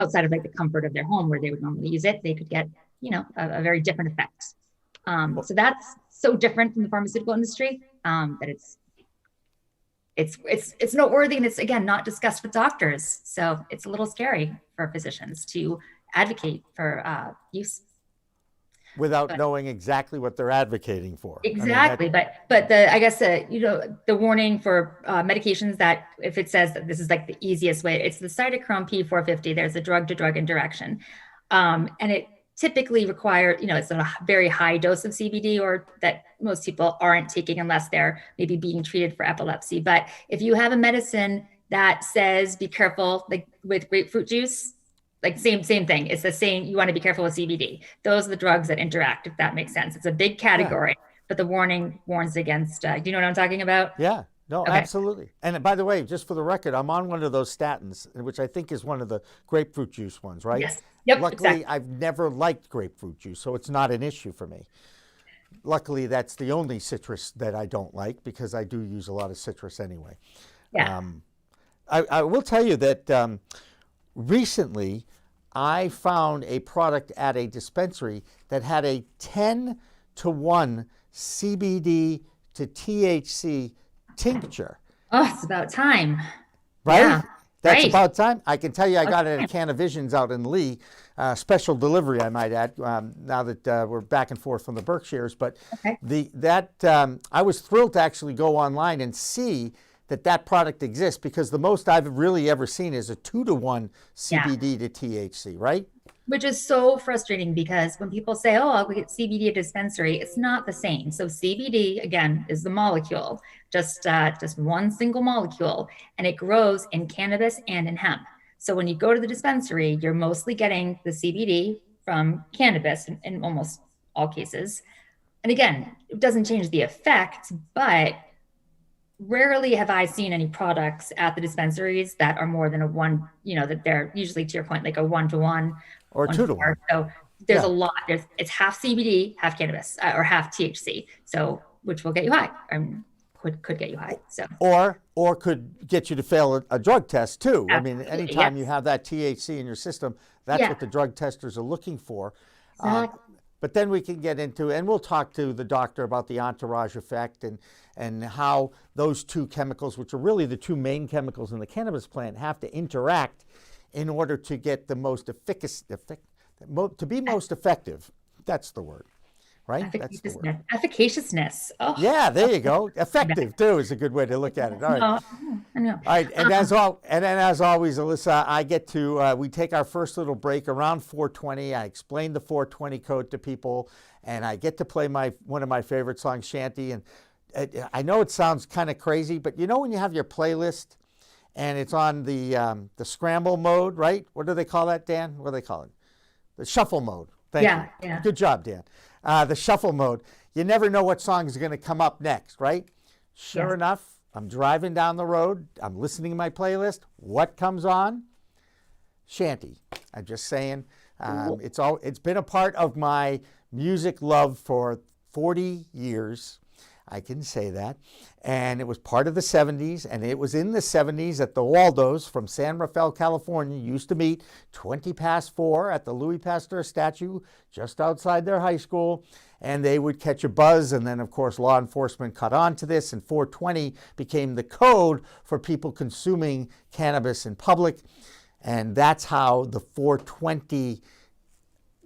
outside of like the comfort of their home where they would normally use it, they could get, a very different effect. So that's so different from the pharmaceutical industry that it's noteworthy, and it's, again, not discussed with doctors. So it's a little scary for physicians to advocate for use. Without knowing exactly what they're advocating for. Exactly. But I guess, the warning for medications, that if it says that this is like the easiest way, it's the cytochrome P450, there's a drug to drug interaction. And it typically requires, it's a very high dose of CBD, or that most people aren't taking unless they're maybe being treated for epilepsy. But if you have a medicine that says, be careful, like with grapefruit juice, like same thing. It's the same. You want to be careful with CBD. Those are the drugs that interact, if that makes sense. It's a big category, but the warning warns against, do you know what I'm talking about? Yeah, no, okay. Absolutely. And by the way, just for the record, I'm on one of those statins, which I think is one of the grapefruit juice ones, right? Yes. Yep. Luckily, exactly. I've never liked grapefruit juice, so it's not an issue for me. Luckily, that's the only citrus that I don't like, because I do use a lot of citrus anyway. Yeah. I will tell you that recently, I found a product at a dispensary that had a 10-to-1 CBD to THC tincture. Oh, it's about time. Right? Yeah, That's right. about time. I can tell you I got it at Cannavisions out in Lee. Special delivery, I might add, now that we're back and forth from the Berkshires. But I was thrilled to actually go online and see that product exists, because the most I've really ever seen is a 2-to-1 CBD to THC, right? Which is so frustrating, because when people say, oh, I'll get CBD at dispensary, it's not the same. So CBD, again, is the molecule, just one single molecule, and it grows in cannabis and in hemp. So when you go to the dispensary, you're mostly getting the CBD from cannabis in almost all cases. And again, it doesn't change the effect, but rarely have I seen any products at the dispensaries that are more than a one, that they're usually, to your point, like a 1-to-1 or 2-to-1. So there's a lot. It's half CBD, half cannabis, or half THC. So which will get you high, could get you high. So or could get you to fail a drug test too. Absolutely, I mean, anytime you have that THC in your system, that's what the drug testers are looking for. Exactly. But then we can get into, and we'll talk to the doctor about the entourage effect and how those two chemicals, which are really the two main chemicals in the cannabis plant, have to interact in order to get the most to be most effective. That's the word, right? That's the word. Efficaciousness. Oh. Yeah, there you go. Effective too is a good way to look at it. All right. I know. All right, and as always, Alissa, I get to we take our first little break around 4:20. I explain the 420 code to people, and I get to play one of my favorite songs, Shanty. And I know it sounds kind of crazy, but when you have your playlist and it's on the scramble mode, right? What do they call that, Dan? What do they call it? The shuffle mode. Thank you. Yeah. Good job, Dan. The shuffle mode. You never know what song is going to come up next, right? Sure enough, I'm driving down the road. I'm listening to my playlist. What comes on? Shanty. I'm just saying. It's been a part of my music love for 40 years. I can say that. And it was part of the 70s, and it was in the 70s that the Waldos from San Rafael, California used to meet 4:20 at the Louis Pasteur statue just outside their high school, and they would catch a buzz, and then of course law enforcement caught on to this, and 420 became the code for people consuming cannabis in public, and that's how the 420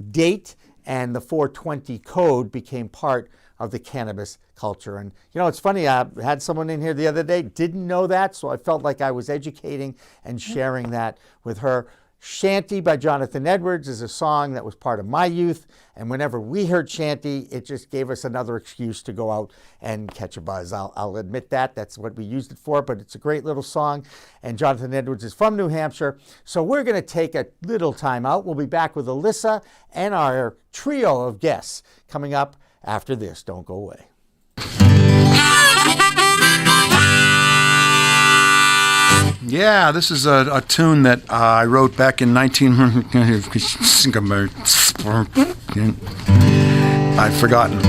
date and the 420 code became part of the cannabis culture. And it's funny, I had someone in here the other day, didn't know that, so I felt like I was educating and sharing that with her. Shanty by Jonathan Edwards is a song that was part of my youth, and whenever we heard Shanty, it just gave us another excuse to go out and catch a buzz. I'll admit that's what we used it for, but it's a great little song, and Jonathan Edwards is from New Hampshire. So we're going to take a little time out. We'll be back with Alissa and our trio of guests coming up after this. Don't go away. Yeah, this is a tune that I wrote back in 19... I've forgotten.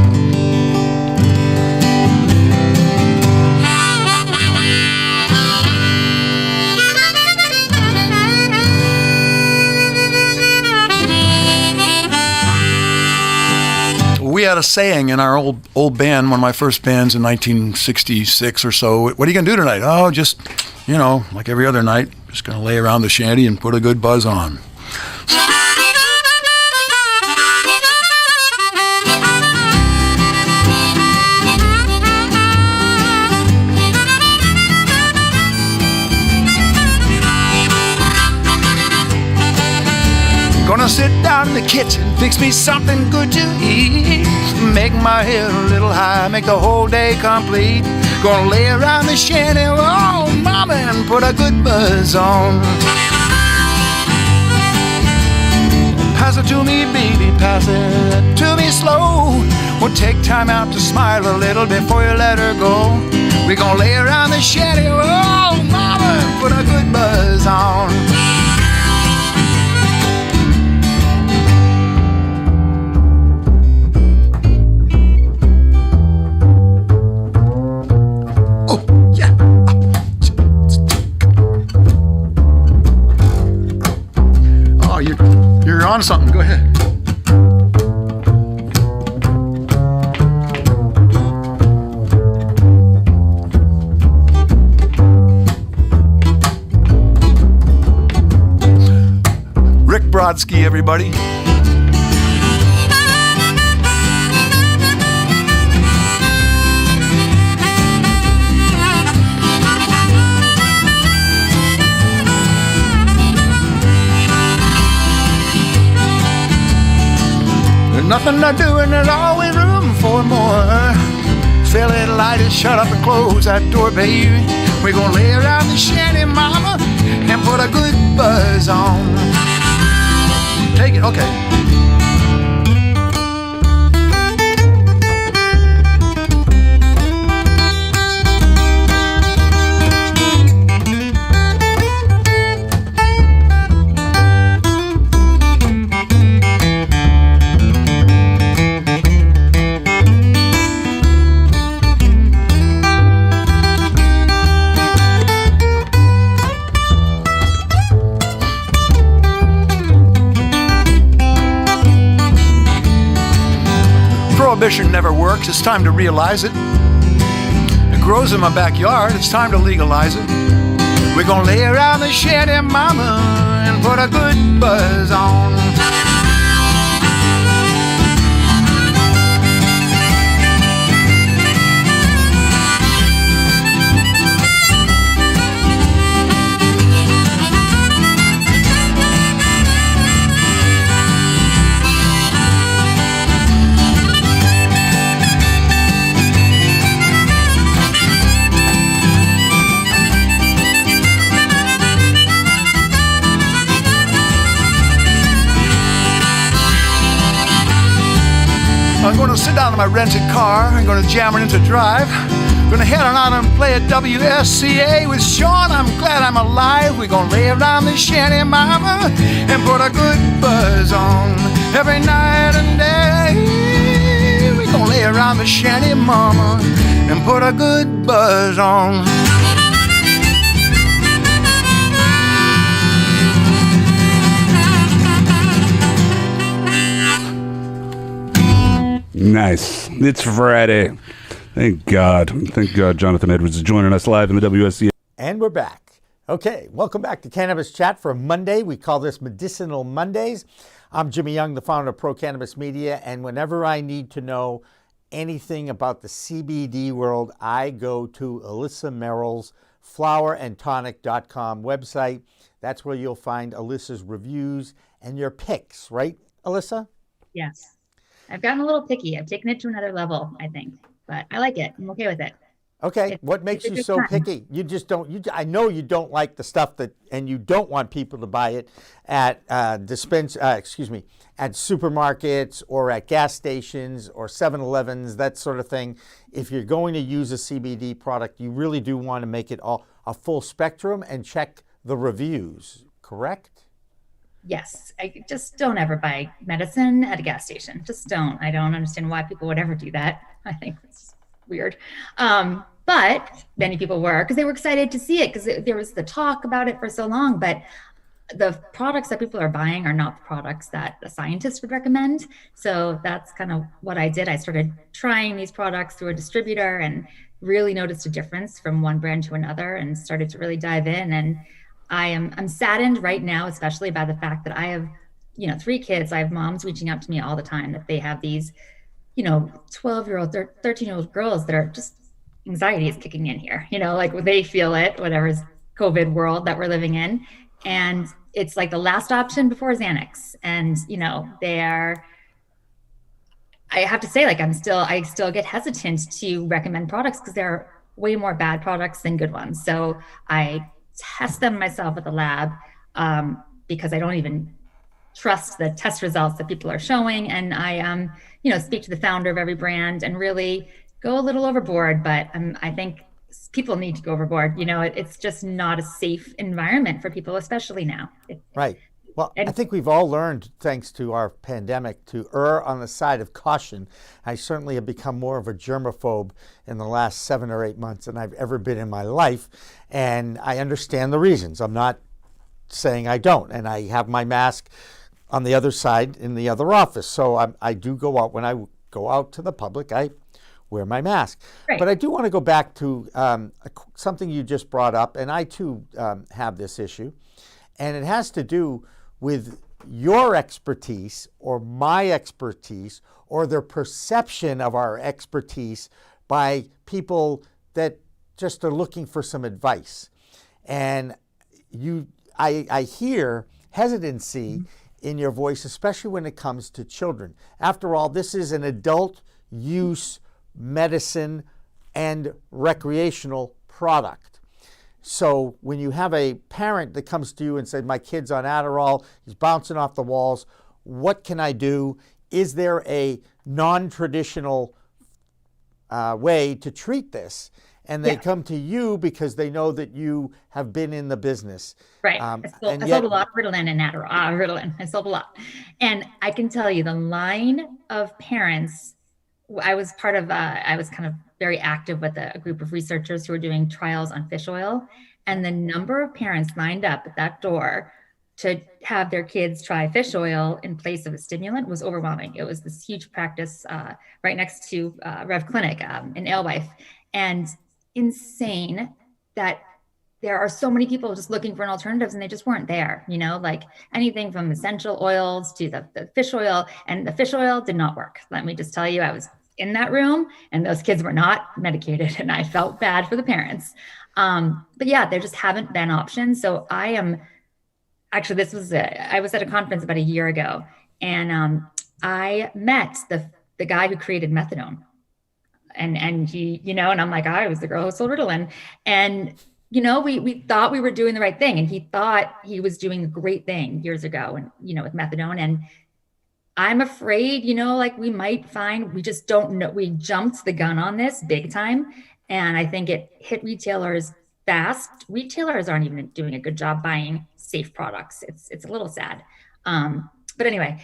had a saying in our old band, one of my first bands in 1966 or so. What are you gonna do tonight? Oh, just, like every other night, just gonna lay around the shanty and put a good buzz on. Gonna sit down in the kitchen, fix me something good to eat. Make my head a little high, make the whole day complete. Gonna lay around the shanty, oh mama, and put a good buzz on. Pass it to me, baby, pass it to me slow. We'll take time out to smile a little before you let her go. We're gonna lay around the shanty, oh mama, and put a good buzz on. You're on something. Go ahead. Rick Brodsky, everybody. Nothing to do and there's always room for more. Fill it, light it, shut up and close that door, baby. We're gonna lay around the shanty, mama, and put a good buzz on. Take it, okay. Prohibition never works, it's time to realize it. It grows in my backyard, it's time to legalize it. We're gonna lay around the shanty, mama, and put a good buzz on. I'm gonna sit down in my rented car, I'm gonna jam it into drive. Gonna head on out and play at WSCA with Sean. I'm glad I'm alive. We're gonna lay around the shanty, mama, and put a good buzz on. Every night and day, we're gonna lay around the shanty, mama, and put a good buzz on. Nice. It's Friday. Thank God. Thank God Jonathan Edwards is joining us live in the WSCA. And we're back. Okay, welcome back to Cannabis Chat for Monday. We call this Medicinal Mondays. I'm Jimmy Young, the founder of Pro Cannabis Media, and whenever I need to know anything about the CBD world, I go to Alissa Merrill's flowerandtonic.com website. That's where you'll find Alissa's reviews and your picks, right, Alissa? Yes. I've gotten a little picky. I've taken it to another level, I think, but I like it. I'm okay with it. Okay. What makes you so picky? You just don't, I know you don't like the stuff that, and you don't want people to buy it at at supermarkets or at gas stations or 7-Elevens, that sort of thing. If you're going to use a CBD product, you really do want to make it all a full spectrum and check the reviews, correct? Yes. I just don't ever buy medicine at a gas station. Just don't. I don't understand why people would ever do that. I think it's weird. But many people were, because they were excited to see it, because there was the talk about it for so long. But the products that people are buying are not the products that a scientist would recommend. So that's kind of what I did. I started trying these products through a distributor and really noticed a difference from one brand to another and started to really dive in. And I'm saddened right now, especially by the fact that I have, 3 kids. I have moms reaching out to me all the time that they have these, 12-year-old, 13-year-old girls that are just anxiety is kicking in here, like they feel it, whatever's COVID world that we're living in. And it's like the last option before Xanax. And, I have to say, like, I still get hesitant to recommend products because there are way more bad products than good ones. So I test them myself at the lab because I don't even trust the test results that people are showing. And I, speak to the founder of every brand and really go a little overboard. But I think people need to go overboard. It's just not a safe environment for people, especially now. Right. Well, I And think we've all learned, thanks to our pandemic, to err on the side of caution. I certainly have become more of a germaphobe in the last 7 or 8 months than I've ever been in my life. And I understand the reasons. I'm not saying I don't. And I have my mask on the other side in the other office. So I do go out. When I go out to the public, I wear my mask. Right. But I do want to go back to something you just brought up. And I too have this issue. And it has to do with your expertise or my expertise or their perception of our expertise by people that just are looking for some advice. And I hear hesitancy in your voice, especially when it comes to children. After all, this is an adult use medicine and recreational product. So when you have a parent that comes to you and says, my kid's on Adderall, he's bouncing off the walls, what can I do? Is there a non-traditional way to treat this? And they come to you because they know that you have been in the business. Right. I sold a lot of Ritalin and Adderall. Ritalin. I sold a lot. And I can tell you the line of parents, I was kind of very active with a group of researchers who were doing trials on fish oil. And the number of parents lined up at that door to have their kids try fish oil in place of a stimulant was overwhelming. It was this huge practice right next to Rev Clinic in Alewife. And insane that there are so many people just looking for an alternatives and they just weren't there, like anything from essential oils to the fish oil, and the fish oil did not work. Let me just tell you, I was in that room and those kids were not medicated and I felt bad for the parents. But yeah, there just haven't been options. So I was at a conference about a year ago and I met the guy who created methadone. And he, and I'm like, I was the girl who sold Ritalin. And, we thought we were doing the right thing. And he thought he was doing a great thing years ago and, with methadone. And I'm afraid, we just don't know. We jumped the gun on this big time. And I think it hit retailers fast. Retailers aren't even doing a good job buying safe products. It's a little sad. But anyway,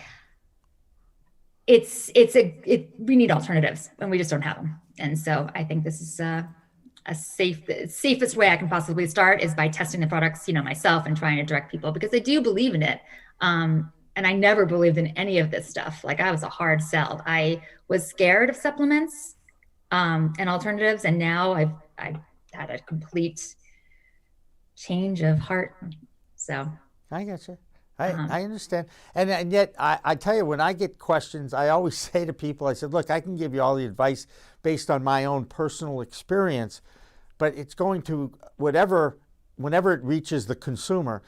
we need alternatives and we just don't have them. And so I think this is the safest way I can possibly start is by testing the products, myself and trying to direct people because I do believe in it. And I never believed in any of this stuff. Like I was a hard sell. I was scared of supplements and alternatives. And now I've had a complete change of heart. So I get you. I understand. And yet, I tell you, when I get questions, I always say to people, I said, look, I can give you all the advice based on my own personal experience, but it's going to, whenever it reaches the consumer,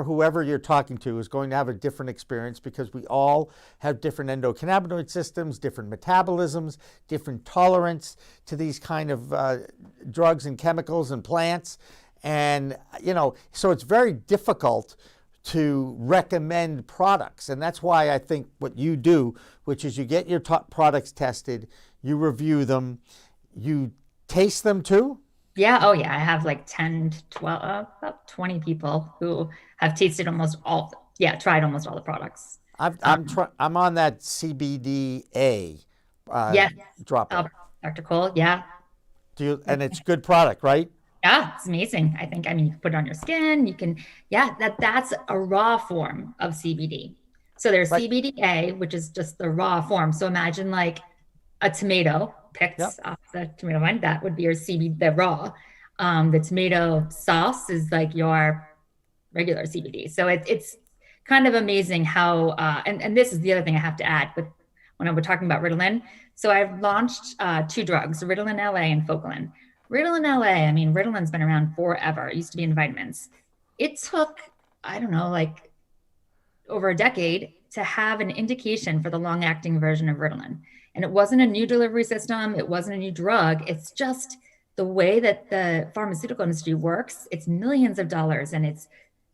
whoever you're talking to, is going to have a different experience because we all have different endocannabinoid systems, different metabolisms, different tolerance to these kind of drugs and chemicals and plants. And, so it's very difficult to recommend products. And that's why I think what you do, which is you get your products tested, you review them, you taste them too? Yeah. Oh yeah. I have like 10 to 12, about 20 people who have tasted tried almost all the products. I'm on that CBDA yes. drop. Dr. Cole. Yeah. And it's good product, right? Yeah, it's amazing. I think, I mean, you can put it on your skin. You can, yeah, that's a raw form of CBD. So there's Right. CBDA, which is just the raw form. So imagine like a tomato Yep. picked off the tomato vine. That would be your CBD, the raw. The tomato sauce is like your regular CBD. So it's kind of amazing how, and this is the other thing I have to add with when we're talking about Ritalin. So I've launched two drugs, Ritalin LA and Focalin. Ritalin LA, I mean, Ritalin's been around forever. It used to be in vitamins. It took, I don't know, like over a decade to have an indication for the long acting version of Ritalin. And it wasn't a new delivery system, it wasn't a new drug. It's just the way that the pharmaceutical industry works. It's millions of dollars and it's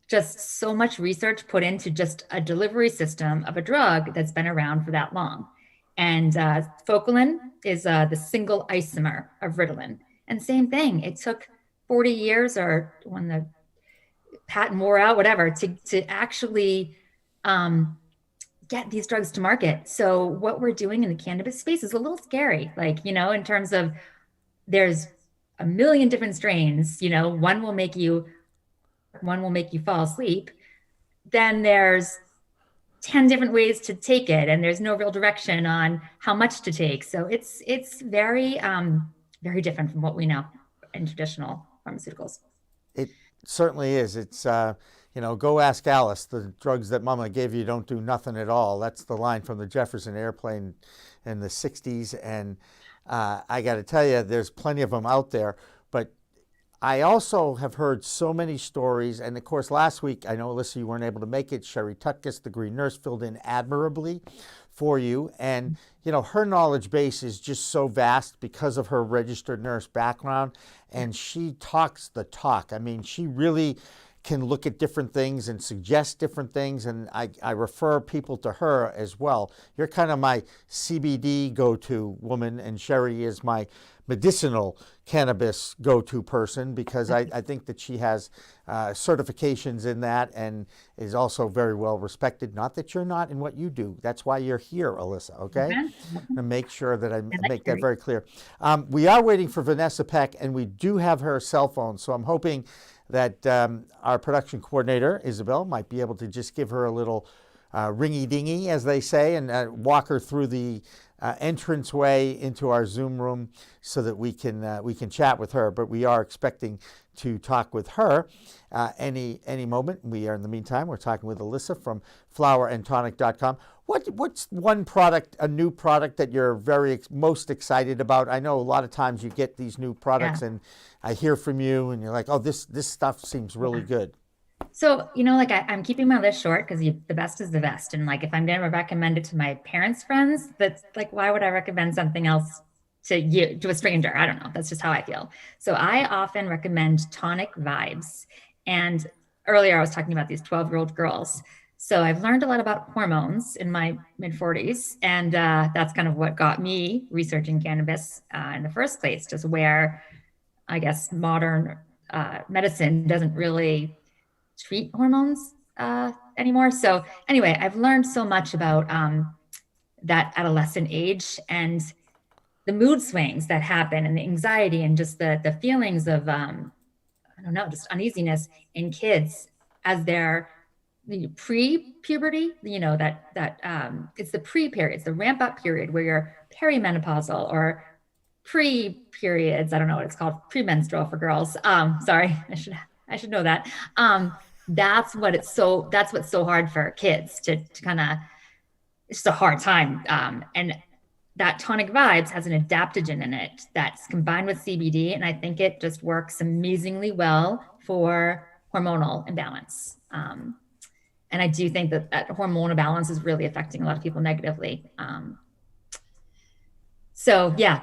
just so much research put into just a delivery system of a drug that's been around for that long. And Focalin is the single isomer of Ritalin. And same thing, it took 40 years or when the patent wore out, whatever, to actually get these drugs to market. So what we're doing in the cannabis space is a little scary, like, in terms of there's a million different strains, one will make you fall asleep. Then there's 10 different ways to take it and there's no real direction on how much to take. So it's very very different from what we know in traditional pharmaceuticals. It certainly is. It's, go ask Alice. The drugs that Mama gave you don't do nothing at all. That's the line from the Jefferson Airplane in the 60s. And I got to tell you, there's plenty of them out there. But I also have heard so many stories. And of course, last week, I know, Alissa, you weren't able to make it. Sherry Tutkus, the Green Nurse, filled in admirably for you. And, her knowledge base is just so vast because of her registered nurse background. And she talks the talk. I mean, she really can look at different things and suggest different things. And I refer people to her as well. You're kind of my CBD go-to woman, and Sherry is my medicinal cannabis go-to person because I think that she has certifications in that and is also very well respected. Not that you're not in what you do. That's why you're here, Alissa, okay? To make sure that I make that very clear. We are waiting for Vanessa Peck, and we do have her cell phone, so I'm hoping that our production coordinator, Isabel, might be able to just give her a little ringy-dingy, as they say, and walk her through the entranceway into our Zoom room so that we can chat with her. But we are expecting to talk with her any moment. We are, in the meantime, we're talking with Alissa from flowerandtonic.com. What's one product, a new product that you're most excited about? I know a lot of times you get these new products and I hear from you and you're like, oh, this stuff seems really good. So, like I'm keeping my list short because the best is the best. And like, if I'm going to recommend it to my parents' friends, that's like, why would I recommend something else to you, to a stranger? I don't know. That's just how I feel. So I often recommend tonic vibes. And earlier I was talking about these 12-year-old girls. So I've learned a lot about hormones in my mid-40s. And that's kind of what got me researching cannabis in the first place, just where I guess modern medicine doesn't really treat hormones anymore. So anyway, I've learned so much about that adolescent age and the mood swings that happen and the anxiety and just the feelings of, I don't know, just uneasiness in kids as they're pre-puberty, that it's the pre-periods, the ramp up period where you're perimenopausal or pre-periods. I don't know what it's called, premenstrual for girls. Sorry, I should know that. That's what's so hard for kids to kind of, it's just a hard time. And that tonic vibes has an adaptogen in it that's combined with CBD. And I think it just works amazingly well for hormonal imbalance. And I do think that hormonal imbalance is really affecting a lot of people negatively. So yeah,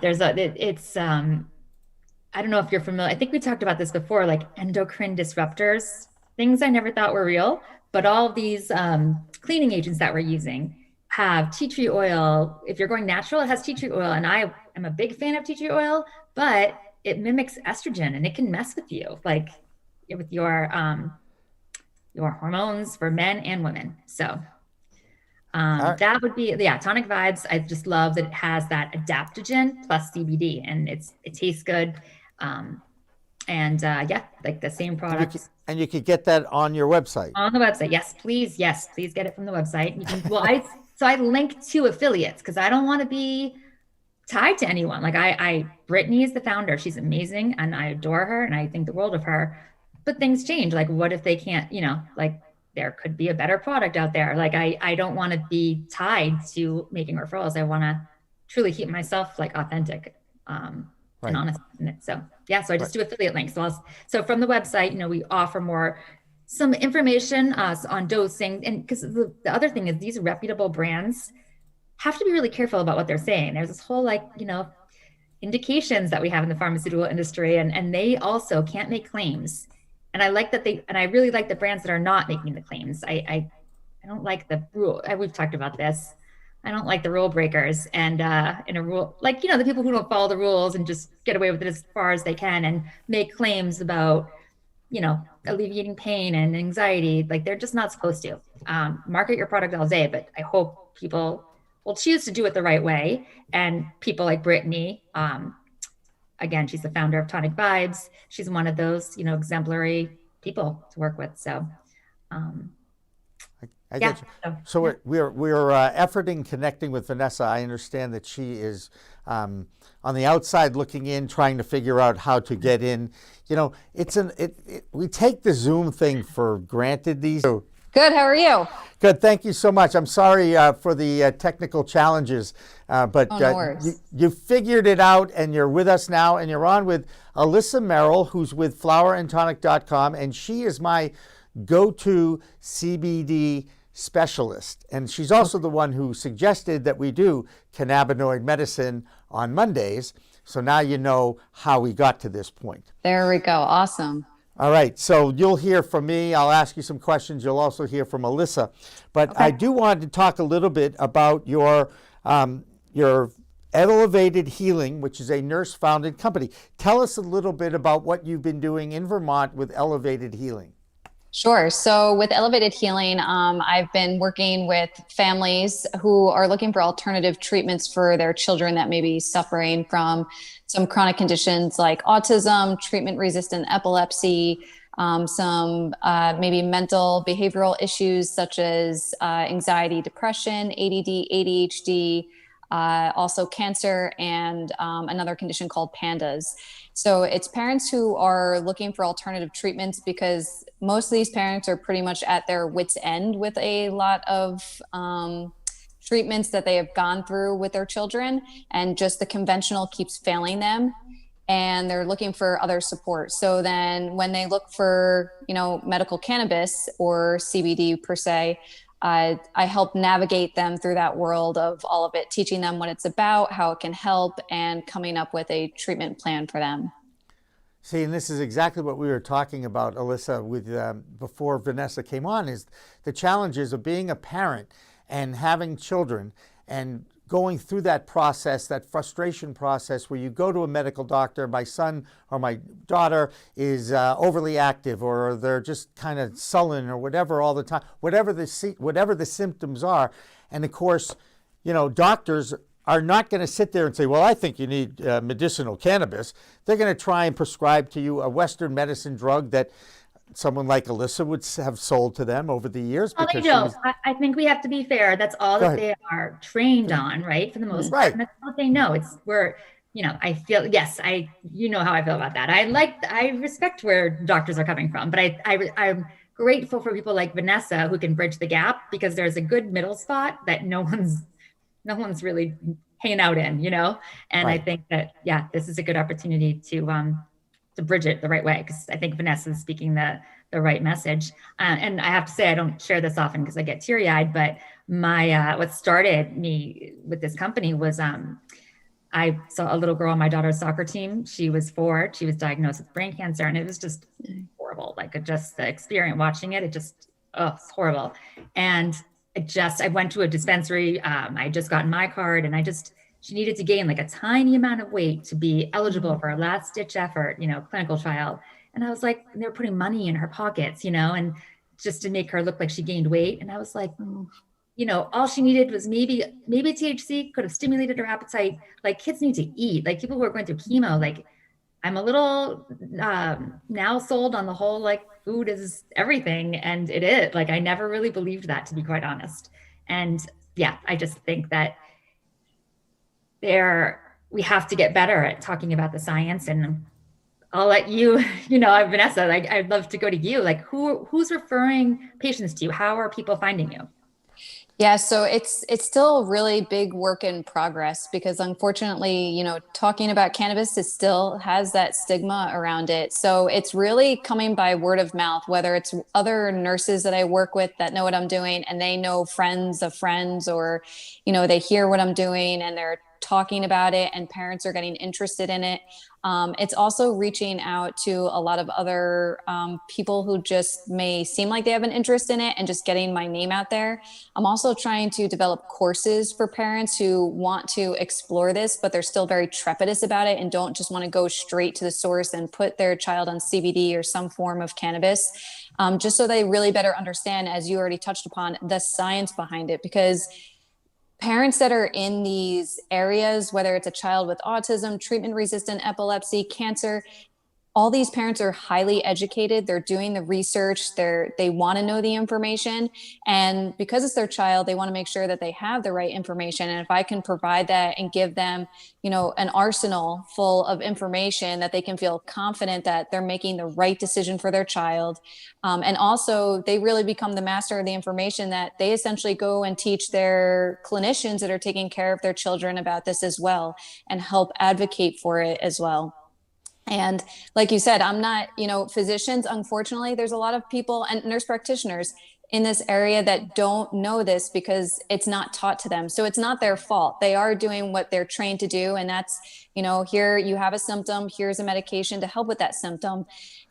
I don't know if you're familiar. I think we talked about this before, like endocrine disruptors, things I never thought were real, but all of these cleaning agents that we're using have tea tree oil. If you're going natural, it has tea tree oil. And I am a big fan of tea tree oil, but it mimics estrogen and it can mess with you, like with your hormones for men and women. So that would be, tonic vibes. I just love that it has that adaptogen plus CBD and it tastes good. Yeah, like the same products And you could get that on your website. on the website. Yes, please get it from the website. You can, well, I link to affiliates because I don't want to be tied to anyone. Like Brittany is the founder. She's amazing and I adore her and I think the world of her. But things change. Like, what if they can't, like there could be a better product out there. Like I don't want to be tied to making referrals. I want to truly keep myself like authentic and honest in it. So yeah, so I just do affiliate links. So from the website, we offer some information on dosing. And because the other thing is these reputable brands have to be really careful about what they're saying. There's this whole indications that we have in the pharmaceutical industry, and they also can't make claims. And I really like the brands that are not making the claims. I don't like the rule. We've talked about this. I don't like the rule breakers and in a rule, the people who don't follow the rules and just get away with it as far as they can and make claims about, alleviating pain and anxiety. Like they're just not supposed to. Market your product all day, but I hope people will choose to do it the right way. And people like Brittany, again, she's the founder of Tonic Vibes. She's one of those, exemplary people to work with. So, I get you. So we're efforting connecting with Vanessa. I understand that she is on the outside looking in, trying to figure out how to get in. We take the Zoom thing for granted these days. Good. How are you? Good. Thank you so much. I'm sorry for the technical challenges, but no worries. You figured it out and you're with us now, and you're on with Alissa Merrill, who's with flowerandtonic.com, and she is my go-to CBD specialist. And she's also the one who suggested that we do cannabinoid medicine on Mondays. So now you know how we got to this point. There we go. Awesome. All right, so you'll hear from me. I'll ask you some questions. You'll also hear from Alissa. But I do want to talk a little bit about your Elevated Healing, which is a nurse-founded company. Tell us a little bit about what you've been doing in Vermont with Elevated Healing. Sure. So with Elevated Healing, I've been working with families who are looking for alternative treatments for their children that may be suffering from some chronic conditions like autism, treatment-resistant epilepsy, some maybe mental behavioral issues such as anxiety, depression, ADD, ADHD, also cancer, and another condition called PANDAS. So it's parents who are looking for alternative treatments because most of these parents are pretty much at their wits' end with a lot of treatments that they have gone through with their children, and just the conventional keeps failing them, and they're looking for other support. So then when they look for, medical cannabis or CBD per se, I help navigate them through that world of all of it, teaching them what it's about, how it can help, and coming up with a treatment plan for them. See, and this is exactly what we were talking about, Alissa, with before Vanessa came on, is the challenges of being a parent and having children and going through that process, that frustration process where you go to a medical doctor, my son or my daughter is overly active, or they're just kind of sullen or whatever all the time, whatever the symptoms are. And of course, doctors are not going to sit there and say, well, I think you need medicinal cannabis. They're going to try and prescribe to you a Western medicine drug that someone like Alissa would have sold to them over the years. Well, they don't. I think we have to be fair. That's all that they are trained on, right? For the most part. And that's what they know. I feel, yes, you know how I feel about that. I respect where doctors are coming from, but I'm grateful for people like Vanessa who can bridge the gap, because there's a good middle spot that no one's really hanging out in, And I think that, this is a good opportunity to bridge it the right way, because I think Vanessa is speaking the right message. And I have to say, I don't share this often because I get teary-eyed, but what started me with this company was I saw a little girl on my daughter's soccer team. She was 4. She was diagnosed with brain cancer, and it was just horrible. Just the experience watching it, it's horrible. And I went to a dispensary. I just got my card, and she needed to gain a tiny amount of weight to be eligible for a last ditch effort, clinical trial. And I was like, they were putting money in her pockets, and just to make her look like she gained weight. And I was like, all she needed was maybe THC could have stimulated her appetite. Kids need to eat. People who are going through chemo, I'm a little now sold on the whole like food is everything. And it is. Like, I never really believed that, to be quite honest. And yeah, I just think that we have to get better at talking about the science. And I'll let you, Vanessa, I'd love to go to you. Like, who's referring patients to you? How are people finding you? Yeah, so it's still a really big work in progress because unfortunately, talking about cannabis, it still has that stigma around it. So it's really coming by word of mouth, whether it's other nurses that I work with that know what I'm doing and they know friends of friends, or, they hear what I'm doing and they're talking about it and parents are getting interested in it. It's also reaching out to a lot of other people who just may seem like they have an interest in it and just getting my name out there. I'm also trying to develop courses for parents who want to explore this, but they're still very trepidatious about it and don't just want to go straight to the source and put their child on CBD or some form of cannabis, just so they really better understand, as you already touched upon, the science behind it. Because parents that are in these areas, whether it's a child with autism, treatment resistant epilepsy, cancer, all these parents are highly educated. They're doing the research. They want to know the information. And because it's their child, they want to make sure that they have the right information. And if I can provide that and give them, an arsenal full of information that they can feel confident that they're making the right decision for their child. And also they really become the master of the information that they essentially go and teach their clinicians that are taking care of their children about this as well and help advocate for it as well. And like you said, I'm not, physicians, unfortunately, there's a lot of people and nurse practitioners in this area that don't know this because it's not taught to them. So it's not their fault. They are doing what they're trained to do. And that's, here you have a symptom, here's a medication to help with that symptom.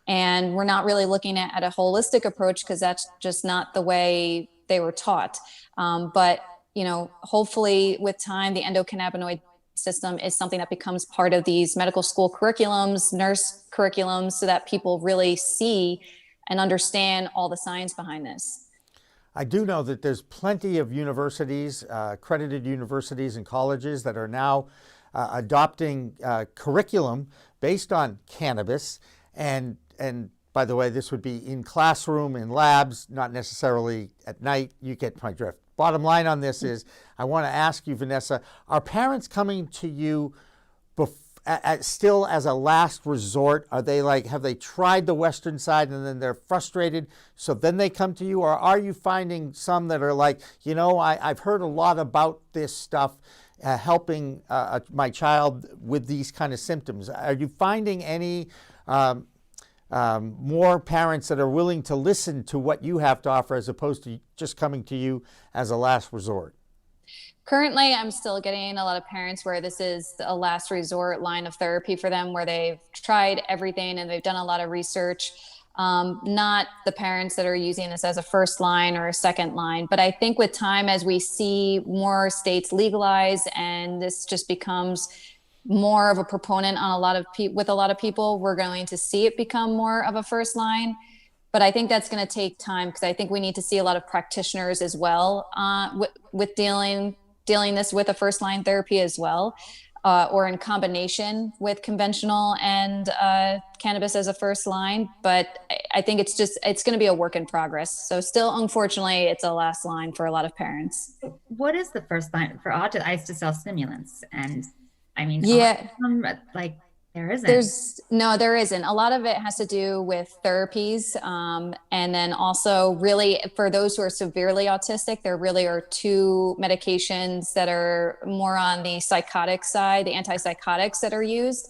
And we're not really looking at a holistic approach because that's just not the way they were taught. But hopefully with time, the endocannabinoid system is something that becomes part of these medical school curriculums, nurse curriculums, so that people really see and understand all the science behind this. I do know that there's plenty of universities, accredited universities and colleges that are now adopting curriculum based on cannabis. And by the way, this would be in classroom, in labs, not necessarily at night. You get my drift. Bottom line on this is, I want to ask you, Vanessa, are parents coming to you still as a last resort? Are they like, have they tried the Western side and then they're frustrated, so then they come to you? Or are you finding some that are like, I've heard a lot about this stuff helping my child with these kind of symptoms? Are you finding any more parents that are willing to listen to what you have to offer as opposed to just coming to you as a last resort? Currently, I'm still getting a lot of parents where this is a last resort line of therapy for them, where they've tried everything and they've done a lot of research. Not the parents that are using this as a first line or a second line. But I think with time, as we see more states legalize and this just becomes more of a proponent on with a lot of people, we're going to see it become more of a first line. But I think that's going to take time because I think we need to see a lot of practitioners as well with dealing this with a first line therapy as well, or in combination with conventional and cannabis as a first line. But I think it's going to be a work in progress. So still, unfortunately, it's a last line for a lot of parents. What is the first line for autism? I used to sell stimulants, and I mean, yeah, like there isn't. There isn't. A lot of it has to do with therapies. And then also really for those who are severely autistic, there really are two medications that are more on the psychotic side, the antipsychotics that are used.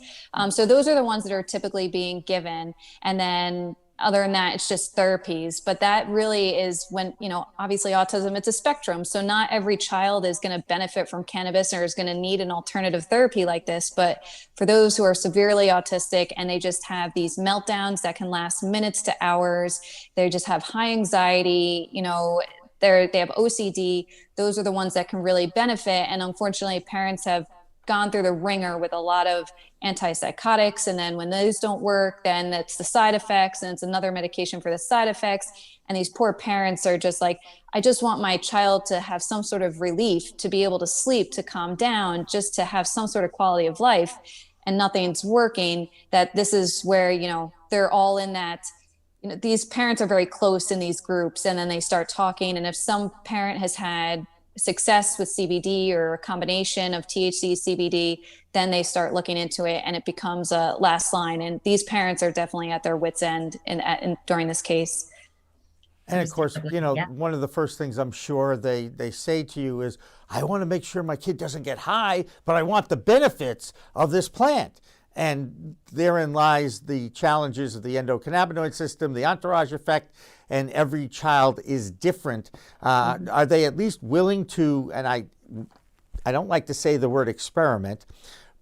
So those are the ones that are typically being given. And then other than that, it's just therapies. But that really is when, obviously autism, it's a spectrum. So not every child is going to benefit from cannabis or is going to need an alternative therapy like this. But for those who are severely autistic and they just have these meltdowns that can last minutes to hours, they just have high anxiety, they have OCD, those are the ones that can really benefit. And unfortunately, parents have gone through the ringer with a lot of antipsychotics. And then when those don't work, then it's the side effects and it's another medication for the side effects. And these poor parents are just like, I just want my child to have some sort of relief, to be able to sleep, to calm down, just to have some sort of quality of life. and nothing's working, that this is where, they're all in that, these parents are very close in these groups, and then they start talking. And if some parent has had success with CBD or a combination of THC, CBD, then they start looking into it, and it becomes a last line. And these parents are definitely at their wits' end during this case. And of course, one of the first things I'm sure they say to you is, I want to make sure my kid doesn't get high, but I want the benefits of this plant. And therein lies the challenges of the endocannabinoid system, the entourage effect, and every child is different. Are they at least willing to, and I don't like to say the word experiment,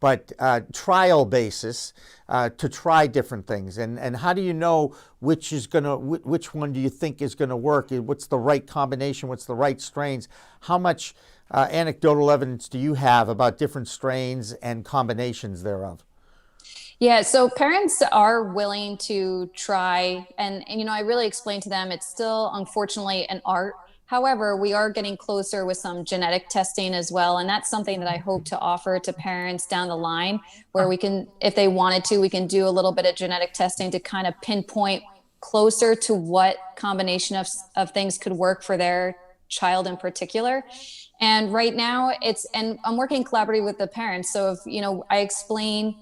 but trial basis to try different things? And how do you know which one do you think is going to work? What's the right combination? What's the right strains? How much anecdotal evidence do you have about different strains and combinations thereof? Yeah, so parents are willing to try, and I really explain to them it's still, unfortunately, an art. However, we are getting closer with some genetic testing as well, and that's something that I hope to offer to parents down the line, where we can, if they wanted to, we can do a little bit of genetic testing to kind of pinpoint closer to what combination of things could work for their child in particular. And right now and I'm working collaboratively with the parents. So if, I explain,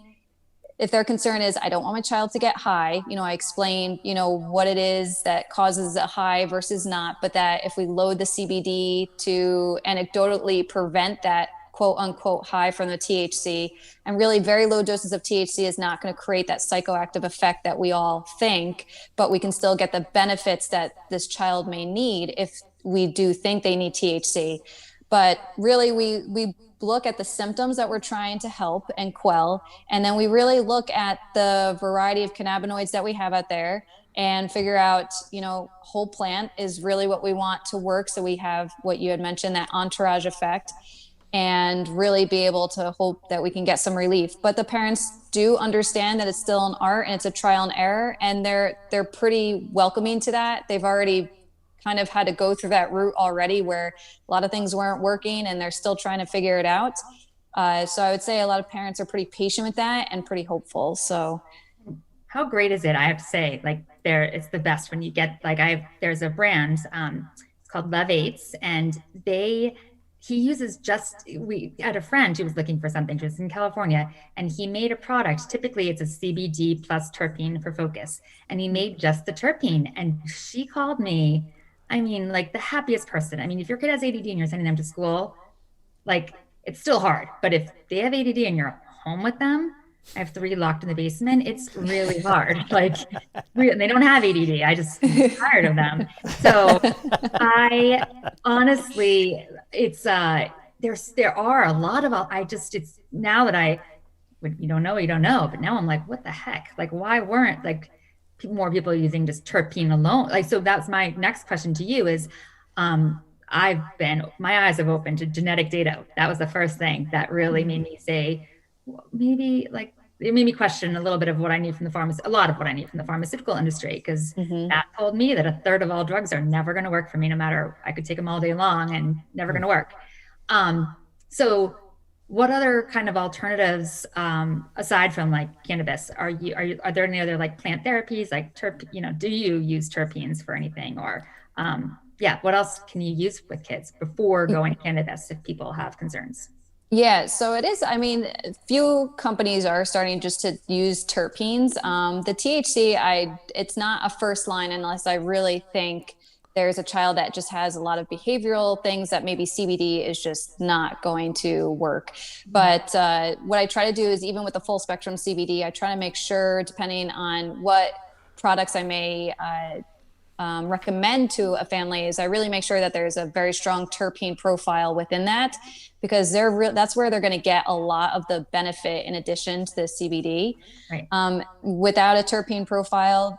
if their concern is, I don't want my child to get high, I explain, what it is that causes a high versus not, but that if we load the CBD to anecdotally prevent that quote unquote high from the THC, and really very low doses of THC is not going to create that psychoactive effect that we all think, but we can still get the benefits that this child may need if we do think they need THC. But really, we look at the symptoms that we're trying to help and quell. And then we really look at the variety of cannabinoids that we have out there and figure out, whole plant is really what we want to work. So we have what you had mentioned, that entourage effect, and really be able to hope that we can get some relief. But the parents do understand that it's still an art and it's a trial and error. And they're pretty welcoming to that. They've already kind of had to go through that route already, where a lot of things weren't working and they're still trying to figure it out. So I would say a lot of parents are pretty patient with that and pretty hopeful. So how great is it? I have to say, it's the best when you get, there's a brand, it's called Love Eights, and he uses we had a friend who was looking for something. She was in California, and he made a product. Typically it's a CBD plus terpene for focus. And he made just the terpene. And she called me, the happiest person. If your kid has ADD and you're sending them to school, it's still hard. But if they have ADD and you're home with them, I have 3 locked in the basement, it's really hard. They don't have ADD. I'm tired of them. So I honestly, there are a lot of, it's now that you don't know, but now I'm like, what the heck? Why weren't more people using just terpene alone? So that's my next question to you is, my eyes have opened to genetic data. That was the first thing that really made me say, maybe it made me question a little bit of what I need from a lot of what I need from the pharmaceutical industry, because that told me that 1/3 of all drugs are never going to work for me, no matter, I could take them all day long and never going to work. So what other kind of alternatives, aside from cannabis, are there any other plant therapies, do you use terpenes for anything, or what else can you use with kids before going to cannabis if people have concerns? Yeah, so it is. Few companies are starting just to use terpenes. The THC, it's not a first line unless I really think there's a child that just has a lot of behavioral things that maybe CBD is just not going to work. But what I try to do is, even with the full spectrum CBD, I try to make sure, depending on what products I may recommend to a family, is I really make sure that there's a very strong terpene profile within that, because that's where they're going to get a lot of the benefit in addition to the CBD. Right. Without a terpene profile,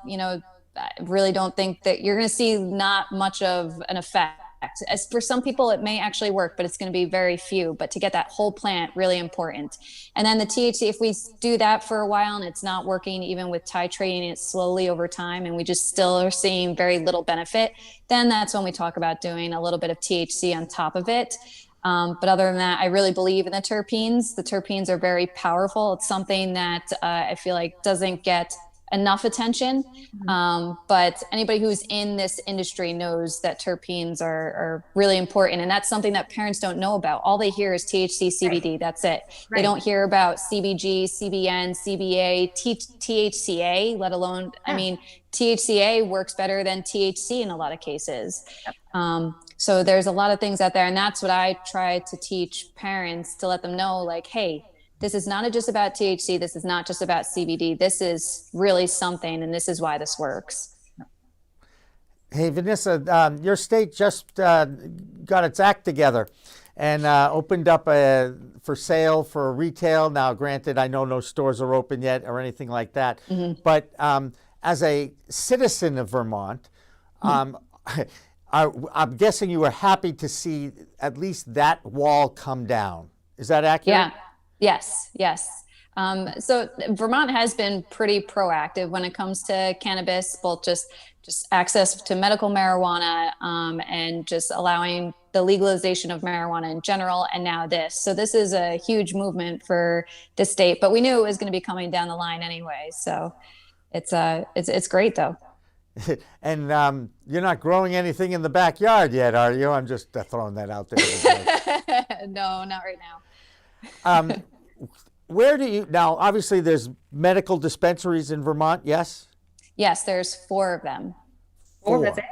I really don't think that you're going to see not much of an effect. As for some people, it may actually work, but it's going to be very few. But to get that whole plant, really important. And then the THC, if we do that for a while and it's not working, even with titrating it slowly over time, and we just still are seeing very little benefit, then that's when we talk about doing a little bit of THC on top of it. But other than that, I really believe in the terpenes. The terpenes are very powerful. It's something that I feel like doesn't get enough attention. But anybody who's in this industry knows that terpenes are really important. And that's something that parents don't know about. All they hear is THC, CBD. Right. That's it. Right. They don't hear about CBG, CBN, CBA, THCA, let alone, I mean, THCA works better than THC in a lot of cases. So there's a lot of things out there. And that's what I try to teach parents, to let them know, like, hey, this is not just about THC. This is not just about CBD. This is really something, and this is why this works. Hey, Vanessa, your state just got its act together and opened up for sale for retail. Now, granted, I know no stores are open yet or anything like that. But as a citizen of Vermont, I'm guessing you were happy to see at least that wall come down. Is that accurate? Yeah. Yes. So Vermont has been pretty proactive when it comes to cannabis, both just access to medical marijuana and just allowing the legalization of marijuana in general, and now this. So this is a huge movement for the state, but we knew it was going to be coming down the line anyway. So it's great though. And you're not growing anything in the backyard yet, are you? I'm just throwing that out there. No, not right now. Where do you, now obviously there's medical dispensaries in Vermont, yes? Yes, there's 4 of them. 4, that's it?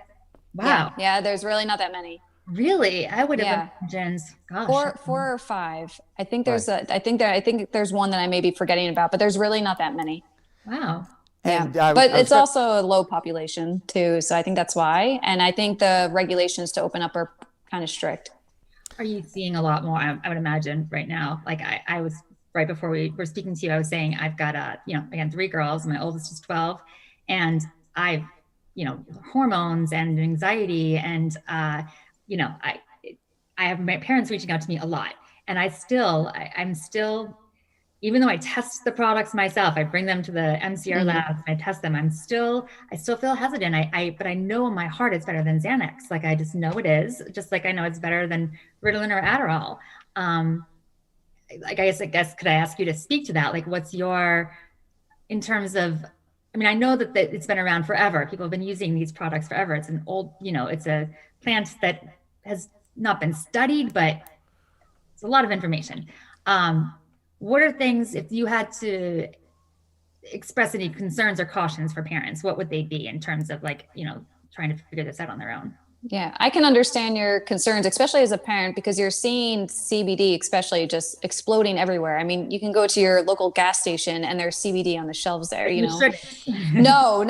Wow. Yeah, there's really not that many. Really? I would have imagined, gosh. 4 or 5. I think there's I think there's one that I may be forgetting about, but there's really not that many. Wow. And, but it's also a low population too, so I think that's why. And I think the regulations to open up are kind of strict. Are you seeing a lot more? I would imagine right now. Like I was, right before we were speaking to you, I was saying I've got again, 3 girls. My oldest is 12, and I've, hormones and anxiety, and I have my parents reaching out to me a lot, and I'm still, even though I test the products myself, I bring them to the MCR labs, and I test them. I still feel hesitant. But I know in my heart it's better than Xanax. Like I just know it is. Just like I know it's better than Ritalin or Adderall. I guess, could I ask you to speak to that? Like, what's your, in terms of, I mean, I know that it's been around forever. People have been using these products forever. It's an old, it's a plant that has not been studied, but it's a lot of information. What are things, if you had to express any concerns or cautions for parents, what would they be in terms of trying to figure this out on their own? Yeah, I can understand your concerns, especially as a parent, because you're seeing CBD, especially, just exploding everywhere. I mean, you can go to your local gas station and there's CBD on the shelves there, No.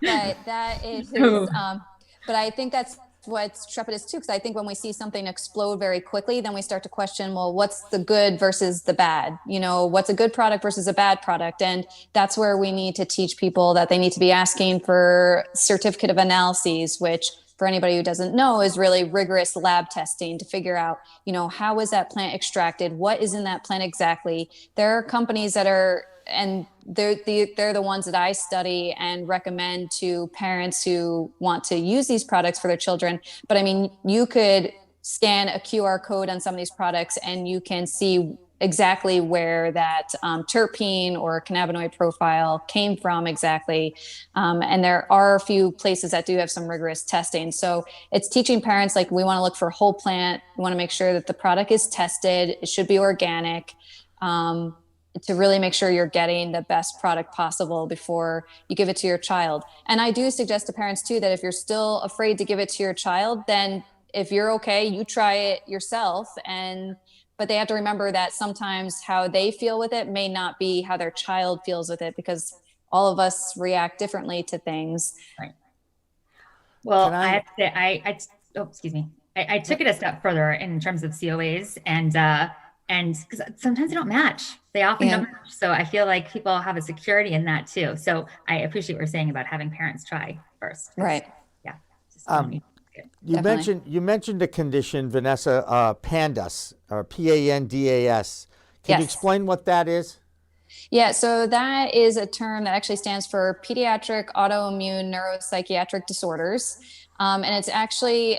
But that is, but I think that's what's trepidous too, because I think when we see something explode very quickly, then we start to question, well, what's the good versus the bad? What's a good product versus a bad product? And that's where we need to teach people that they need to be asking for certificate of analyses, which, for anybody who doesn't know, is really rigorous lab testing to figure out, how is that plant extracted? What is in that plant exactly? There are companies that are, and they're the ones that I study and recommend to parents who want to use these products for their children. But I mean, you could scan a QR code on some of these products and you can see exactly where that terpene or cannabinoid profile came from exactly. And there are a few places that do have some rigorous testing. So it's teaching parents, like, we want to look for whole plant. We want to make sure that the product is tested. It should be organic. To really make sure you're getting the best product possible before you give it to your child. And I do suggest to parents too, that if you're still afraid to give it to your child, then if you're okay, you try it yourself. But they have to remember that sometimes how they feel with it may not be how their child feels with it, because all of us react differently to things. Right. Well, I have to say, excuse me. I took it a step further in terms of COAs, and because sometimes they don't match. They often don't match. So I feel like people have a security in that too. So I appreciate what you're saying about having parents try first. Right. Yeah. You mentioned a condition, Vanessa, PANDAS, or PANDAS. Can you explain what that is? Yeah, so that is a term that actually stands for pediatric autoimmune neuropsychiatric disorders. And it's actually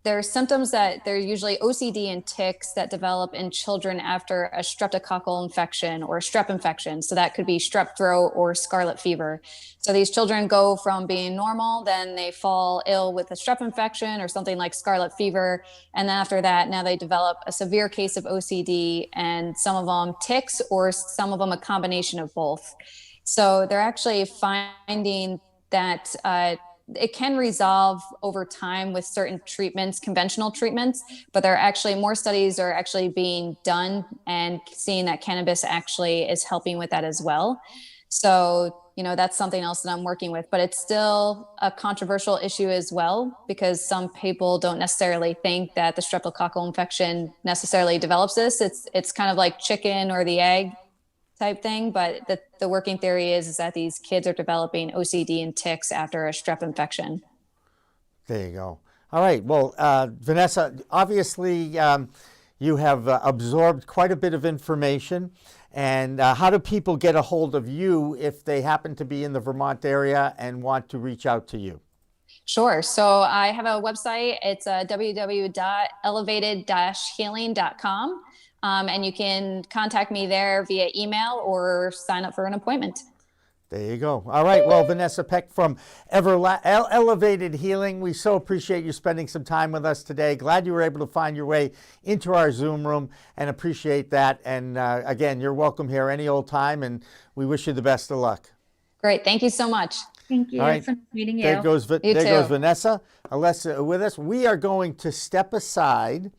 there are symptoms that they're usually OCD and tics that develop in children after a streptococcal infection or a strep infection. So that could be strep throat or scarlet fever. So these children go from being normal, then they fall ill with a strep infection or something like scarlet fever. And then after that, now they develop a severe case of OCD, and some of them tics, or some of them a combination of both. So they're actually finding that it can resolve over time with certain treatments, conventional treatments, but there are actually more studies are actually being done and seeing that cannabis actually is helping with that as well. So, that's something else that I'm working with, but it's still a controversial issue as well, because some people don't necessarily think that the streptococcal infection necessarily develops this. It's kind of like chicken or the egg type thing, but the working theory is that these kids are developing OCD and tics after a strep infection. There you go. All right. Well, Vanessa, obviously you have absorbed quite a bit of information. And how do people get a hold of you if they happen to be in the Vermont area and want to reach out to you? Sure. So I have a website. It's www.elevated-healing.com. And you can contact me there via email or sign up for an appointment. There you go. All right. Well, Vanessa Peck from Elevated Healing, we so appreciate you spending some time with us today. Glad you were able to find your way into our Zoom room and appreciate that. And again, you're welcome here any old time, and we wish you the best of luck. Great. Thank you so much. Thank you. All right. It's nice meeting you. There goes Vanessa. Alissa with us. We are going to step aside.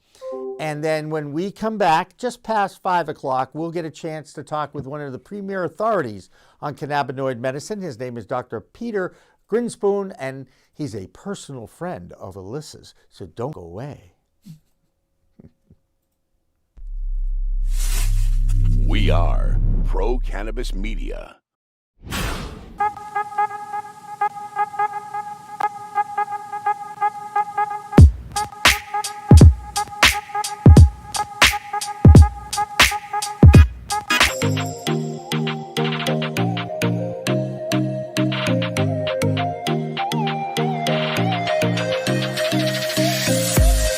And then when we come back, just past 5 o'clock, we'll get a chance to talk with one of the premier authorities on cannabinoid medicine. His name is Dr. Peter Grinspoon, and he's a personal friend of Alissa's. So don't go away. We are Pro Cannabis Media.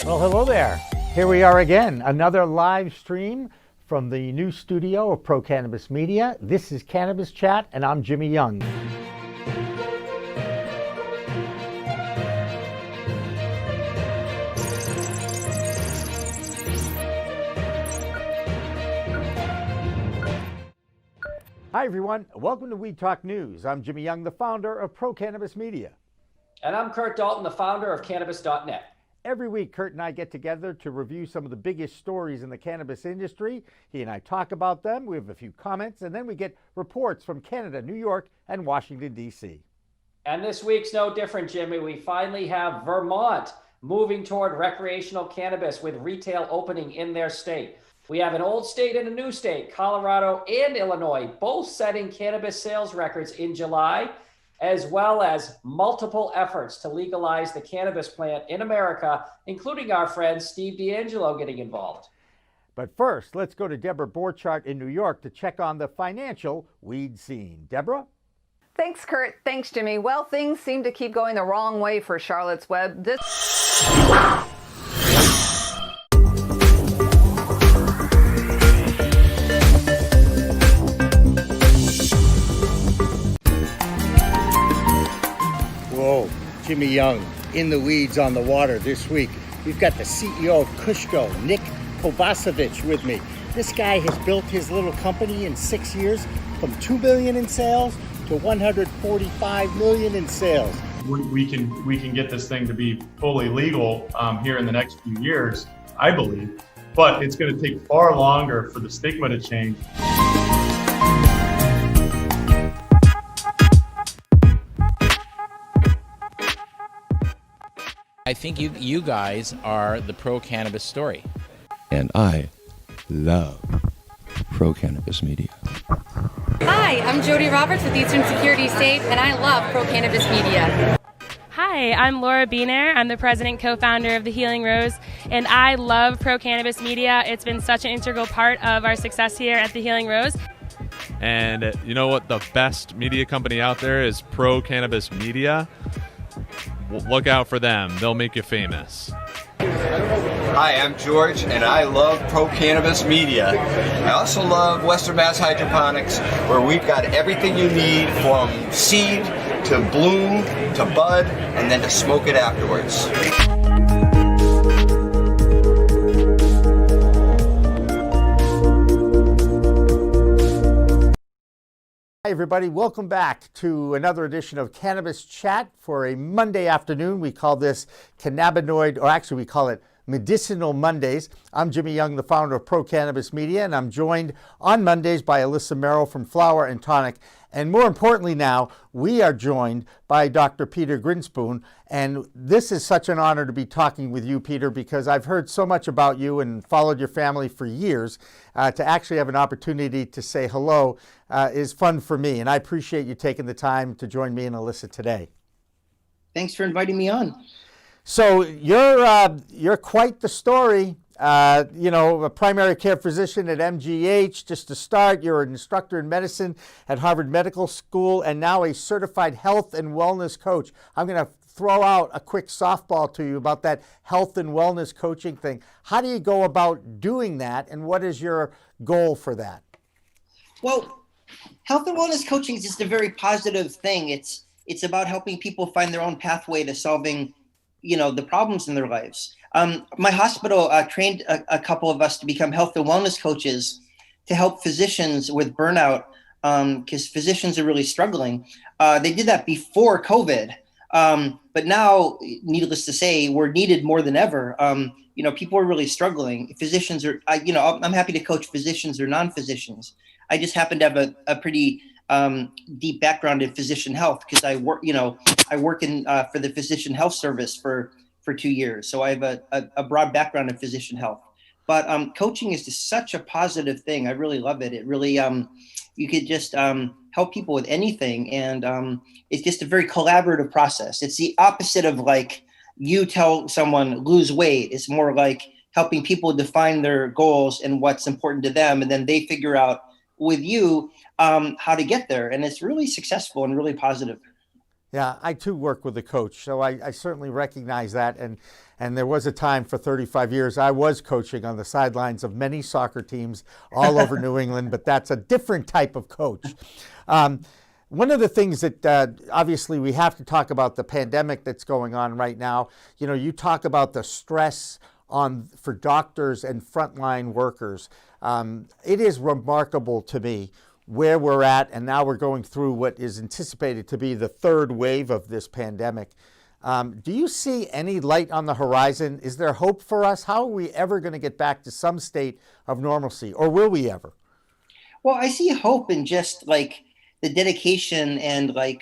Hello there. Here we are again, another live stream from the new studio of Pro Cannabis Media. This is Cannabis Chat, and I'm Jimmy Young. Hi, everyone. Welcome to Weed Talk News. I'm Jimmy Young, the founder of Pro Cannabis Media. And I'm Kurt Dalton, the founder of Cannabis.net. Every week, Kurt and I get together to review some of the biggest stories in the cannabis industry. He and I talk about them. We have a few comments, and then we get reports from Canada, New York, and Washington, D.C. And this week's no different, Jimmy. We finally have Vermont moving toward recreational cannabis with retail opening in their state. We have an old state and a new state, Colorado and Illinois, both setting cannabis sales records in July, as well as multiple efforts to legalize the cannabis plant in America, including our friend Steve D'Angelo getting involved. But first, let's go to Deborah Borchardt in New York to check on the financial weed scene. Deborah? Thanks, Kurt. Thanks, Jimmy. Well, things seem to keep going the wrong way for Charlotte's Web. Whoa, Jimmy Young in the weeds on the water this week. We've got the CEO of Kushko, Nick Kovacevic, with me. This guy has built his little company in 6 years from $2 billion in sales to $145 million in sales. We can get this thing to be fully legal here in the next few years, I believe, but it's going to take far longer for the stigma to change. I think you guys are the pro-cannabis story. And I love Pro Cannabis Media. Hi, I'm Jody Roberts with Eastern Security Safe, and I love Pro Cannabis Media. Hi, I'm Laura Beener. I'm the president co-founder of The Healing Rose, and I love Pro Cannabis Media. It's been such an integral part of our success here at The Healing Rose. And you know what? The best media company out there is Pro Cannabis Media. look out for them. They'll make you famous. Hi, I'm George, and I love Pro Cannabis Media. I also love Western Mass Hydroponics, where we've got everything you need from seed to bloom to bud, and then to smoke it afterwards. Hi, everybody. Welcome back to another edition of Cannabis Chat for a Monday afternoon. We call this cannabinoid, or actually we call it Medicinal Mondays. I'm Jimmy Young, the founder of Pro Cannabis Media, and I'm joined on Mondays by Alissa Merrill from Flower and Tonic. And more importantly now, we are joined by Dr. Peter Grinspoon. And this is such an honor to be talking with you, Peter, because I've heard so much about you and followed your family for years. To actually have an opportunity to say hello is fun for me. And I appreciate you taking the time to join me and Alissa today. Thanks for inviting me on. So you're quite the story. A primary care physician at MGH. Just to start, you're an instructor in medicine at Harvard Medical School and now a certified health and wellness coach. I'm going to throw out a quick softball to you about that health and wellness coaching thing. How do you go about doing that, and what is your goal for that? Well, health and wellness coaching is just a very positive thing. It's about helping people find their own pathway to solving the problems in their lives. My hospital trained a couple of us to become health and wellness coaches to help physicians with burnout, because physicians are really struggling. They did that before COVID, but now, needless to say, we're needed more than ever. People are really struggling. Physicians are, I'm happy to coach physicians or non-physicians. I just happen to have a pretty deep background in physician health because I work in for the physician health service for 2 years. So I have a broad background in physician health, but coaching is just such a positive thing. I really love it. It really, you could just help people with anything. And it's just a very collaborative process. It's the opposite of like you tell someone lose weight. It's more like helping people define their goals and what's important to them. And then they figure out with you how to get there. And it's really successful and really positive. Yeah, I too work with a coach, so I certainly recognize that. And there was a time for 35 years I was coaching on the sidelines of many soccer teams all over New England, but that's a different type of coach. One of the things that obviously we have to talk about the pandemic that's going on right now. You talk about the stress for doctors and frontline workers. It is remarkable to me where we're at, and now we're going through what is anticipated to be the third wave of this pandemic. Do you see any light on the horizon? Is there hope for us? How are we ever going to get back to some state of normalcy, or will we ever? Well, I see hope in just like the dedication and like,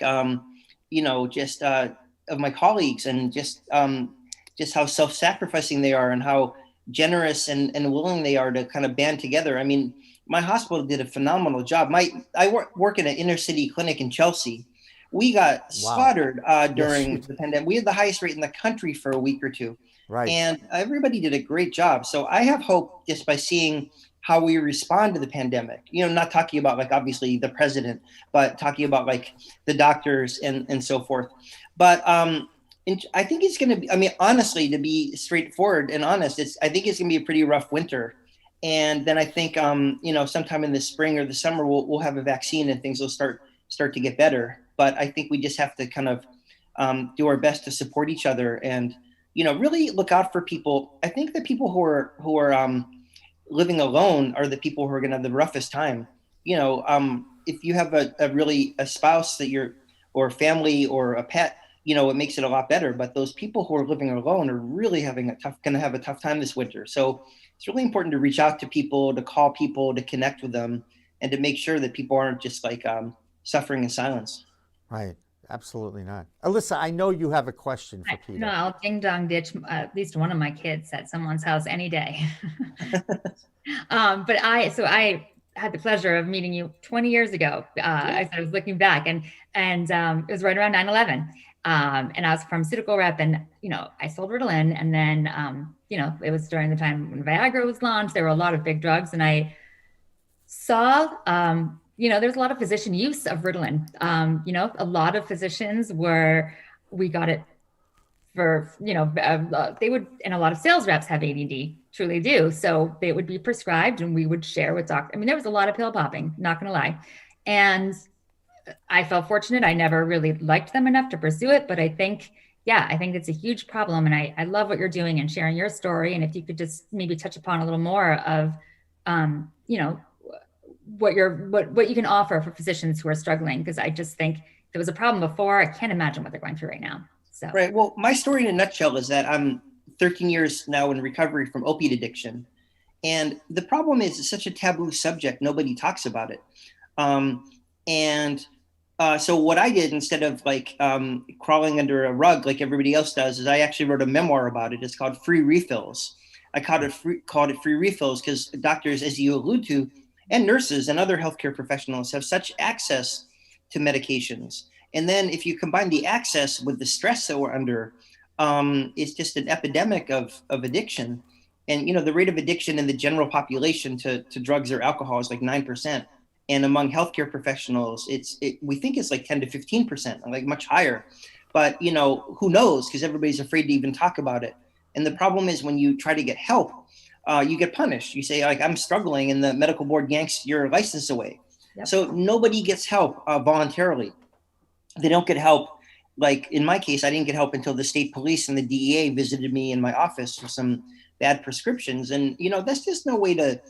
just of my colleagues, and just how self-sacrificing they are and how generous and willing they are to kind of band together. I mean, my hospital did a phenomenal job. I work in an inner city clinic in Chelsea. We got slaughtered during the pandemic. We had the highest rate in the country for a week or two. Right. And everybody did a great job. So I have hope just by seeing how we respond to the pandemic. Not talking about like obviously the president, but talking about like the doctors and so forth. But I think it's going to be, honestly, to be straightforward and honest, I think it's going to be a pretty rough winter. And then I think, sometime in the spring or the summer, we'll have a vaccine and things will start to get better. But I think we just have to kind of do our best to support each other and, really look out for people. I think the people who are living alone are the people who are going to have the roughest time. If you have a spouse that or family or a pet, it makes it a lot better. But those people who are living alone are really going to have a tough time this winter. So it's really important to reach out to people, to call people, to connect with them, and to make sure that people aren't just like suffering in silence. Right. Absolutely not. Alissa, I know you have a question for Peter. No, I'll ding dong ditch at least one of my kids at someone's house any day. But I had the pleasure of meeting you 20 years ago. I was looking back and it was right around 9/11. And I was a pharmaceutical rep, and, I sold Ritalin, and then, it was during the time when Viagra was launched. There were a lot of big drugs, and I saw, there's a lot of physician use of Ritalin. A lot of physicians we got it for, they would, and a lot of sales reps have ADD, truly do. So they would be prescribed and we would share with doctors. I mean, there was a lot of pill popping, not going to lie. And I felt fortunate. I never really liked them enough to pursue it, but I think it's a huge problem. And I love what you're doing and sharing your story. And if you could just maybe touch upon a little more of, what you can offer for physicians who are struggling. Because I just think there was a problem before. I can't imagine what they're going through right now. So. Right. Well, my story in a nutshell is that I'm 13 years now in recovery from opiate addiction. And the problem is it's such a taboo subject. Nobody talks about it. So what I did, instead of crawling under a rug like everybody else does, is I actually wrote a memoir about it. It's called Free Refills. I called it Free Refills because doctors, as you allude to, and nurses and other healthcare professionals have such access to medications. And then if you combine the access with the stress that we're under, it's just an epidemic of addiction. And, the rate of addiction in the general population to drugs or alcohol is like 9%. And among healthcare professionals, we think it's like 10 to 15%, like much higher. But, who knows? Because everybody's afraid to even talk about it. And the problem is when you try to get help, you get punished. You say, I'm struggling, and the medical board yanks your license away. Yep. So nobody gets help voluntarily. They don't get help. Like in my case, I didn't get help until the state police and the DEA visited me in my office for some bad prescriptions. And, that's just no way to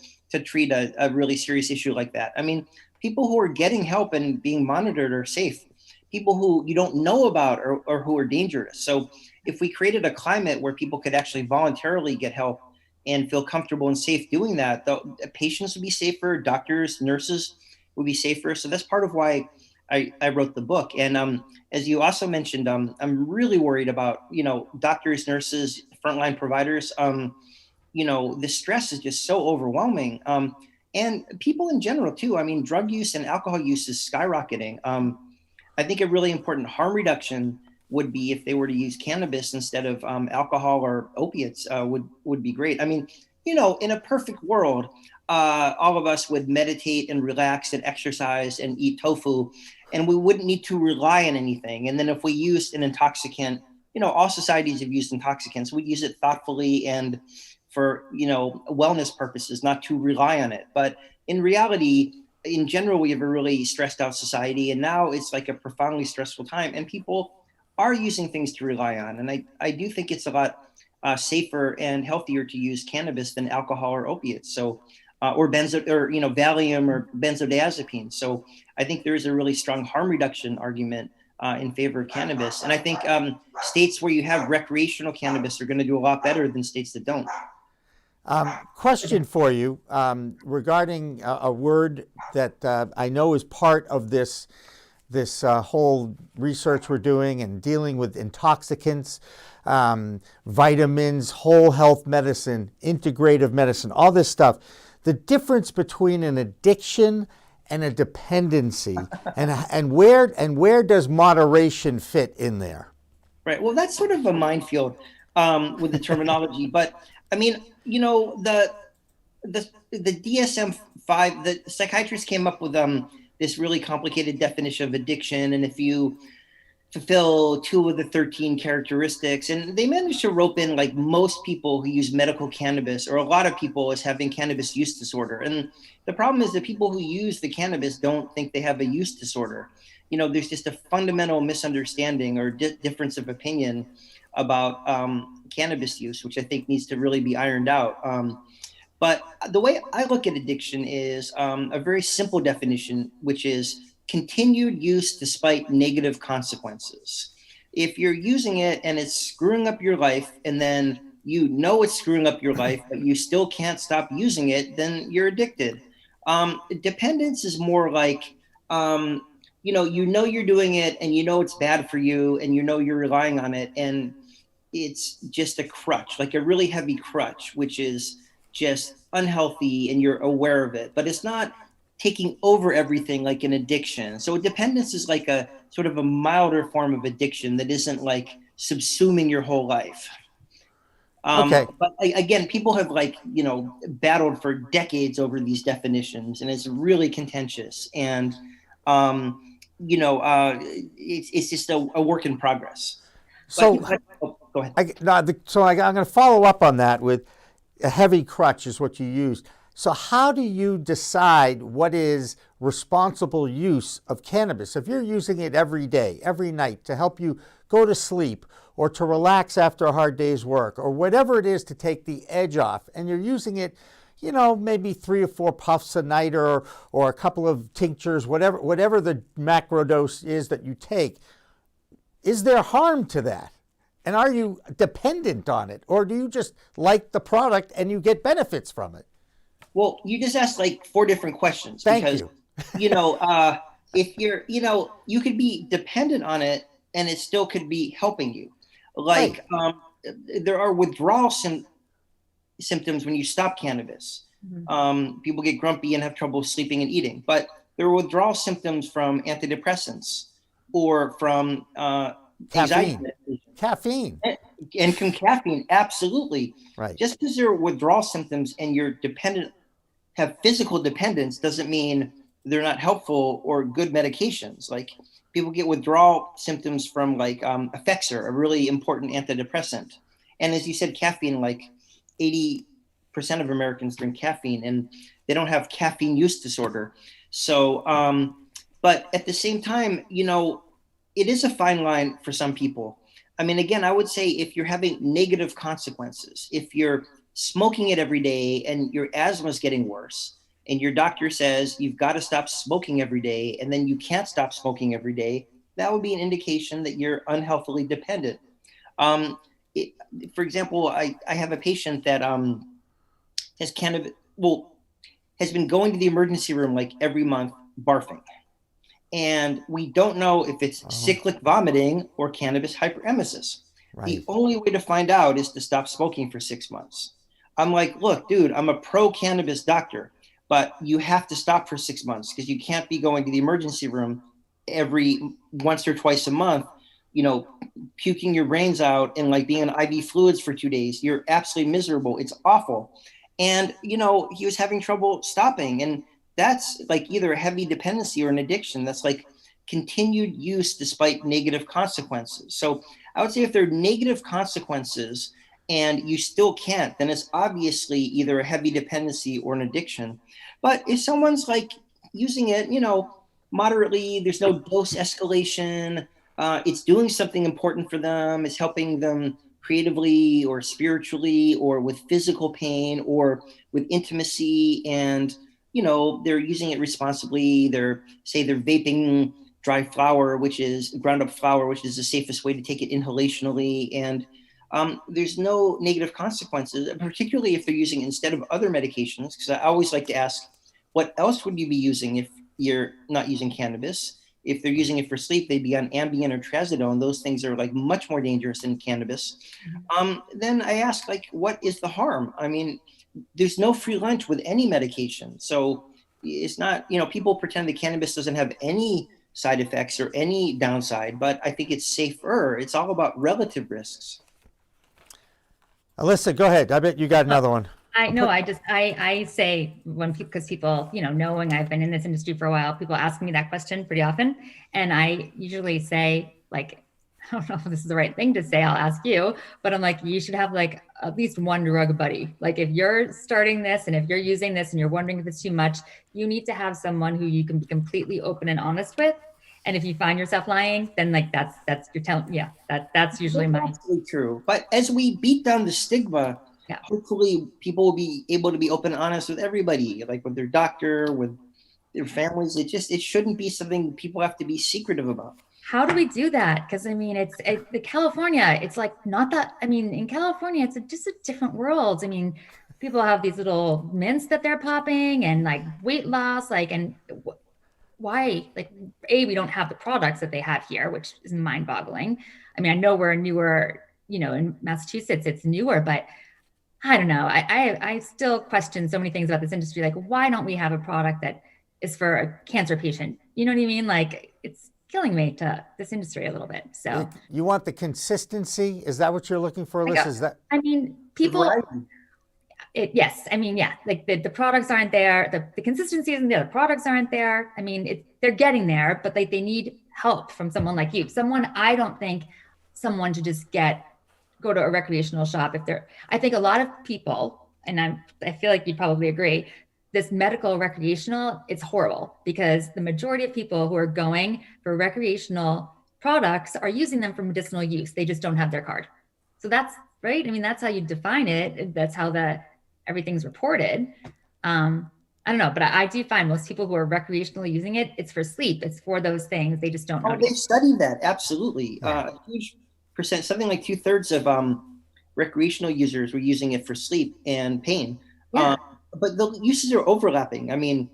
treat a really serious issue like that. I mean, people who are getting help and being monitored are safe. People who you don't know about or who are dangerous. So if we created a climate where people could actually voluntarily get help and feel comfortable and safe doing that, the patients would be safer, doctors, nurses would be safer. So that's part of why I wrote the book. And as you also mentioned, I'm really worried about, doctors, nurses, frontline providers. The stress is just so overwhelming. And people in general too. I mean, drug use and alcohol use is skyrocketing. I think a really important harm reduction would be if they were to use cannabis instead of alcohol or opiates would be great. I mean, in a perfect world, all of us would meditate and relax and exercise and eat tofu, and we wouldn't need to rely on anything. And then if we used an intoxicant, all societies have used intoxicants, we'd use it thoughtfully and for, wellness purposes, not to rely on it. But in reality, in general, we have a really stressed out society, and now it's like a profoundly stressful time, and people are using things to rely on. And I do think it's a lot safer and healthier to use cannabis than alcohol or opiates. So, or Valium or benzodiazepines. So I think there is a really strong harm reduction argument in favor of cannabis. And I think states where you have recreational cannabis are going to do a lot better than states that don't. Question for you regarding a word that I know is part of this whole research we're doing and dealing with intoxicants, vitamins, whole health medicine, integrative medicine, all this stuff. The difference between an addiction and a dependency, and where does moderation fit in there? Right. Well, that's sort of a minefield with the terminology, but I mean, the DSM-5, the psychiatrists came up with this really complicated definition of addiction, and if you fulfill 2 of the 13 characteristics, and they managed to rope in like most people who use medical cannabis, or a lot of people, as having cannabis use disorder. And the problem is that people who use the cannabis don't think they have a use disorder. There's just a fundamental misunderstanding or difference of opinion about cannabis use, which I think needs to really be ironed out. But the way I look at addiction is a very simple definition, which is continued use despite negative consequences. If you're using it and it's screwing up your life, and then it's screwing up your life, but you still can't stop using it, then you're addicted. Dependence is more like, you're doing it and it's bad for you and you're relying on it, and it's just a crutch, like a really heavy crutch, which is just unhealthy and you're aware of it, but it's not taking over everything like an addiction. So dependence is like a sort of a milder form of addiction that isn't like subsuming your whole life. Okay. But again, people have battled for decades over these definitions, and it's really contentious. And, it's just a work in progress. So go ahead. I'm going to follow up on that with a heavy crutch is what you use. So how do you decide what is responsible use of cannabis? If you're using it every day, every night to help you go to sleep or to relax after a hard day's work or whatever it is to take the edge off, and you're using it, maybe 3 or 4 puffs a night or a couple of tinctures, whatever the macro dose is that you take, is there harm to that? And are you dependent on it? Or do you just like the product and you get benefits from it? Well, you just asked like 4 different questions. Thank because, you. If you're, you could be dependent on it and it still could be helping you. Like there are withdrawal symptoms when you stop cannabis. People get grumpy and have trouble sleeping and eating, but there are withdrawal symptoms from antidepressants or from caffeine and from caffeine. Absolutely. Right. Just because there are withdrawal symptoms and you're have physical dependence doesn't mean they're not helpful or good medications. Like people get withdrawal symptoms from like Effexor, a really important antidepressant. And as you said, caffeine, like 80% of Americans drink caffeine and they don't have caffeine use disorder. So, but at the same time, it is a fine line for some people. I mean, again, I would say if you're having negative consequences, if you're smoking it every day and your asthma is getting worse and your doctor says you've got to stop smoking every day and then you can't stop smoking every day, that would be an indication that you're unhealthily dependent. For example, I have a patient that has has been going to the emergency room like every month barfing. And we don't know if it's cyclic vomiting or cannabis hyperemesis. Right. The only way to find out is to stop smoking for 6 months. I'm like, look, dude, I'm a pro-cannabis doctor, but you have to stop for 6 months because you can't be going to the emergency room every once or twice a month, puking your brains out and like being on IV fluids for 2 days. You're absolutely miserable. It's awful. And, he was having trouble stopping. And that's like either a heavy dependency or an addiction. That's like continued use despite negative consequences. So I would say if there are negative consequences and you still can't, then it's obviously either a heavy dependency or an addiction. But if someone's like using it, moderately, there's no dose escalation, it's doing something important for them, it's helping them creatively or spiritually or with physical pain or with intimacy, and they're using it responsibly. They're vaping dry flower, which is ground up flower, which is the safest way to take it inhalationally. And there's no negative consequences, particularly if they're using it instead of other medications. Because I always like to ask, what else would you be using if you're not using cannabis? If they're using it for sleep, they'd be on Ambien or Trazodone. Those things are like much more dangerous than cannabis. Then I ask, like, what is the harm? I mean, there's no free lunch with any medication. So it's not, people pretend that cannabis doesn't have any side effects or any downside, but I think it's safer. It's all about relative risks. Alissa, go ahead. I bet you got another one. I say because people, knowing I've been in this industry for a while, people ask me that question pretty often. And I usually say, like, I don't know if this is the right thing to say, I'll ask you, but I'm like, you should have like at least one drug buddy. Like if you're starting this and if you're using this and you're wondering if it's too much, you need to have someone who you can be completely open and honest with. And if you find yourself lying, then like that's you're telling, that's usually that's absolutely true. But as we beat down the stigma, hopefully people will be able to be open and honest with everybody, like with their doctor, with their families. It shouldn't be something people have to be secretive about. How do we do that? Because I mean, it's the California. It's like not that. I mean, in California, it's just a different world. I mean, people have these little mints that they're popping, and like weight loss, like, and why? Like, we don't have the products that they have here, which is mind-boggling. I mean, I know we're newer. In Massachusetts, it's newer, but I don't know. I still question so many things about this industry. Like, why don't we have a product that is for a cancer patient? You know what I mean? Like, it's killing me to this industry a little bit. So you want the consistency? Is that what you're looking for, Alissa? Is that? I mean, people. Yes. I mean, yeah. Like the products aren't there. The consistency isn't there. The products aren't there. I mean, they're getting there, but they need help from someone like you. I don't think someone to just get go to a recreational shop if they're, I think a lot of people, and I feel like you'd probably agree, this medical recreational, it's horrible because the majority of people who are going for recreational products are using them for medicinal use. They just don't have their card. So that's right. I mean, that's how you define it. That's how everything's reported. I don't know, but I do find most people who are recreationally using it, it's for sleep. It's for those things. They just don't know. Oh, they've studied that. Absolutely. A huge percent, something like 2/3 of recreational users were using it for sleep and pain. Yeah. But the uses are overlapping. I mean,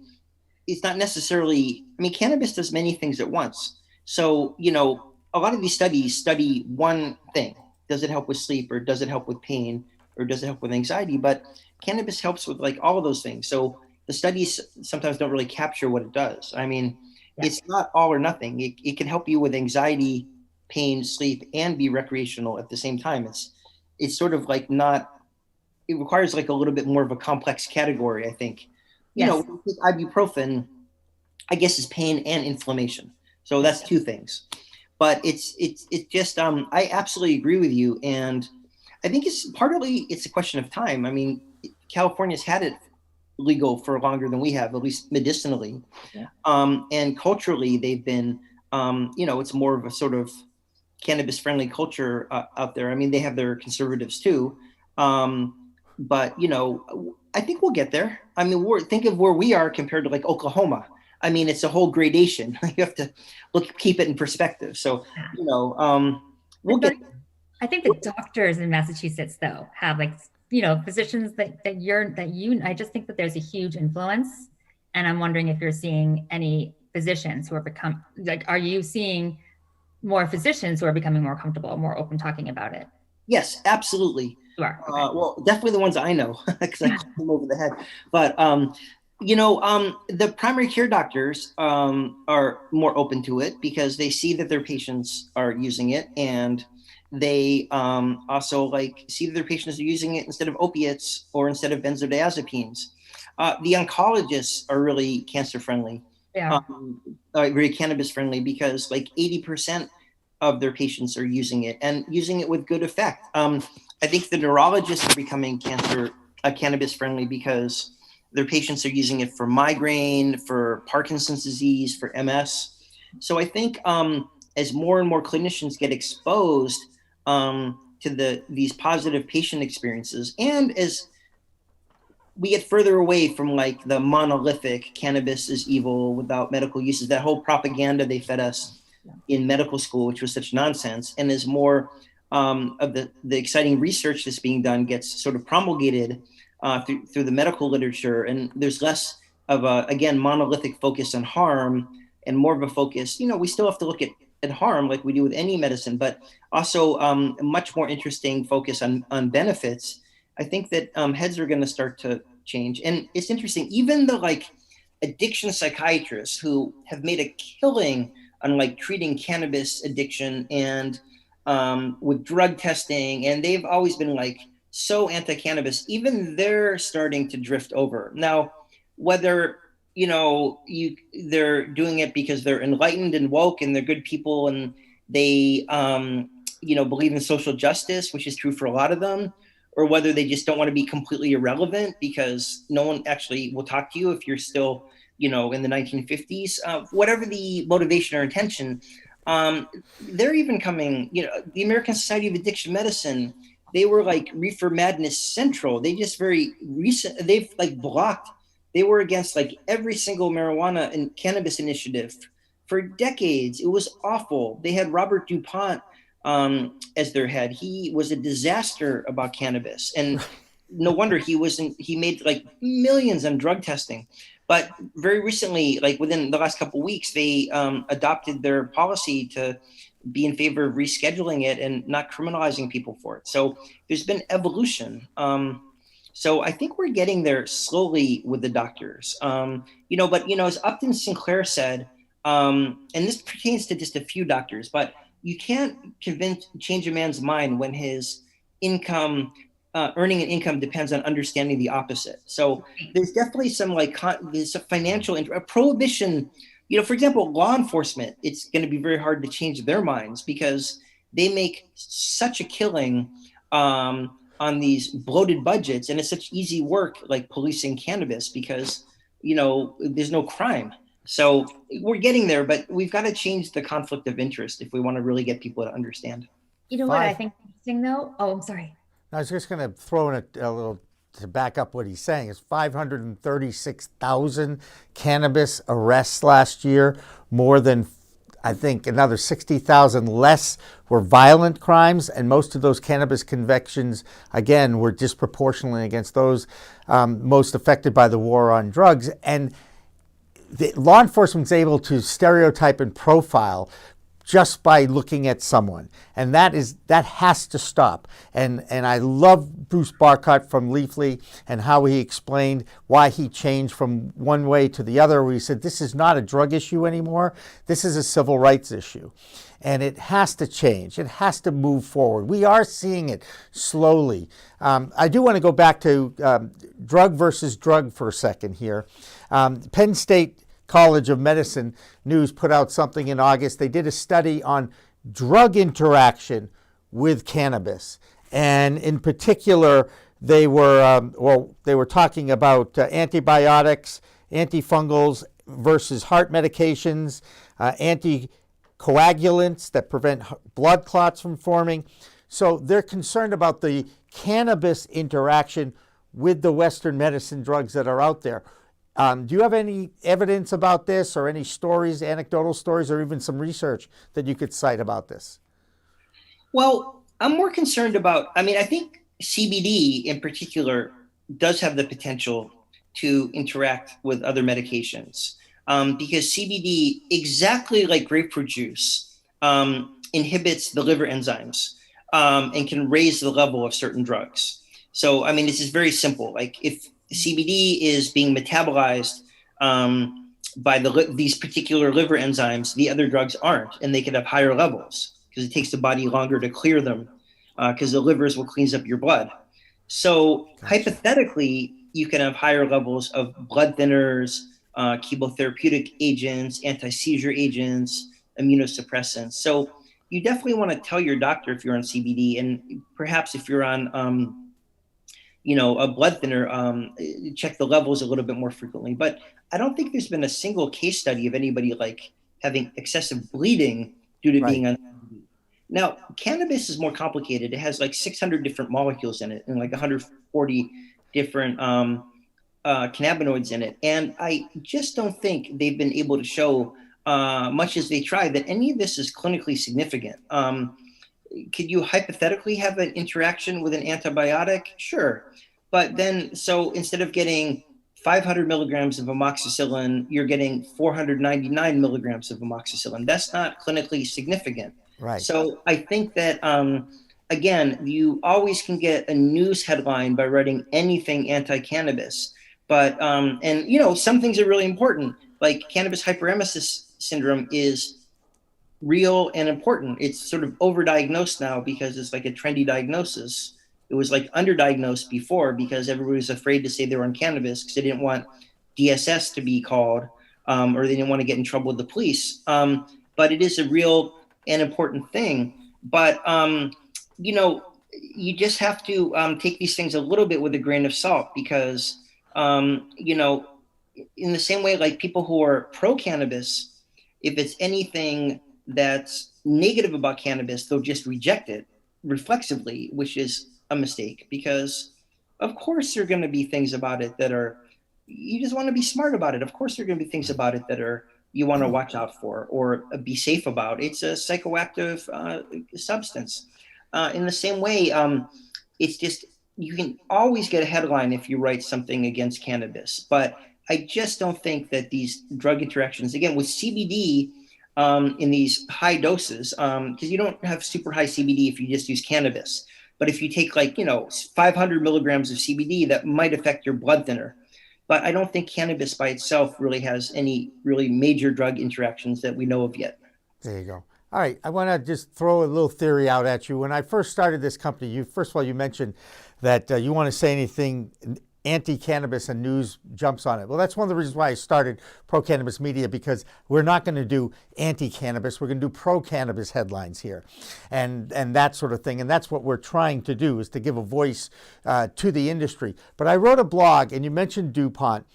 it's not necessarily, I mean, cannabis does many things at once. So, you know, a lot of these studies study one thing. Does it help with sleep, or does it help with pain, or does it help with anxiety? But cannabis helps with like all of those things. So the studies sometimes don't really capture what it does. I mean, it's not all or nothing. It can help you with anxiety, pain, sleep, and be recreational at the same time. It's sort of like not, it requires like a little bit more of a complex category, I think. You know, ibuprofen, I guess, is pain and inflammation. So that's two things. But it's just, I absolutely agree with you. And I think it's partly, it's a question of time. I mean, California's had it legal for longer than we have, at least medicinally. Yeah. And culturally, they've been, you know, it's more of a sort of cannabis friendly culture out there. I mean, they have their conservatives too. But, you know, I think we'll get there. I mean, think of where we are compared to like Oklahoma. I mean, it's a whole gradation. You have to keep it in perspective. So, you know, we'll get there. I think the doctors in Massachusetts, though, have like, you know, physicians I just think that there's a huge influence. And I'm wondering if you're seeing any physicians who are you seeing more physicians who are becoming more comfortable, more open talking about it? Yes, absolutely. You are. Okay. Well, definitely the ones I know, because I call them over the head. But, you know, the primary care doctors are more open to it because they see that their patients are using it, and they also like see that their patients are using it instead of opiates or instead of benzodiazepines. The oncologists are really cancer friendly, very cannabis friendly, because like 80% of their patients are using it and using it with good effect. I think the neurologists are becoming cannabis friendly because their patients are using it for migraine, for Parkinson's disease, for MS. So I think as more and more clinicians get exposed to these positive patient experiences, and as we get further away from like the monolithic cannabis is evil without medical uses, that whole propaganda they fed us in medical school, which was such nonsense, and as more of the exciting research that's being done gets sort of promulgated through the medical literature, and there's less of a, again, monolithic focus on harm and more of a focus, you know, we still have to look at harm like we do with any medicine, but also a much more interesting focus on benefits. I think that heads are going to start to change. And it's interesting, even the like addiction psychiatrists who have made a killing on like treating cannabis addiction and with drug testing, and they've always been like so anti-cannabis, even they're starting to drift over. Now, whether, you know, they're doing it because they're enlightened and woke and they're good people and they, you know, believe in social justice, which is true for a lot of them, or whether they just don't want to be completely irrelevant because no one actually will talk to you if you're still, you know, in the 1950s, whatever the motivation or intention, they're even coming, you know, the American Society of Addiction Medicine, they were like Reefer Madness Central. They just they've like blocked, they were against like every single marijuana and cannabis initiative for decades. It was awful. They had Robert DuPont as their head. He was a disaster about cannabis, and no wonder he made like millions on drug testing. But very recently, like within the last couple of weeks, they adopted their policy to be in favor of rescheduling it and not criminalizing people for it. So there's been evolution. So I think we're getting there slowly with the doctors. You know, but, you know, as Upton Sinclair said, and this pertains to just a few doctors, but you can't change a man's mind when his income, earning an income depends on understanding the opposite. So there's definitely some like there's a financial prohibition. You know, for example, law enforcement, it's going to be very hard to change their minds because they make such a killing on these bloated budgets, and it's such easy work like policing cannabis because there's no crime. So we're getting there, but we've got to change the conflict of interest if we want to really get people to understand. You know what I think is interesting though? Oh, I'm sorry. I was just going to throw in a little to back up what he's saying. It's 536,000 cannabis arrests last year, more than I think another 60,000 less were violent crimes, and most of those cannabis convictions, again, were disproportionately against those most affected by the war on drugs. And law enforcement's able to stereotype and profile just by looking at someone, and that has to stop. And I love Bruce Barcott from Leafly and how he explained why he changed from one way to the other, where he said this is not a drug issue anymore, this is a civil rights issue, and it has to change, it has to move forward. We are seeing it slowly. I do want to go back to drug versus drug for a second here. Penn State College of Medicine News put out something in August. They did a study on drug interaction with cannabis, and in particular, they were talking about antibiotics, antifungals versus heart medications, anticoagulants that prevent blood clots from forming. So they're concerned about the cannabis interaction with the Western medicine drugs that are out there. Do you have any evidence about this, or any stories, anecdotal stories, or even some research that you could cite about this? Well, I'm more concerned about, I think CBD in particular does have the potential to interact with other medications because CBD, exactly like grapefruit juice, inhibits the liver enzymes and can raise the level of certain drugs. So, this is very simple. Like if CBD is being metabolized by these particular liver enzymes, the other drugs aren't, and they could have higher levels because it takes the body longer to clear them because the liver is what cleans up your blood. So hypothetically, you can have higher levels of blood thinners, chemotherapeutic agents, anti-seizure agents, immunosuppressants. So you definitely want to tell your doctor if you're on CBD, and perhaps if you're on a blood thinner, check the levels a little bit more frequently. But I don't think there's been a single case study of anybody like having excessive bleeding due to being on CBD. Now, cannabis is more complicated. It has like 600 different molecules in it and like 140 different cannabinoids in it. And I just don't think they've been able to show, much as they try, that any of this is clinically significant. Could you hypothetically have an interaction with an antibiotic? Sure. But then, so instead of getting 500 milligrams of amoxicillin, you're getting 499 milligrams of amoxicillin. That's not clinically significant. Right. So I think that, again, you always can get a news headline by writing anything anti-cannabis. But, some things are really important, like cannabis hyperemesis syndrome is real and important. It's sort of overdiagnosed now because it's like a trendy diagnosis. It was like underdiagnosed before because everybody was afraid to say they were on cannabis because they didn't want DSS to be called or they didn't want to get in trouble with the police. But it is a real and important thing. But, you just have to take these things a little bit with a grain of salt because, in the same way, like people who are pro-cannabis, if it's anything that's negative about cannabis, they'll just reject it reflexively, which is a mistake because of course there are going to be things about it that are, you just want to be smart about it. Of course there are going to be things about it that are, you want to watch out for or be safe about. It's a psychoactive substance. In the same way, it's just, you can always get a headline if you write something against cannabis, but I just don't think that these drug interactions, again, with CBD, in these high doses, because you don't have super high CBD if you just use cannabis. But if you take 500 milligrams of CBD, that might affect your blood thinner. But I don't think cannabis by itself really has any really major drug interactions that we know of yet. There you go. All right, I want to just throw a little theory out at you. When I first started this company, first of all, you mentioned that you want to say anything anti-cannabis and news jumps on it. Well, that's one of the reasons why I started Pro-Cannabis Media, because we're not going to do anti-cannabis. We're going to do pro-cannabis headlines here and that sort of thing. And that's what we're trying to do, is to give a voice to the industry. But I wrote a blog, and you mentioned DuPont,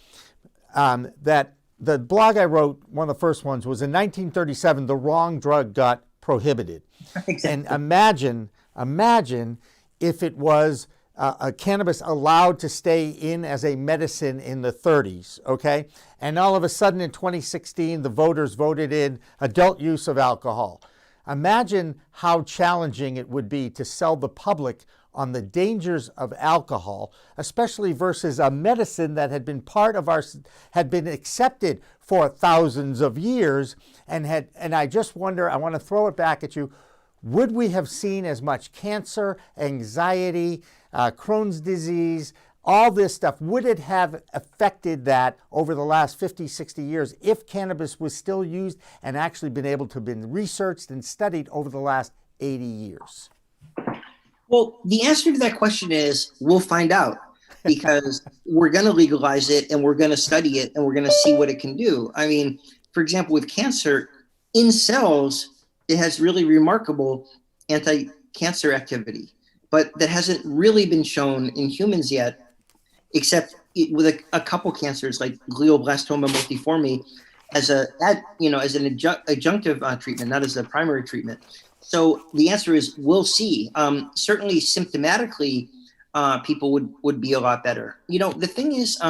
that the blog I wrote, one of the first ones, was in 1937, the wrong drug got prohibited. And imagine if it was a cannabis allowed to stay in as a medicine in the 30s, okay? And all of a sudden in 2016, the voters voted in adult use of alcohol. Imagine how challenging it would be to sell the public on the dangers of alcohol, especially versus a medicine that had been had been accepted for thousands of years, and I just wonder, I want to throw it back at you, would we have seen as much cancer, anxiety, Crohn's disease, all this stuff? Would it have affected that over the last 50, 60 years if cannabis was still used and actually been able to have been researched and studied over the last 80 years? Well, the answer to that question is we'll find out, because we're going to legalize it and we're going to study it and we're going to see what it can do. I mean, for example, with cancer, in cells, it has really remarkable anti-cancer activity, but that hasn't really been shown in humans yet, except with a couple cancers like glioblastoma multiforme as an adjunctive treatment, not as a primary treatment. So the answer is we'll see. Certainly symptomatically, people would be a lot better. The thing is,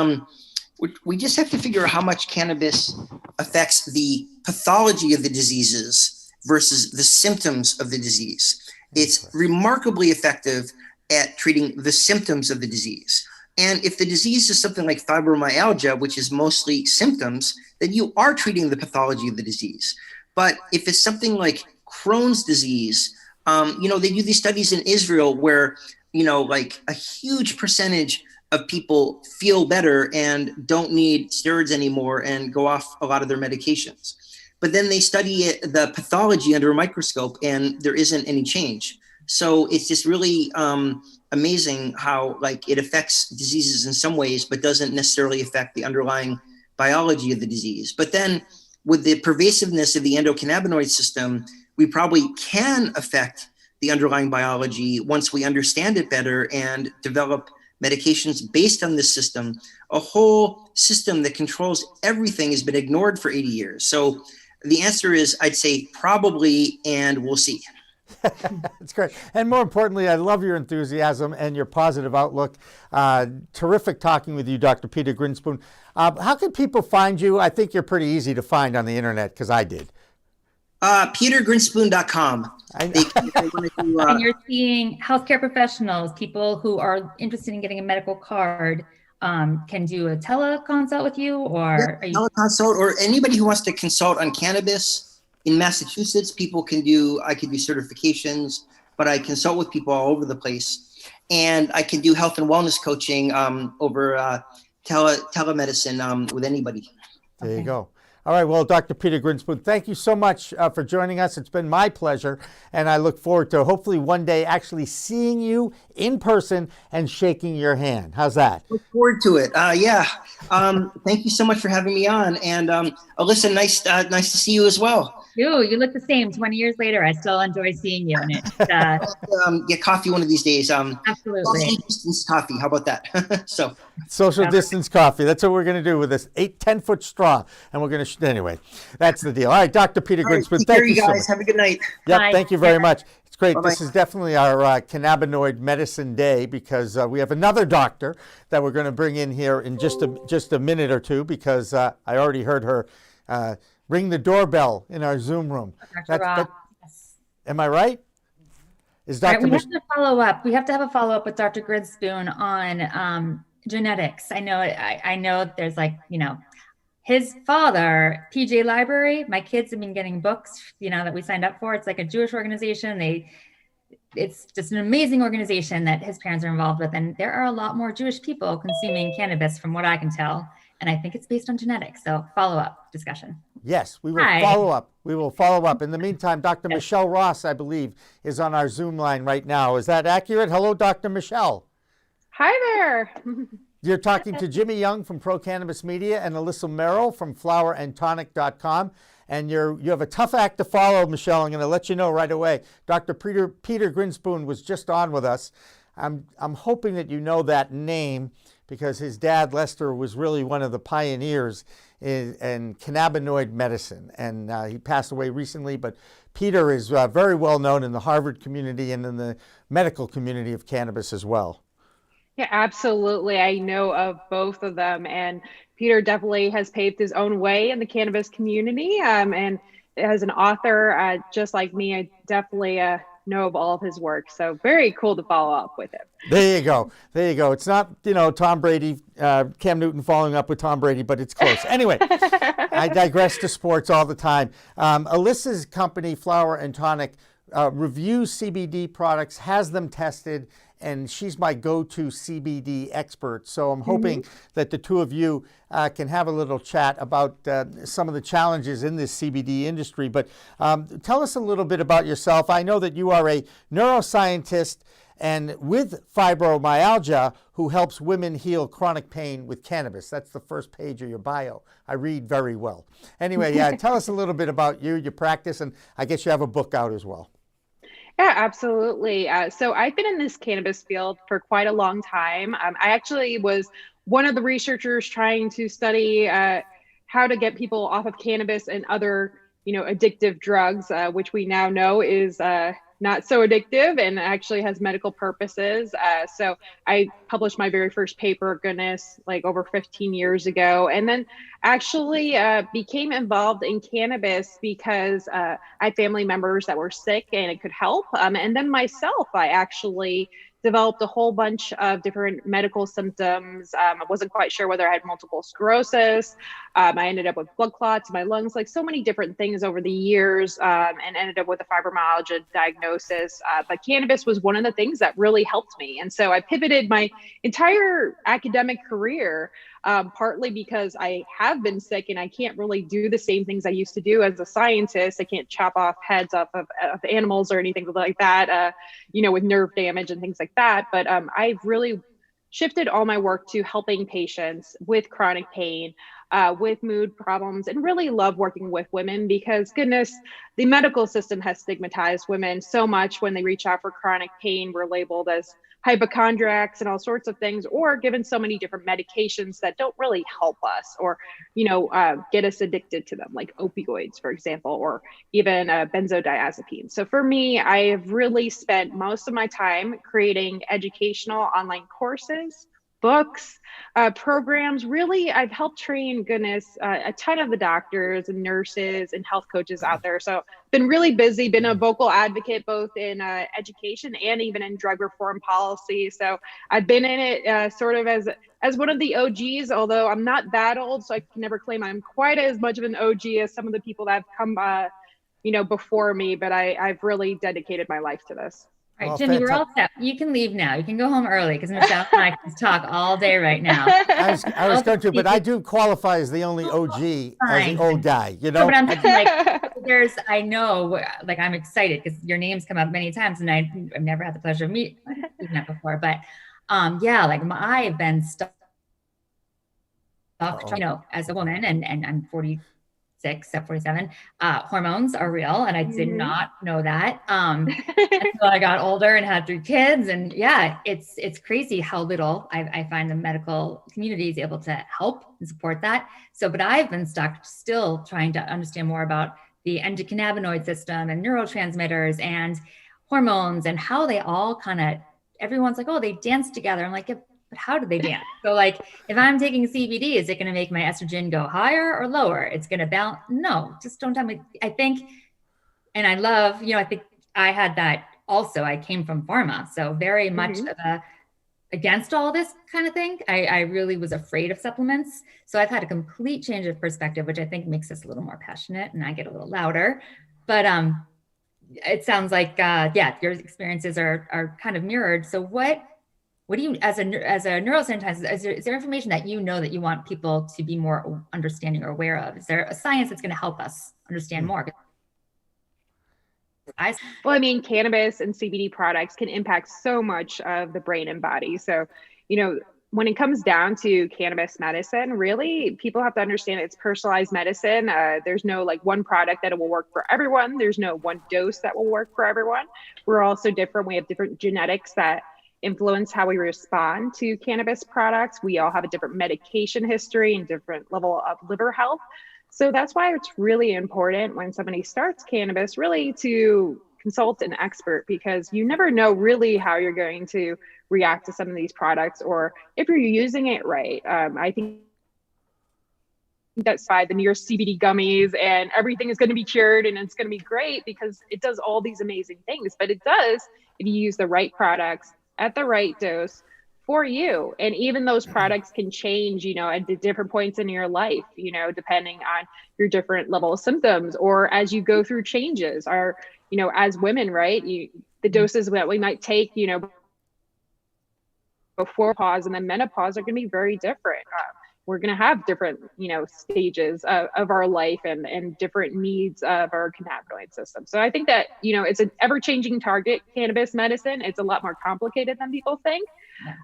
we just have to figure out how much cannabis affects the pathology of the diseases versus the symptoms of the disease. It's remarkably effective at treating the symptoms of the disease. And if the disease is something like fibromyalgia, which is mostly symptoms, then you are treating the pathology of the disease. But if it's something like Crohn's disease, they do these studies in Israel where, like a huge percentage of people feel better and don't need steroids anymore and go off a lot of their medications. But then they study the pathology under a microscope and there isn't any change. So it's just really amazing how it affects diseases in some ways, but doesn't necessarily affect the underlying biology of the disease. But then with the pervasiveness of the endocannabinoid system, we probably can affect the underlying biology once we understand it better and develop medications based on this system. A whole system that controls everything has been ignored for 80 years. So the answer is, I'd say probably, and we'll see. That's great. And more importantly, I love your enthusiasm and your positive outlook. Terrific talking with you, Dr. Peter Grinspoon. How can people find you? I think you're pretty easy to find on the internet, because I did. PeterGrinspoon.com. And you're seeing healthcare professionals, people who are interested in getting a medical card, can do a teleconsult with you, or teleconsult, or anybody who wants to consult on cannabis in Massachusetts. I could do certifications, but I consult with people all over the place, and I can do health and wellness coaching over telemedicine with anybody. There you go. All right. Well, Dr. Peter Grinspoon, thank you so much for joining us. It's been my pleasure, and I look forward to hopefully one day actually seeing you in person and shaking your hand. How's that? Look forward to it. Yeah. Thank you so much for having me on. And Alissa, nice to see you as well. You look the same 20 years later. I still enjoy seeing you in it. Get coffee one of these days. Absolutely. Social distance coffee. How about that? Social distance coffee. That's what we're going to do with this 10-foot straw. And we're going to, anyway, that's the deal. All right, Dr. Peter Grinspoon, thank you so much. Have a good night. Yep, Bye. thank you very much. It's great. Bye-bye. This is definitely our cannabinoid medicine day, because we have another doctor that we're going to bring in here in just a minute or two, because I already heard her ring the doorbell in our Zoom room. Dr. Ross. Am I right? Is Dr. We have to follow up. We have to have a follow up with Dr. Grinspoon on genetics. I know there's his father, PJ Library. My kids have been getting books, that we signed up for. It's like a Jewish organization. It's just an amazing organization that his parents are involved with. And there are a lot more Jewish people consuming cannabis from what I can tell. And I think it's based on genetics. So follow-up discussion. Yes, we will follow up. We will follow up. In the meantime, Dr. Michele Ross, I believe, is on our Zoom line right now. Is that accurate? Hello, Dr. Michele. Hi there. You're talking to Jimmy Young from Pro Cannabis Media and Alissa Merrill from flowerandtonic.com. And you have a tough act to follow, Michele. I'm going to let you know right away. Dr. Peter Grinspoon was just on with us. I'm hoping that you know that name because his dad, Lester, was really one of the pioneers in cannabinoid medicine. And he passed away recently, but Peter is very well known in the Harvard community and in the medical community of cannabis as well. Yeah, absolutely. I know of both of them, and Peter definitely has paved his own way in the cannabis community. And as an author, just like me, I definitely know of all of his work. So very cool to follow up with him. There you go. There you go. It's not, Tom Brady, Cam Newton following up with Tom Brady, but it's close. Anyway, I digress to sports all the time. Alissa's company, Flower and Tonic, reviews CBD products, has them tested, and she's my go-to CBD expert. So I'm hoping that the two of you can have a little chat about some of the challenges in this CBD industry. But tell us a little bit about yourself. I know that you are a neuroscientist and with fibromyalgia who helps women heal chronic pain with cannabis. That's the first page of your bio. I read very well. Anyway, tell us a little bit about you, your practice, and I guess you have a book out as well. Yeah, absolutely. So I've been in this cannabis field for quite a long time. I actually was one of the researchers trying to study how to get people off of cannabis and other, addictive drugs, which we now know is not so addictive and actually has medical purposes. So I published my very first paper, like over 15 years ago, and then actually became involved in cannabis because I had family members that were sick and it could help. And then myself, I actually developed a whole bunch of different medical symptoms. I wasn't quite sure whether I had multiple sclerosis. I ended up with blood clots in my lungs, like so many different things over the years, and ended up with a fibromyalgia diagnosis. But cannabis was one of the things that really helped me. And so I pivoted my entire academic career, partly because I have been sick and I can't really do the same things I used to do as a scientist. I can't chop off heads off of animals or anything like that, with nerve damage and things like that. But I've really shifted all my work to helping patients with chronic pain, with mood problems, and really love working with women because, goodness, the medical system has stigmatized women so much. When they reach out for chronic pain, we're labeled as hypochondriacs and all sorts of things, or given so many different medications that don't really help us or, get us addicted to them, like opioids, for example, or even benzodiazepines. So for me, I have really spent most of my time creating educational online courses, books, programs. Really, I've helped train, a ton of the doctors and nurses and health coaches out there. So been really busy, been a vocal advocate, both in education and even in drug reform policy. So I've been in it sort of as one of the OGs, although I'm not that old, so I can never claim I'm quite as much of an OG as some of the people that have come, before me, but I've really dedicated my life to this. All right, Jimmy, we're all set. You can leave now. You can go home early because Michele and I can talk all day right now. I was going to, but I do qualify as the only OG as an old guy, No, but I'm thinking, I know, I'm excited because your name's come up many times and I've never had the pleasure of meeting that before. But I've been stuck, as a woman, and I'm 46, 47, hormones are real. And I did not know that until I got older and had 3 kids. And it's crazy how little I find the medical community is able to help and support that. So, but I've been stuck still trying to understand more about the endocannabinoid system and neurotransmitters and hormones and how they all everyone's like, oh, they dance together. I'm like, yeah, but how do they dance? So if I'm taking CBD, is it going to make my estrogen go higher or lower? It's going to balance. No, just don't tell me. I think, and I love, I think I had that also. I came from pharma, so very much of against all this kind of thing. I really was afraid of supplements. So I've had a complete change of perspective, which I think makes us a little more passionate and I get a little louder. But it sounds like, your experiences are kind of mirrored. So what do you, as a neuroscientist, is there information that that you want people to be more understanding or aware of? Is there a science that's going to help us understand more? Cannabis and CBD products can impact so much of the brain and body. So, when it comes down to cannabis medicine, really, people have to understand it's personalized medicine. There's no like one product that will work for everyone. There's no one dose that will work for everyone. We're all so different. We have different genetics that influence how we respond to cannabis products. We all have a different medication history and different level of liver health. So that's why it's really important when somebody starts cannabis, really to consult an expert, because you never know really how you're going to react to some of these products or if you're using it right. I think that's why the near CBD gummies and everything is going to be cured and it's going to be great because it does all these amazing things, but it does if you use the right products at the right dose for you. And even those products can change, you know, at different points in your life, you know, depending on your different level of symptoms or as you go through changes. Or, you know, as women, right, the doses that we might take, you know, before pause and then menopause are going to be very different. We're going to have different, you know, stages of our life and different needs of our cannabinoid system. So I think that, you know, it's an ever-changing target, cannabis medicine. It's a lot more complicated than people think.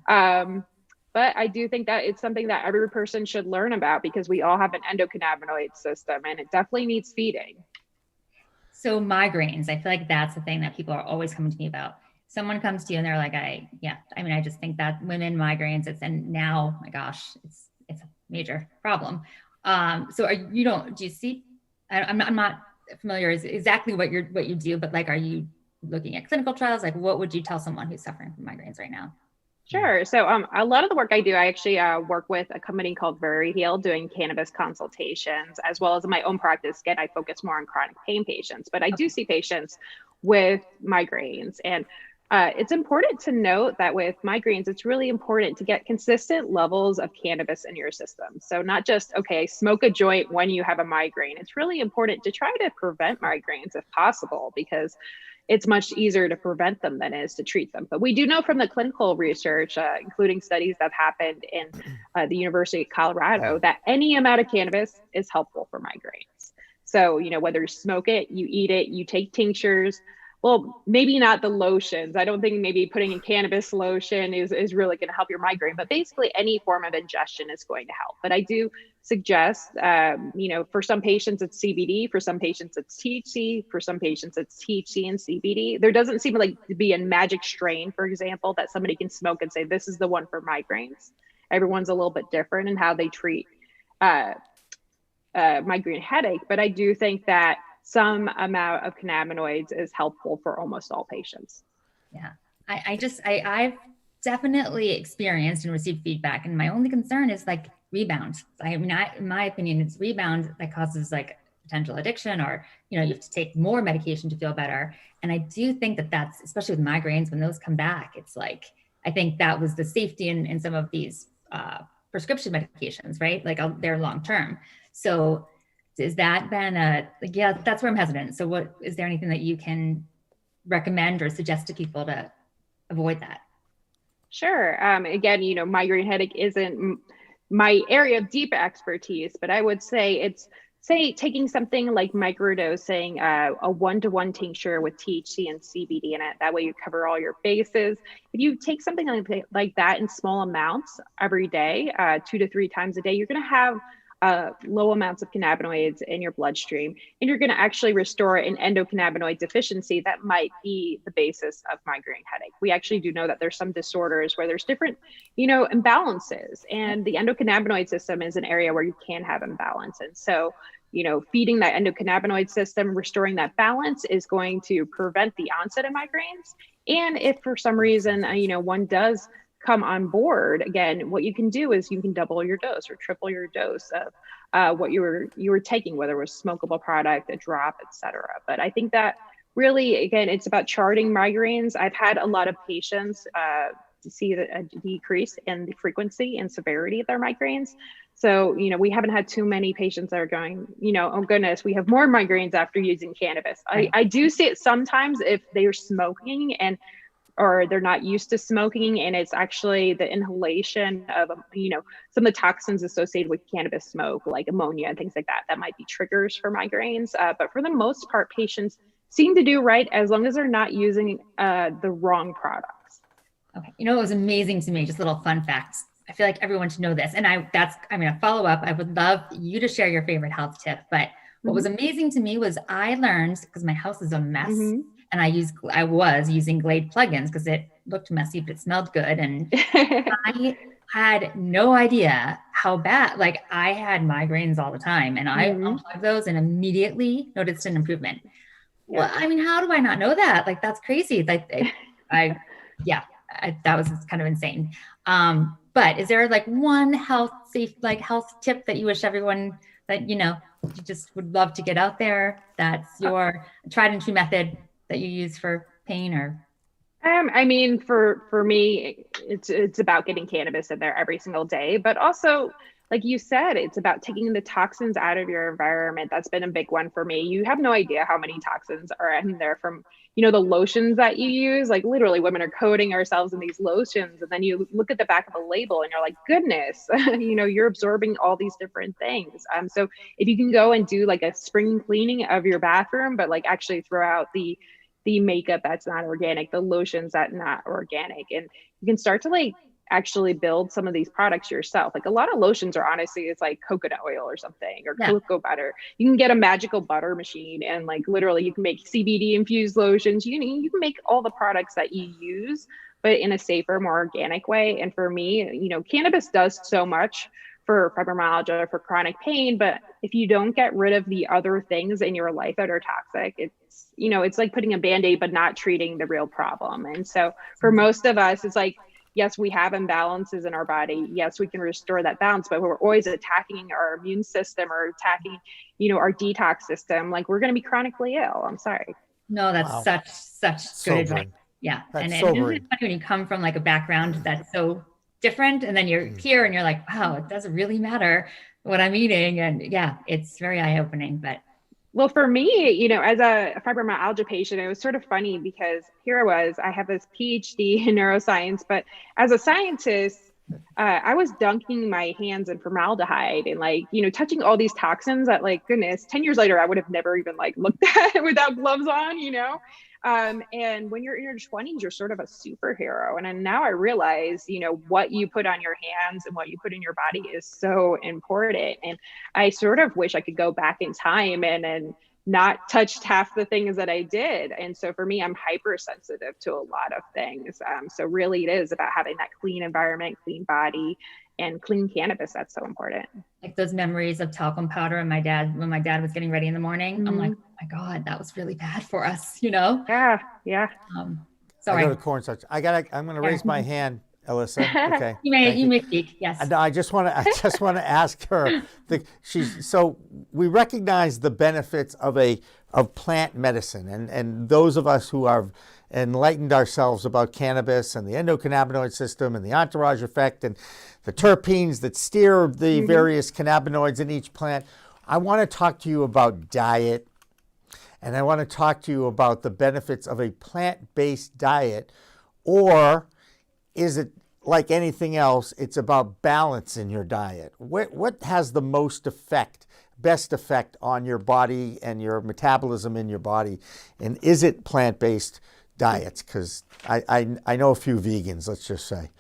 But I do think that it's something that every person should learn about because we all have an endocannabinoid system and it definitely needs feeding. So migraines, I feel like that's the thing that people are always coming to me about. Someone comes to you and they're like, I just think that women migraines, and now, my gosh, it's a major problem. So do you see, I'm not familiar with exactly what you do, but like, are you looking at clinical trials? Like what would you tell someone who's suffering from migraines right now? Sure. So a lot of the work I do, I actually work with a company called Very Heal doing cannabis consultations, as well as in my own practice. Again, I focus more on chronic pain patients, but I do see patients with migraines. And it's important to note that with migraines, it's really important to get consistent levels of cannabis in your system. So not just, okay, smoke a joint when you have a migraine. It's really important to try to prevent migraines if possible, because it's much easier to prevent them than it is to treat them. But we do know from the clinical research, including studies that have happened in the University of Colorado, that any amount of cannabis is helpful for migraines. So, you know, whether you smoke it, you eat it, you take tinctures, well, maybe not the lotions. I don't think maybe putting in cannabis lotion is really going to help your migraine, but basically any form of ingestion is going to help. But I do suggest, you know, for some patients it's CBD, for some patients it's THC, for some patients it's THC and CBD. There doesn't seem like to be a magic strain, for example, that somebody can smoke and say, this is the one for migraines. Everyone's a little bit different in how they treat migraine headache. But I do think that some amount of cannabinoids is helpful for almost all patients. Yeah, I've definitely experienced and received feedback, and my only concern is like rebound. I mean, in my opinion, it's rebound that causes like potential addiction, or you know, you have to take more medication to feel better. And I do think that that's, especially with migraines, when those come back, it's like, I think that was the safety in some of these prescription medications, right? Like they're long term. So is that been that's where I'm hesitant. So what, is there anything that you can recommend or suggest to people to avoid that? Sure. Again, you know, migraine headache isn't my area of deep expertise, but I would say taking something like microdosing, a 1-to-1 tincture with THC and CBD in it. That way you cover all your bases. If you take something like that in small amounts every day, 2 to 3 times a day, you're going to have low amounts of cannabinoids in your bloodstream, and you're going to actually restore an endocannabinoid deficiency that might be the basis of migraine headache. We actually do know that there's some disorders where there's different, you know, imbalances, and the endocannabinoid system is an area where you can have imbalance. And so, you know, feeding that endocannabinoid system, restoring that balance is going to prevent the onset of migraines. And if for some reason, you know, one does come on board, again, what you can do is you can double your dose or triple your dose of what you were taking, whether it was smokable product, a drop, etc. But I think that really, again, it's about charting migraines. I've had a lot of patients see a decrease in the frequency and severity of their migraines. So, you know, we haven't had too many patients that are going, you know, oh goodness, we have more migraines after using cannabis. I do see it sometimes if they're smoking or they're not used to smoking, and it's actually the inhalation of, you know, some of the toxins associated with cannabis smoke, like ammonia and things like that, that might be triggers for migraines. But for the most part, patients seem to do right as long as they're not using the wrong products. Okay. You know, it was amazing to me, just little fun facts. I feel like everyone should know this. And I'm going to follow up. I would love you to share your favorite health tip. But what was amazing to me was I learned, because my house is a mess, and I was using Glade plugins because it looked messy, but it smelled good. And I had no idea how bad, like I had migraines all the time, and I unplugged those and immediately noticed an improvement. Well, I mean, how do I not know that? Like, that's crazy. Like that was kind of insane. But is there like one health tip that you wish everyone that, you just would love to get out there? That's your tried and true method that you use for pain or? I mean, for me, it's about getting cannabis in there every single day, but also, like you said, it's about taking the toxins out of your environment. That's been a big one for me. You have no idea how many toxins are in there from, the lotions that you use. Like literally women are coating ourselves in these lotions, and then you look at the back of the label and you're like, goodness, you're absorbing all these different things. So if you can go and do like a spring cleaning of your bathroom, but like actually throw out the makeup that's not organic, the lotions that not organic, and you can start to like actually build some of these products yourself. Like a lot of lotions are honestly, it's like coconut oil or something, or cocoa butter. You can get a magical butter machine and like literally you can make CBD infused lotions. You can make all the products that you use, but in a safer, more organic way. And for me, cannabis does so much for fibromyalgia, for chronic pain, but if you don't get rid of the other things in your life that are toxic, it's like putting a Band-Aid but not treating the real problem. And so for most of us, it's like, yes, we have imbalances in our body. Yes, we can restore that balance, but we're always attacking our immune system or attacking, our detox system. Like we're going to be chronically ill. I'm sorry. No, that's such good advice. Yeah. And it's funny when you come from like a background that's so different, and then you're here and you're like, wow, it doesn't really matter what I'm eating. And yeah, it's very eye-opening. But well, for me, as a fibromyalgia patient, it was sort of funny because here I have this PhD in neuroscience, but as a scientist, I was dunking my hands in formaldehyde and like, touching all these toxins that like, goodness, 10 years later, I would have never even like looked at it without gloves on, and when you're in your 20s, you're sort of a superhero. And now I realize, what you put on your hands and what you put in your body is so important. And I sort of wish I could go back in time and not touched half the things that I did. And so for me, I'm hypersensitive to a lot of things. So really it is about having that clean environment, clean body, and clean cannabis. That's so important. Like those memories of talcum powder and when my dad was getting ready in the morning, I'm like, oh my God, that was really bad for us, Yeah. Sorry. I go to cornstarch. I'm going to raise my hand, Alissa. Okay. you may speak. Yes. No, I just want to ask her. So we recognize the benefits of plant medicine, and those of us who are enlightened ourselves about cannabis and the endocannabinoid system and the entourage effect and the terpenes that steer the various cannabinoids in each plant. I want to talk to you about diet, and I want to talk to you about the benefits of a plant-based diet, or is it like anything else, it's about balance in your diet? What has the best effect on your body and your metabolism in your body? And is it plant-based diets? Because I know a few vegans, let's just say.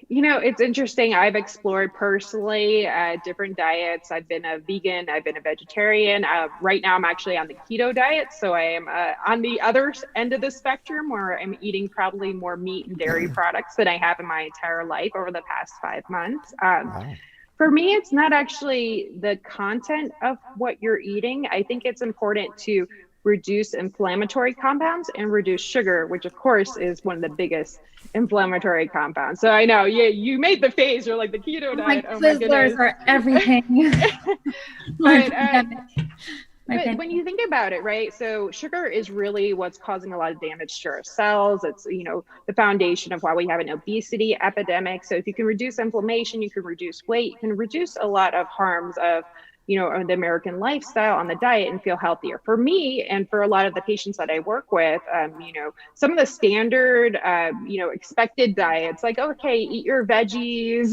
It's interesting. I've explored personally different diets. I've been a vegan. I've been a vegetarian. Right now, I'm actually on the keto diet. So I am on the other end of the spectrum, where I'm eating probably more meat and dairy products than I have in my entire life over the past 5 months. For me, it's not actually the content of what you're eating. I think it's important to reduce inflammatory compounds and reduce sugar, which of course is one of the biggest inflammatory compounds. So I know, you made the face. You're like the keto diet. Oh my goodness, are everything. But when you think about it, right? So sugar is really what's causing a lot of damage to our cells. It's, the foundation of why we have an obesity epidemic. So if you can reduce inflammation, you can reduce weight, you can reduce a lot of harms of or the American lifestyle, on the diet, and feel healthier. For me, and for a lot of the patients that I work with, some of the standard, expected diets, like, okay, eat your veggies,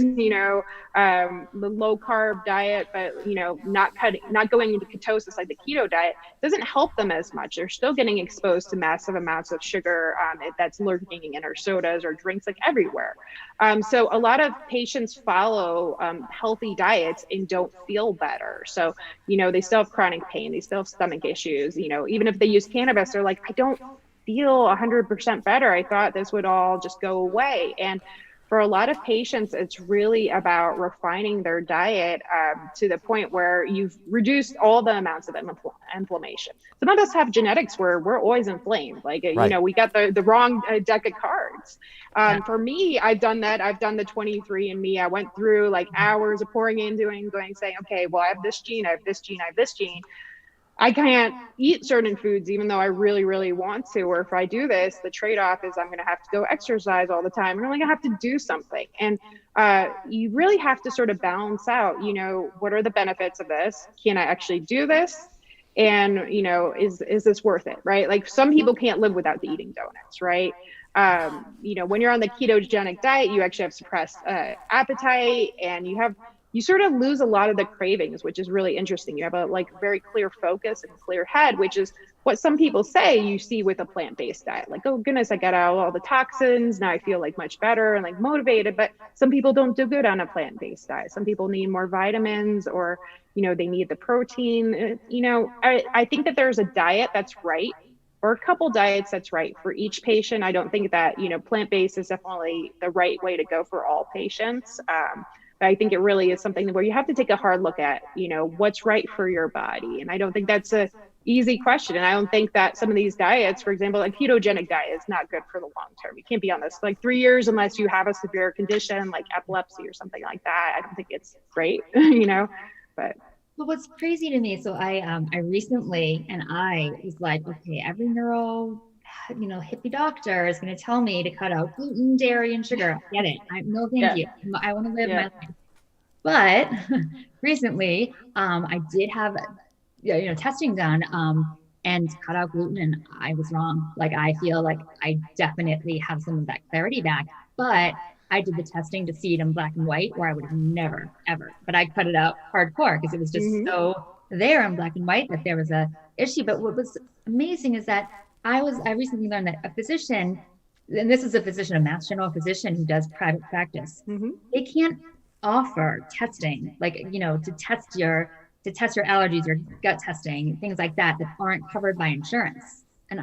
the low carb diet, but, not going into ketosis like the keto diet, doesn't help them as much. They're still getting exposed to massive amounts of sugar that's lurking in our sodas or drinks, like everywhere. So a lot of patients follow healthy diets and don't feel better. So, they still have chronic pain, they still have stomach issues, even if they use cannabis, they're like, I don't feel 100% better. I thought this would all just go away. And for a lot of patients, it's really about refining their diet to the point where you've reduced all the amounts of inflammation. Some of us have genetics where we're always inflamed. Like, Right. We got the wrong deck of cards. For me, I've done that. I've done the 23andMe. I went through like hours of pouring in, going, saying, okay, well, I have this gene, I have this gene, I have this gene. I can't eat certain foods, even though I really, really want to. Or if I do this, the trade-off is I'm going to have to go exercise all the time. I'm really going to have to do something. And you really have to sort of balance out, what are the benefits of this? Can I actually do this? And, is this worth it? Right? Like, some people can't live without eating donuts, right? When you're on the ketogenic diet, you actually have suppressed appetite, and you sort of lose a lot of the cravings, which is really interesting. You have a very clear focus and clear head, which is what some people say you see with a plant-based diet. Like, oh goodness, I got out all the toxins. Now I feel like much better and like motivated. But some people don't do good on a plant-based diet. Some people need more vitamins, or, they need the protein. I think that there's a diet that's right, or a couple diets that's right for each patient. I don't think that, plant-based is definitely the right way to go for all patients. But I think it really is something where you have to take a hard look at, what's right for your body. And I don't think that's a easy question. And I don't think that some of these diets, for example, like ketogenic diet, is not good for the long term. You can't be on this like 3 years unless you have a severe condition like epilepsy or something like that. I don't think it's great, but. Well, what's crazy to me, so I recently, and I was like, okay, every hippie doctor is going to tell me to cut out gluten, dairy, and sugar. I get it. No, thank you. I want to live my life. But recently, I did have, testing done, and cut out gluten, and I was wrong. Like, I feel like I definitely have some of that clarity back, but I did the testing to see it in black and white, where I would have never, ever, but I cut it out hardcore because it was just so there in black and white that there was a issue. But what was amazing is that I recently learned that a physician, and this is a physician, a Mass General physician who does private practice, they can't offer testing, like, to test your allergies, your gut testing, things like that aren't covered by insurance. And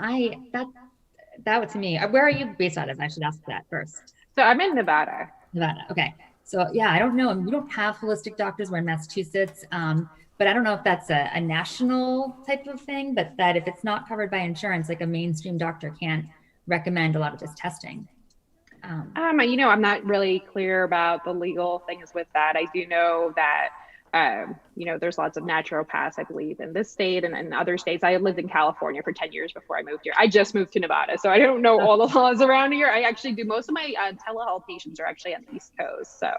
that to me, where are you based out of? I should ask that first. So I'm in Nevada. Nevada. Okay. So yeah, I don't know. I mean, we don't have holistic doctors. We're in Massachusetts. But I don't know if that's a national type of thing, but that if it's not covered by insurance, like a mainstream doctor can't recommend a lot of this testing. I'm not really clear about the legal things with that. I do know that, there's lots of naturopaths, I believe, in this state and in other states. I lived in California for 10 years before I moved here. I just moved to Nevada, so I don't know all the laws around here. I actually do. Most of my telehealth patients are actually on the East Coast. So,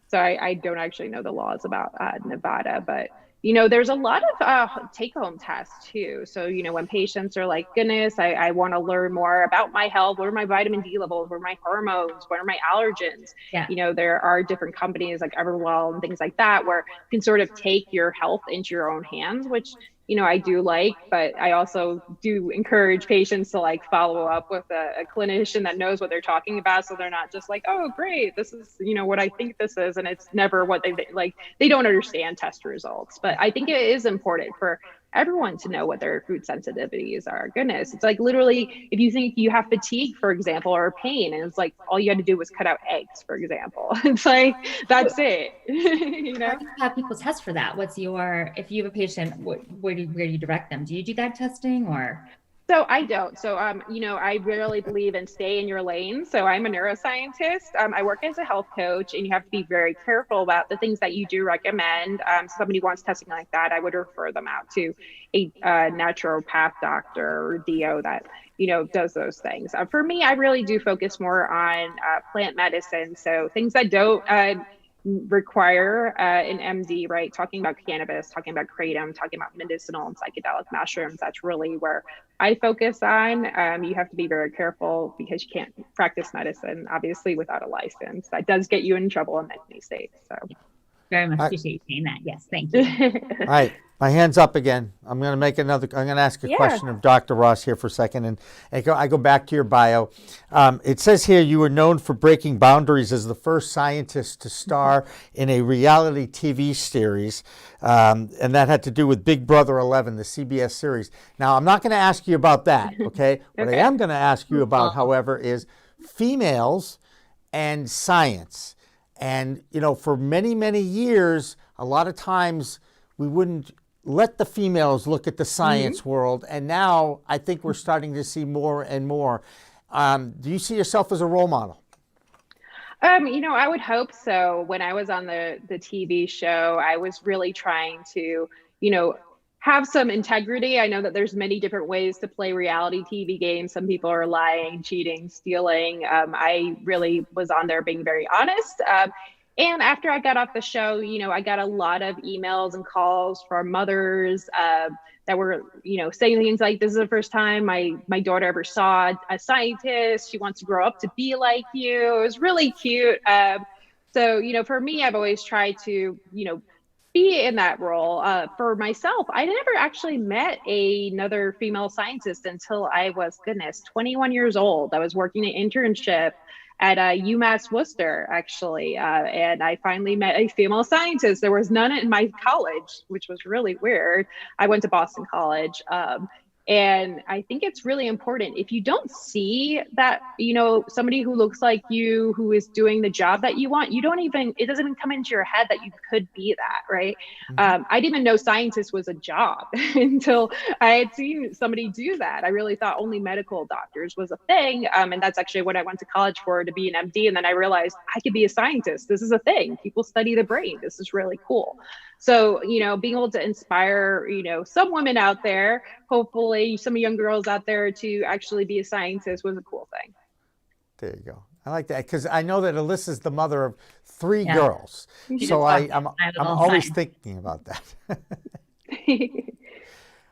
so I don't actually know the laws about Nevada, but there's a lot of take-home tests too. So, when patients are like, goodness, I want to learn more about my health. What are my vitamin D levels? What are my hormones? What are my allergens? Yeah. There are different companies like Everwell and things like that, where you can sort of take your health into your own hands, which, I do like, but I also do encourage patients to like follow up with a clinician that knows what they're talking about. So they're not just like, oh, great, this is, what I think this is. And it's never what they don't understand test results. But I think it is important for everyone to know what their food sensitivities are. Goodness, it's like literally, if you think you have fatigue, for example, or pain, and it's like all you had to do was cut out eggs, for example. It's like, that's it. How do you have people test for that? If you have a patient, where do you direct them? Do you do that testing or? So I don't. So, I really believe in stay in your lane. So I'm a neuroscientist. I work as a health coach, and you have to be very careful about the things that you do recommend. Somebody wants testing like that, I would refer them out to a naturopath doctor or DO that, does those things. For me, I really do focus more on plant medicine. So things that don't require an MD, right? Talking about cannabis, talking about kratom, talking about medicinal and psychedelic mushrooms. That's really where I focus on. You have to be very careful because you can't practice medicine, obviously, without a license. That does get you in trouble in many states. So, very much appreciate you saying that. Yes, thank you. All right, my hand's up again. I'm going to ask a question of Dr. Ross here for a second, and I go back to your bio. It says here you were known for breaking boundaries as the first scientist to star in a reality TV series, and that had to do with Big Brother 11, the CBS series. Now, I'm not going to ask you about that, okay? What I am going to ask you about, however, is females and science. And, you know, for many, many years, a lot of times we wouldn't let the females look at the science world. And now I think we're starting to see more and more. Do you see yourself as a role model? You know, I would hope so. When I was on the TV show, I was really trying to, you know, have some integrity. I know that there's many different ways to play reality TV games. Some people are lying, cheating, stealing. I really was on there being very honest. And after I got off the show, you know, I got a lot of emails and calls from mothers that were, you know, saying things like, this is the first time my daughter ever saw a scientist. She wants to grow up to be like you. It was really cute. So, you know, for me, I've always tried to, you know, be in that role. For myself, I never actually met another female scientist until I was, 21 years old. I was working an internship at UMass Worcester, actually, and I finally met a female scientist. There was none in my college, which was really weird. I went to Boston College. And I think it's really important. If you don't see that, you know, somebody who looks like you, who is doing the job that you want, it doesn't even come into your head that you could be that, right? I didn't even know scientist was a job until I had seen somebody do that. I really thought only medical doctors was a thing. And that's actually what I went to college for, to be an MD. And then I realized I could be a scientist. This is a thing. People study the brain. This is really cool. So, you know, being able to inspire, you know, some women out there, hopefully some young girls out there to actually be a scientist was a cool thing. There you go. I like that because I know that Alyssa's the mother of 3 girls. So I'm always thinking about that.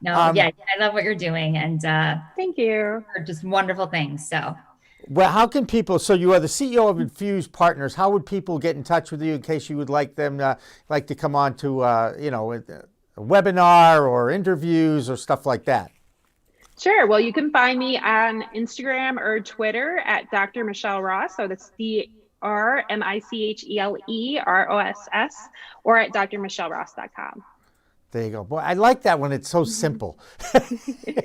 I love what you're doing. And thank you. Just wonderful things. So. Well, how can people, so you are the CEO of Infuse Partners. How would people get in touch with you in case you would like them to come on to, you know, a webinar or interviews or stuff like that? Sure. Well, you can find me on Instagram or Twitter at Dr. Michele Ross. So that's DrMicheleRoss, or at drmichelleross.com. There you go. Boy, I like that when it's so simple.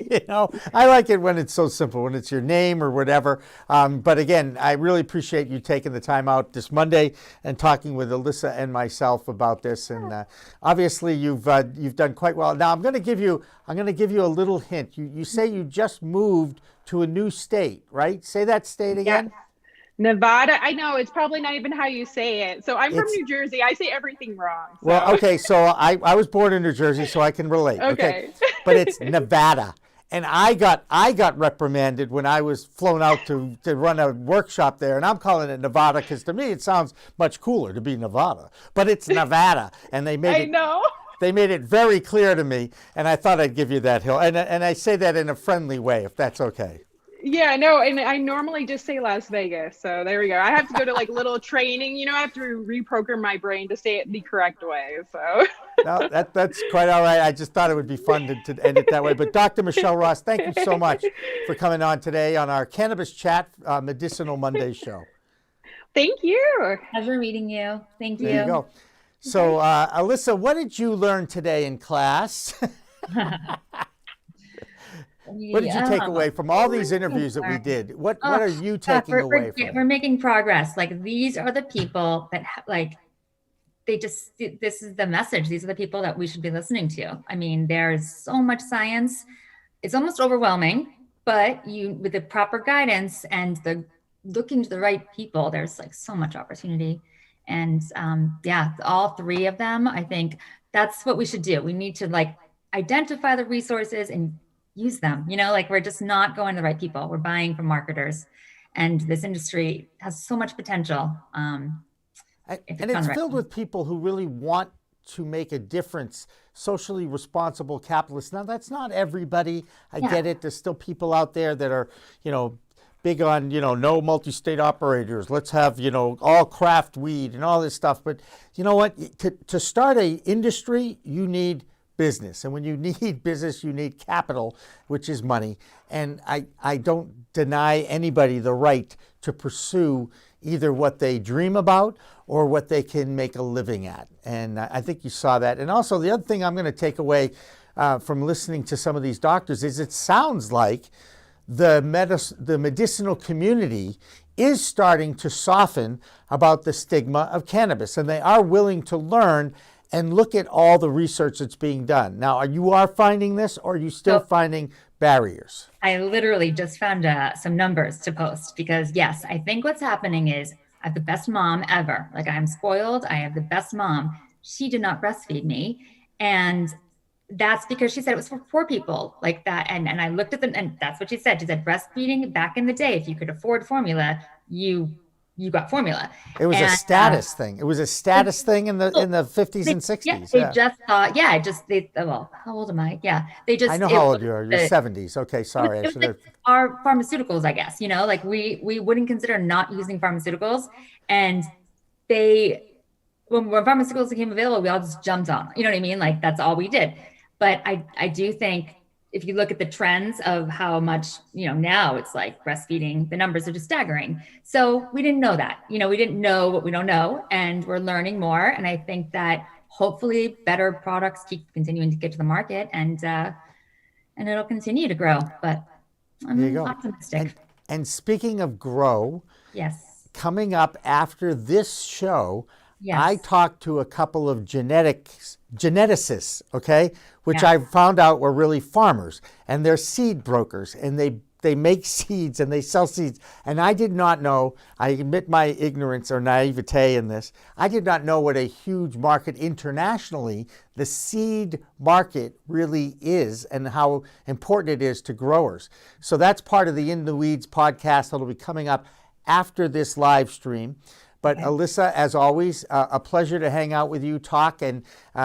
You know, I like it when it's so simple, when it's your name or whatever. But again, I really appreciate you taking the time out this Monday and talking with Alissa and myself about this. And obviously, you've done quite well. Now, I'm going to give you a little hint. You say you just moved to a new state, right? Say that state again. Yes. Nevada. I know it's probably not even how you say it. So I'm from New Jersey. I say everything wrong. So. Well, okay. So I was born in New Jersey, so I can relate. Okay. But it's Nevada. And I got reprimanded when I was flown out to run a workshop there. And I'm calling it Nevada because to me it sounds much cooler to be Nevada. But it's Nevada. And they made They made it very clear to me. And I thought I'd give you that hill. And I say that in a friendly way, if that's okay. Yeah, no, and I normally just say Las Vegas. So there we go. I have to go to like little training, you know, I have to reprogram my brain to say it the correct way. So no, that's quite all right. I just thought it would be fun to end it that way. But Dr. Michele Ross, thank you so much for coming on today on our Cannabis Chat Medicinal Monday show. Thank you. Pleasure meeting you. Thank you. There you go. So, Alissa, what did you learn today in class? What did you take away from all these interviews that we did? What are you taking away from? We're making progress. Like, these are the people that this is the message. These are the people that we should be listening to. I mean, there's so much science. It's almost overwhelming, but with the proper guidance and the looking to the right people, there's like so much opportunity. And all 3 of them, I think that's what we should do. We need to like identify the resources and use them. You know, like, we're just not going to the right people. We're buying from marketers, and this industry has so much potential. And it's filled with people who really want to make a difference, socially responsible capitalists. Now, that's not everybody. I get it. There's still people out there that are, big on, no multi-state operators. Let's have, all craft weed and all this stuff. But you know what? To start a industry, you need business. And when you need business, you need capital, which is money. And I don't deny anybody the right to pursue either what they dream about or what they can make a living at. And I think you saw that. And also the other thing I'm going to take away from listening to some of these doctors is it sounds like the medicinal community is starting to soften about the stigma of cannabis, and they are willing to learn and look at all the research that's being done. Now, you are finding this, or are you still finding barriers? I literally just found some numbers to post because, yes, I think what's happening is I have the best mom ever. Like, I'm spoiled. I have the best mom. She did not breastfeed me. And that's because she said it was for poor people like that. And I looked at them, and that's what she said. She said breastfeeding back in the day, if you could afford formula, you got formula. It was a status thing. It was a status thing in the 50s and 60s. Yeah, they just thought, well, how old am I? Yeah. I know how old you are. You're 70s. Okay, sorry. It was like our pharmaceuticals, I guess, like we wouldn't consider not using pharmaceuticals. And when pharmaceuticals became available, we all just jumped on, you know what I mean? Like, that's all we did. But I do think if you look at the trends of how much, now it's like breastfeeding, the numbers are just staggering. So we didn't know that, we didn't know what we don't know, and we're learning more. And I think that hopefully better products keep continuing to get to the market, and it'll continue to grow. But I'm optimistic. And speaking of grow, yes, coming up after this show, yes, I talked to a couple of geneticists, okay, which I found out were really farmers, and they're seed brokers, and they make seeds and they sell seeds. And I did not know, I admit my ignorance or naivete in this, I did not know what a huge market internationally the seed market really is and how important it is to growers. So that's part of the In the Weeds podcast that'll be coming up after this live stream. But Alissa, as always, a pleasure to hang out with you, talk, and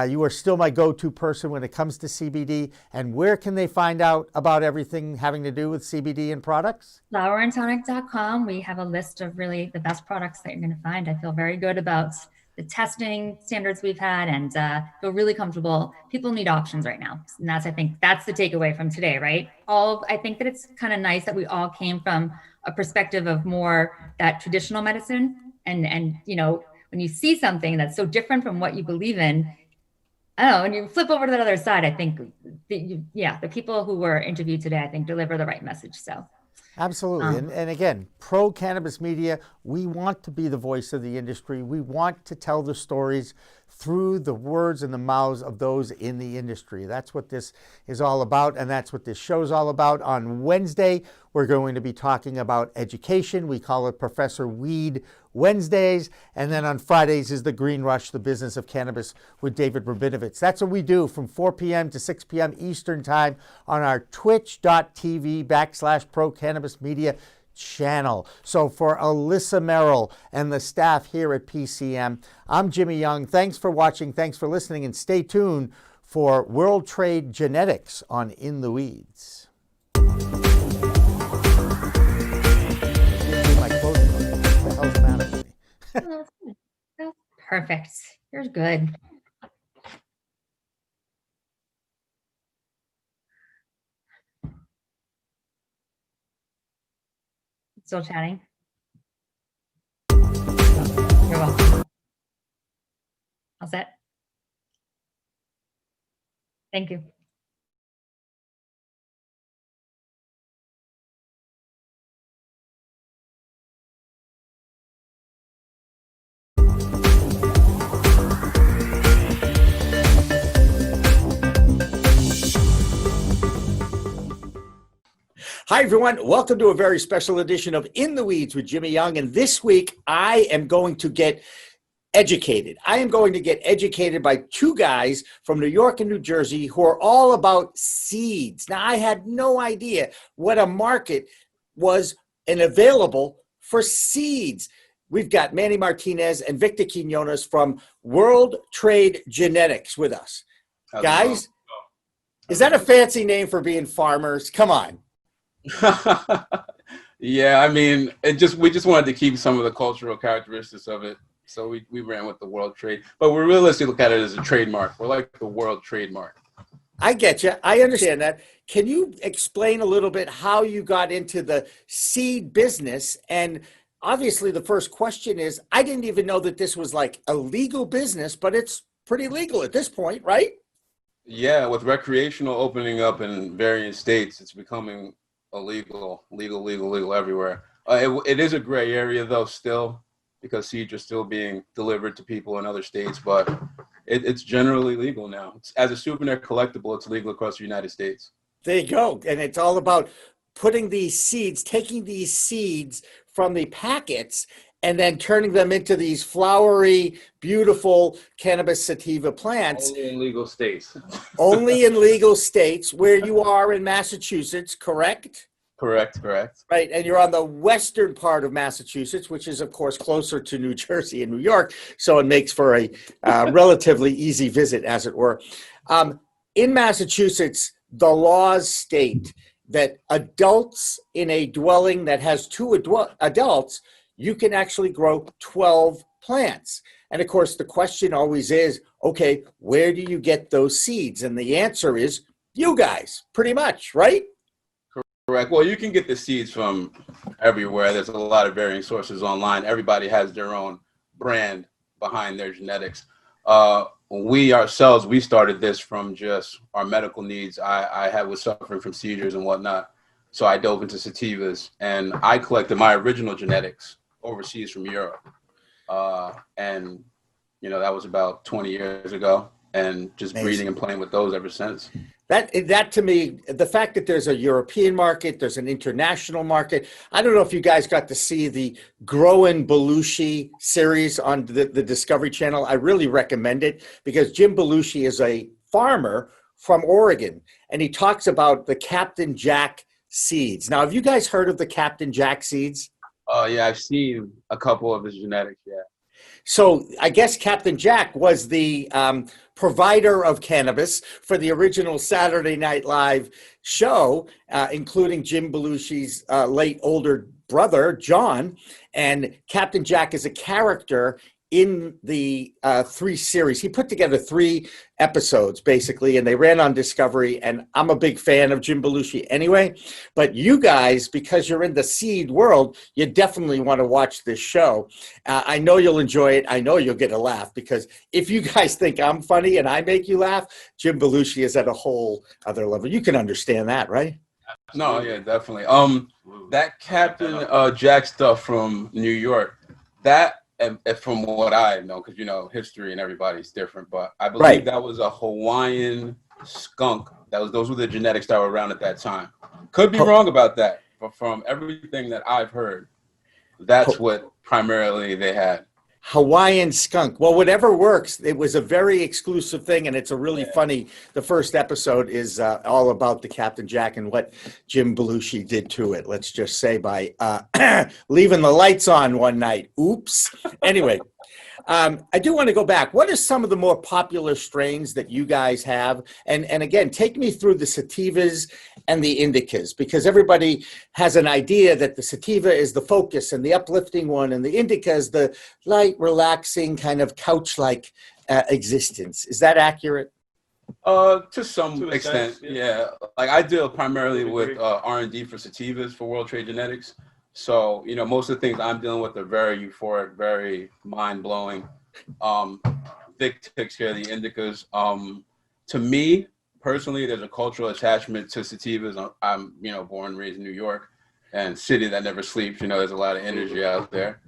you are still my go-to person when it comes to CBD. And where can they find out about everything having to do with CBD and products? flowerandtonic.com. We have a list of really the best products that you're going to find. I feel very good about the testing standards we've had, and feel really comfortable. People need options right now. And I think that's the takeaway from today, right? I think that it's kind of nice that we all came from a perspective of more that traditional medicine. And when you see something that's so different from what you believe in, I don't know, when you flip over to that other side, I think, the people who were interviewed today, I think, deliver the right message. So. Absolutely. And again, Pro Cannabis Media, we want to be the voice of the industry. We want to tell the stories through the words and the mouths of those in the industry. That's what this is all about, and that's what this show is all about. On Wednesday, we're going to be talking about education. We call it Professor Weed Wednesdays. And then on Fridays is the Green Rush, the business of cannabis with David Rabinovich. That's what we do from 4 p.m. to 6 p.m. Eastern Time on our twitch.tv/Pro Cannabis Media channel. So for Alissa Merrill and the staff here at PCM, I'm Jimmy Young. Thanks for watching. Thanks for listening. And stay tuned for World Trade Genetics on In the Weeds. That's perfect. You're good. Still chatting? You're welcome. All set? Thank you. Hi, everyone. Welcome to a very special edition of In the Weeds with Jimmy Young. And this week, I am going to get educated. I am going to get educated by two guys from New York and New Jersey who are all about seeds. Now, I had no idea what a market was and available for seeds. we've got Manny Martinez and Victor Quinones from World Trade Genetics with us. Guys, is that a fancy name for being farmers? Come on. Yeah, I mean, we just wanted to keep some of the cultural characteristics of it. So we ran with the world trade, but we realistically look at it as a trademark. We're like the world trademark. I get you. I understand that. Can you explain a little bit how you got into the seed business? And obviously the first question is, I didn't even know that this was like a legal business, but it's pretty legal at this point, right? Yeah, with recreational opening up in various states, it's becoming illegal, legal everywhere. It is a gray area though still, because seeds are still being delivered to people in other states, but it's generally legal now. As a souvenir collectible, it's legal across the United States. There you go. And it's all about putting these seeds, taking these seeds from the packets and then turning them into these flowery, beautiful cannabis sativa plants. Only in legal states. Only in legal states, where you are in Massachusetts, correct? Correct. Right, and you're on the western part of Massachusetts, which is, of course, closer to New Jersey and New York, so it makes for a relatively easy visit, as it were. In Massachusetts, the laws state that adults in a dwelling that has two adults, you can actually grow 12 plants. And, of course, the question always is, okay, where do you get those seeds? And the answer is you guys, pretty much, right? Correct. Well, you can get the seeds from everywhere. There's a lot of varying sources online. Everybody has their own brand behind their genetics. We ourselves, we started this from just our medical needs. I was suffering from seizures and whatnot. So I dove into sativas, and I collected my original genetics overseas from Europe. And, that was about 20 years ago, and just breeding and playing with those ever since. That to me, the fact that there's a European market, there's an international market. I don't know if you guys got to see the Growin' Belushi series on the Discovery Channel. I really recommend it, because Jim Belushi is a farmer from Oregon, and he talks about the Captain Jack seeds. Now, have you guys heard of the Captain Jack seeds? Yeah, I've seen a couple of his genetics, yeah. So I guess Captain Jack was the provider of cannabis for the original Saturday Night Live show, including Jim Belushi's late older brother, John. And Captain Jack is a character in the 3 series. He put together 3 episodes, basically, and they ran on Discovery. And I'm a big fan of Jim Belushi anyway. But you guys, because you're in the seed world, you definitely want to watch this show. I know you'll enjoy it. I know you'll get a laugh, because if you guys think I'm funny and I make you laugh, Jim Belushi is at a whole other level. You can understand that, right? No, yeah, definitely. That Captain Jack stuff from New York, that, and from what I know, because history and everybody's different, but I believe that was a Hawaiian skunk. Those were the genetics that were around at that time. Could be wrong about that, but from everything that I've heard, that's what primarily they had. Hawaiian skunk. Well, whatever works. It was a very exclusive thing, and it's a really funny. The first episode is all about the Captain Jack and what Jim Belushi did to it. Let's just say by leaving the lights on one night. Oops. Anyway, I do want to go back. What are some of the more popular strains that you guys have? And again, take me through the sativas and the indicas, because everybody has an idea that the sativa is the focus and the uplifting one, and the indica is the light, relaxing, kind of couch-like existence. Is that accurate? To some extent, yeah. Like I deal primarily with R&D for sativas for World Trade Genetics. So, most of the things I'm dealing with are very euphoric, very mind-blowing. Vic takes care of the indicas. To me, personally, there's a cultural attachment to sativas. I'm born and raised in New York, and city that never sleeps. There's a lot of energy out there.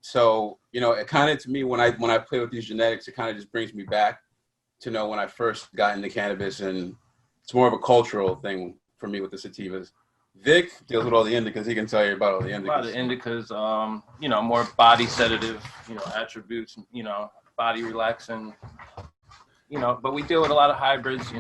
So, it kind of, to me, when I play with these genetics, it kind of just brings me back to when I first got into cannabis, and it's more of a cultural thing for me with the sativas. Vic deals with all the indicas. He can tell you about all the indicas. A lot of indicas, more body sedative, attributes, body relaxing, but we deal with a lot of hybrids.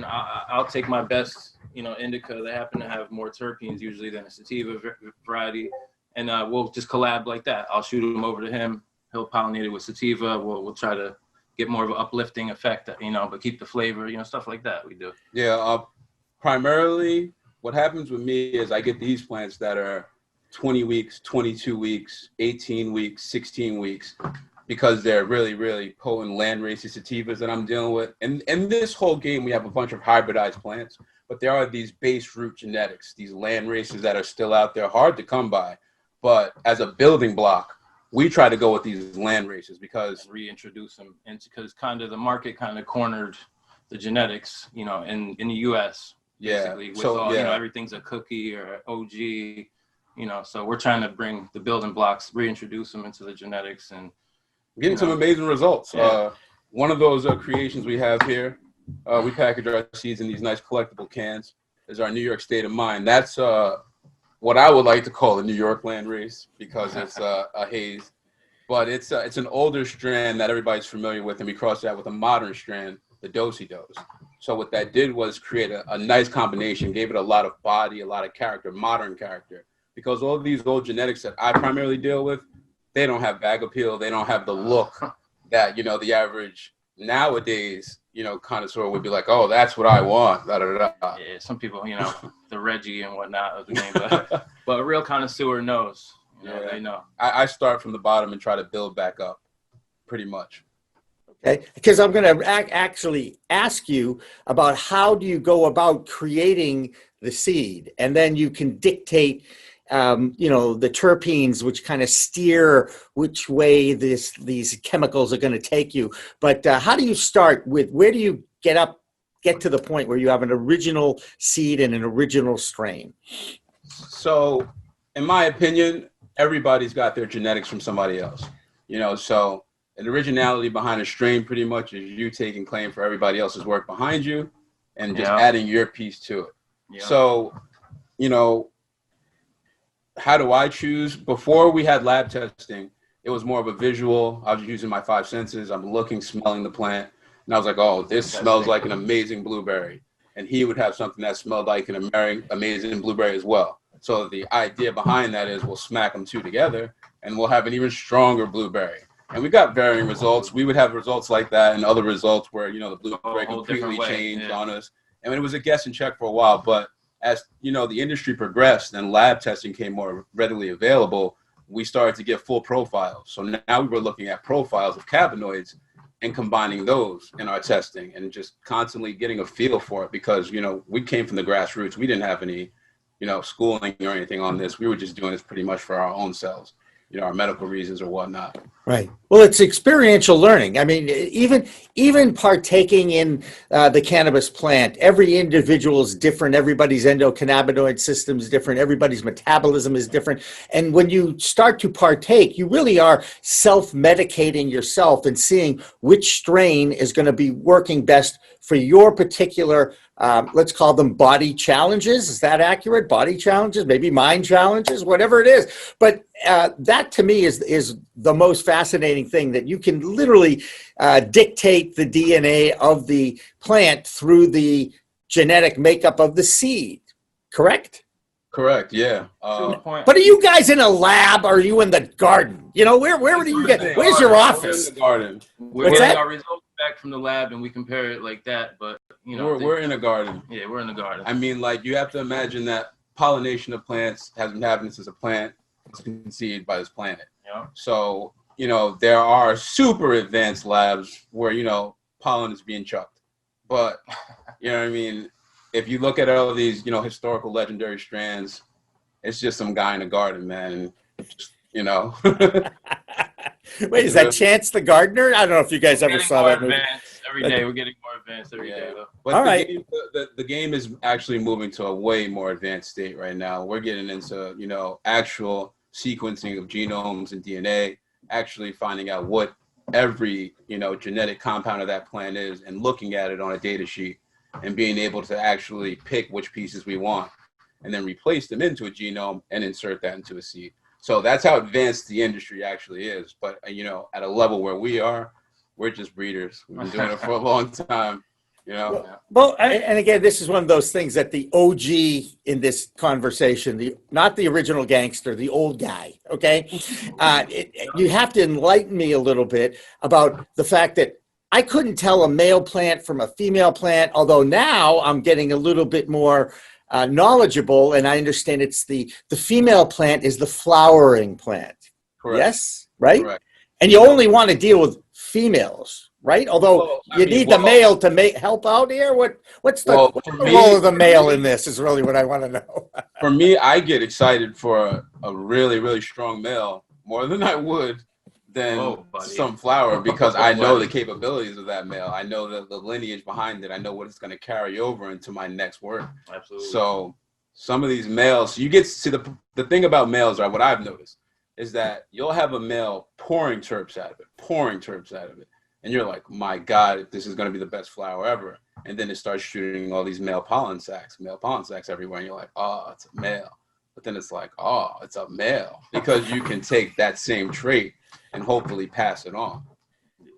I'll take my best, indica. They happen to have more terpenes usually than a sativa variety. and we'll just collab like that. I'll shoot them over to him. He'll pollinate it with sativa. We'll try to get more of an uplifting effect, but keep the flavor, stuff like that we do. Yeah, primarily what happens with me is I get these plants that are 20 weeks, 22 weeks, 18 weeks, 16 weeks, because they're really, really potent landrace sativas that I'm dealing with. And in this whole game, we have a bunch of hybridized plants, but there are these base root genetics, these land races that are still out there, hard to come by. But as a building block, we try to go with these land races because reintroduce them, and because kind of the market kind of cornered the genetics, in the U.S. basically. With all, everything's a cookie or OG, So we're trying to bring the building blocks, reintroduce them into the genetics, and getting some amazing results. Yeah. One of those creations we have here, we package our seeds in these nice collectible cans, is our New York State of Mind. That's what I would like to call a New York land race because it's a haze, but it's an older strand that everybody's familiar with, and we crossed that with a modern strand, the Do-si-dos. So what that did was create a nice combination, gave it a lot of body, a lot of character, modern character, because all of these old genetics that I primarily deal with, they don't have bag appeal, they don't have the look that the average nowadays connoisseur would be like, oh, that's what I want. Da, da, da. Yeah, some people, the Reggie and whatnot of the game, but a real connoisseur knows. They know. I start from the bottom and try to build back up, pretty much. Okay, because I'm going to actually ask you about how do you go about creating the seed, and then you can dictate, the terpenes, which kind of steer which way these chemicals are going to take you. But how do you start with, where do you get to the point where you have an original seed and an original strain? So, in my opinion, everybody's got their genetics from somebody else, so an originality behind a strain pretty much is you taking claim for everybody else's work behind you and just adding your piece to it. Yeah. So, how do I choose? Before we had lab testing, it was more of a visual. I was using my 5 senses. I'm looking, smelling the plant. And I was like, oh, this smells like an amazing blueberry. And he would have something that smelled like an amazing blueberry as well. So the idea behind that is we'll smack them two together and we'll have an even stronger blueberry. And we got varying results. We would have results like that and other results where, the blueberry completely changed on us. And it was a guess and check for a while. But as the industry progressed and lab testing came more readily available, we started to get full profiles. So now we were looking at profiles of cannabinoids and combining those in our testing and just constantly getting a feel for it because, we came from the grassroots. We didn't have any, schooling or anything on this. We were just doing this pretty much for our own selves, our medical reasons or whatnot. Right. Well, it's experiential learning. I mean, even partaking in the cannabis plant, every individual is different. Everybody's endocannabinoid system is different. Everybody's metabolism is different. And when you start to partake, you really are self-medicating yourself and seeing which strain is going to be working best for your particular, let's call them body challenges. Is that accurate? Body challenges, maybe mind challenges, whatever it is. But that to me is the most fascinating thing, that you can literally dictate the DNA of the plant through the genetic makeup of the seed. Correct? Correct. Yeah. But are you guys in a lab? Or are you in the garden? Where do you get? Where's your office? We're in the garden. We're getting our results back from the lab, and we compare it like that. But we're in a garden. Yeah, we're in the garden. I mean, you have to imagine that pollination of plants has been happening since a plant was conceived by this planet. Yeah. So there are super advanced labs where pollen is being chucked, but what I mean. If you look at all of these, historical legendary strands, it's just some guy in a garden, man. Wait, is that Chance the Gardener? I don't know if you guys ever saw that movie. Every day we're getting more advanced every day, though. But all right. The game is actually moving to a way more advanced state right now. We're getting into, actual sequencing of genomes and DNA, actually finding out what every, genetic compound of that plant is and looking at it on a data sheet and being able to actually pick which pieces we want and then replace them into a genome and insert that into a seed. So that's how advanced the industry actually is. But, at a level where we are, we're just breeders. We've been doing it for a long time. You know? Well, and again, this is one of those things that the OG in this conversation, not the original gangster, the old guy, okay? You have to enlighten me a little bit about the fact that I couldn't tell a male plant from a female plant, although now I'm getting a little bit more knowledgeable, and I understand it's the female plant is the flowering plant. Correct. Yes, right? Correct. And you only want to deal with females, right? Although you need the male to help out here. What's the role of the male in this is really what I want to know. For me, I get excited for a really, really strong male more than I would than some flower, because I know the capabilities of that male. I know the lineage behind it. I know what it's going to carry over into my next work. Absolutely. So some of these males, you get to see the thing about males, right? What I've noticed is that you'll have a male pouring terps out of it. And you're like, my God, this is going to be the best flower ever. And then it starts shooting all these male pollen sacs everywhere. And you're like, oh, it's a male. But then it's like, oh, it's a male, because you can take that same trait and hopefully pass it on.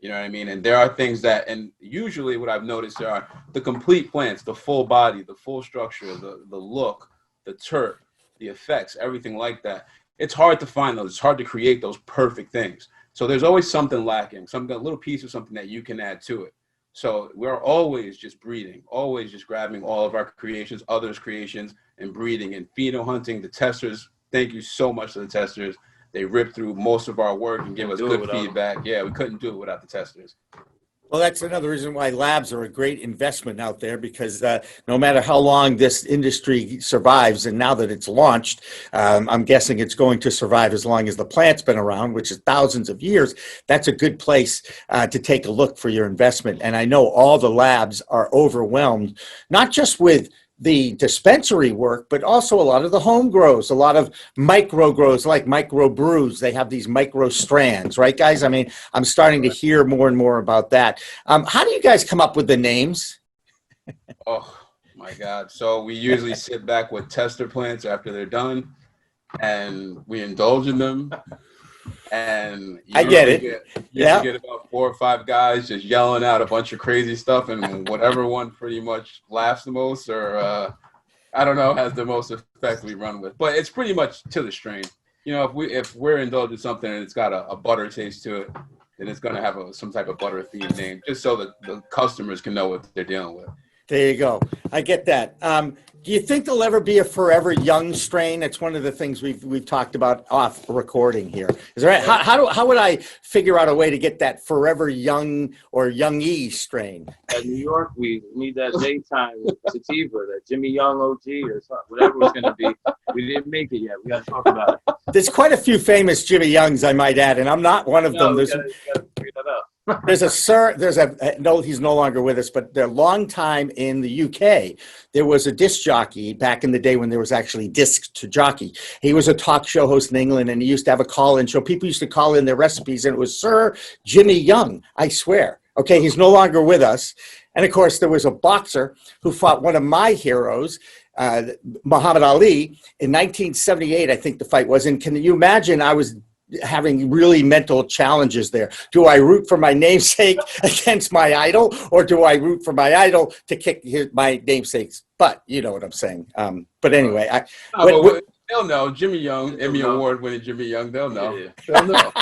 You know what I mean? And there are things that, and usually what I've noticed, there are the complete plants, the full body, the full structure, the look, the terp, the effects, everything like that. It's hard to find those. It's hard to create those perfect things. So there's always something lacking, a little piece of something that you can add to it. So we're always just breeding, always just grabbing all of our creations, others' creations, and breeding and pheno hunting. The testers, thank you so much to the testers. They ripped through most of our work and gave us good feedback. Yeah, we couldn't do it without the testers. Well, that's another reason why labs are a great investment out there, because no matter how long this industry survives, and now that it's launched, I'm guessing it's going to survive as long as the plant's been around, which is thousands of years. That's a good place to take a look for your investment. And I know all the labs are overwhelmed, not just with the dispensary work, but also a lot of the home grows, a lot of micro grows, like micro brews. They have these micro strands, right, guys? I mean, I'm starting to hear more and more about that. How do you guys come up with the names? Oh my God. So we usually sit back with tester plants after they're done, and we indulge in them. And I get it. You get about 4 or 5 guys just yelling out a bunch of crazy stuff, and whatever one pretty much laughs the most, or I don't know, has the most effect, we run with. But it's pretty much to the strain. You know, if we're indulging something and it's got a butter taste to it, then it's going to have some type of butter themed name, just so that the customers can know what they're dealing with. There you go. I get that. Do you think there'll ever be a forever young strain? That's one of the things we've talked about off recording here. Is there? How would I figure out a way to get that forever young or youngy strain? At New York, we need that daytime sativa, that Jimmy Young OG or something, whatever it's going to be. We didn't make it yet. We got to talk about it. There's quite a few famous Jimmy Youngs, I might add, and I'm not one of them. We got to figure that out. No, he's no longer with us, but a long time in the UK, there was a disc jockey back in the day when there was actually disc to jockey. He was a talk show host in England, and he used to have a call-in show. People used to call in their recipes, and it was Sir Jimmy Young, I swear. Okay, he's no longer with us. And of course, there was a boxer who fought one of my heroes, Muhammad Ali, in 1978, I think the fight was. And can you imagine, I was having really mental challenges there. Do I root for my namesake against my idol, or do I root for my idol to kick my namesake's butt? You know what I'm saying. But anyway, they'll know. Jimmy Young, Emmy Award winning Jimmy Young, they'll know. Yeah. They'll know.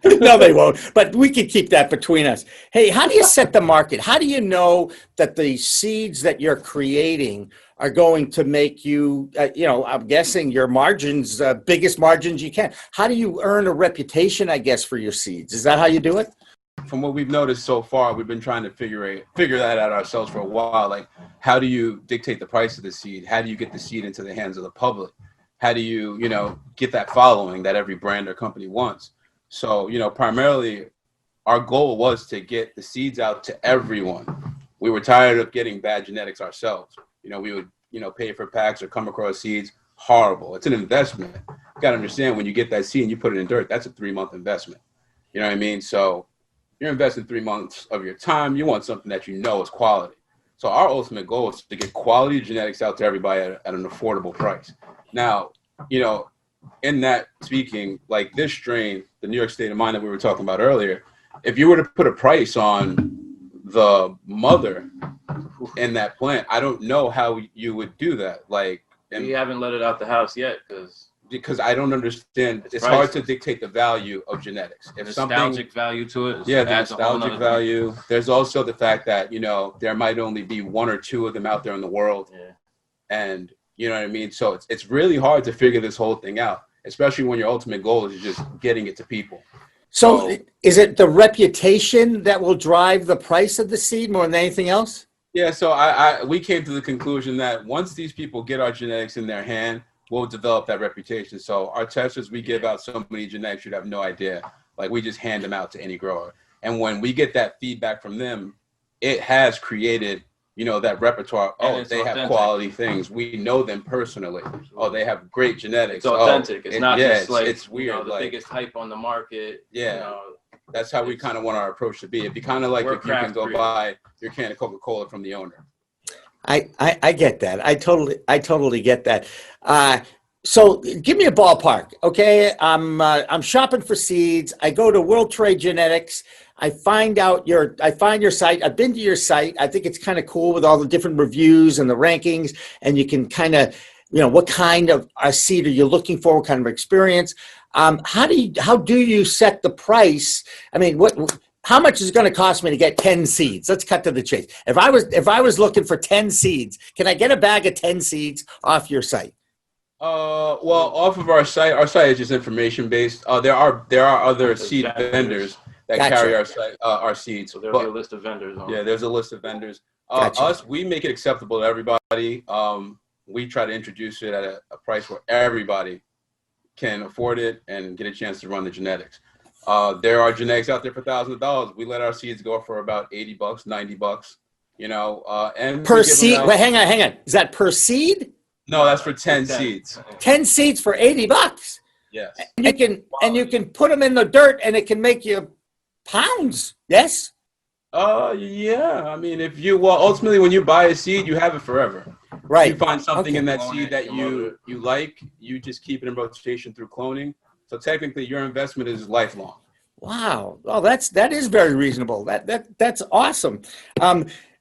No, they won't. But we can keep that between us. Hey, how do you set the market? How do you know that the seeds that you're creating are going to make you, I'm guessing your margins, biggest margins you can? How do you earn a reputation, I guess, for your seeds? Is that how you do it? From what we've noticed so far, we've been trying to figure that out ourselves for a while. Like, how do you dictate the price of the seed? How do you get the seed into the hands of the public? How do you, get that following that every brand or company wants? So, primarily our goal was to get the seeds out to everyone. We were tired of getting bad genetics ourselves. We would, pay for packs or come across seeds. Horrible. It's an investment. You got to understand, when you get that seed and you put it in dirt, that's a 3-month investment. You know what I mean? So you're investing 3 months of your time. You want something that is quality. So our ultimate goal is to get quality genetics out to everybody at an affordable price. Now, in that speaking, like this strain, the New York State of Mind that we were talking about earlier, if you were to put a price on the mother in that plant. I don't know how you would do that. Like, and we haven't let it out the house yet because I don't understand. It's hard to dictate the value of genetics. If nostalgic value to it. Yeah, the nostalgic value. There's also the fact that, there might only be one or two of them out there in the world. Yeah. And you know what I mean? So it's really hard to figure this whole thing out, especially when your ultimate goal is just getting it to people. So is it the reputation that will drive the price of the seed more than anything else? Yeah, so we came to the conclusion that once these people get our genetics in their hand, we'll develop that reputation. So our testers, we give out so many genetics, you'd have no idea. Like, we just hand them out to any grower. And when we get that feedback from them, it has created, that repertoire. Oh, they have quality things. We know them personally. Oh, they have great genetics. It's authentic. It's not just like, it's weird. The biggest hype on the market. Yeah. That's how we kind of want our approach to be. It'd be kind of like if you can go buy your can of Coca-Cola from the owner. I get that. I totally get that. So give me a ballpark, okay? I'm shopping for seeds. I go to World Trade Genetics. I find your site. I've been to your site. I think it's kind of cool with all the different reviews and the rankings, and you can kind of, what kind of a seed are you looking for? What kind of experience? How do you set the price? I mean, how much is it going to cost me to get 10 seeds? Let's cut to the chase. If I was looking for 10 seeds, can I get a bag of 10 seeds off your site? Well, off of our site is just information based. There are other seed vendors that carry our seeds. So there'll be a list of vendors. Yeah, there's a list of vendors. Us, we make it acceptable to everybody. We try to introduce it at a price where everybody can afford it and get a chance to run the genetics. There are genetics out there for thousands of dollars. We let our seeds go for about $80, $90, and per seed. Wait, hang on. Is that per seed? No, that's for 10 seeds. 10 seeds for $80. Yes. And you can put them in the dirt and it can make you pounds. Yes. Yeah. I mean, ultimately when you buy a seed, you have it forever. Right. If you find something in that seed that you like, you just keep it in rotation through cloning. So technically your investment is lifelong. Wow. Well, that is very reasonable. That's awesome.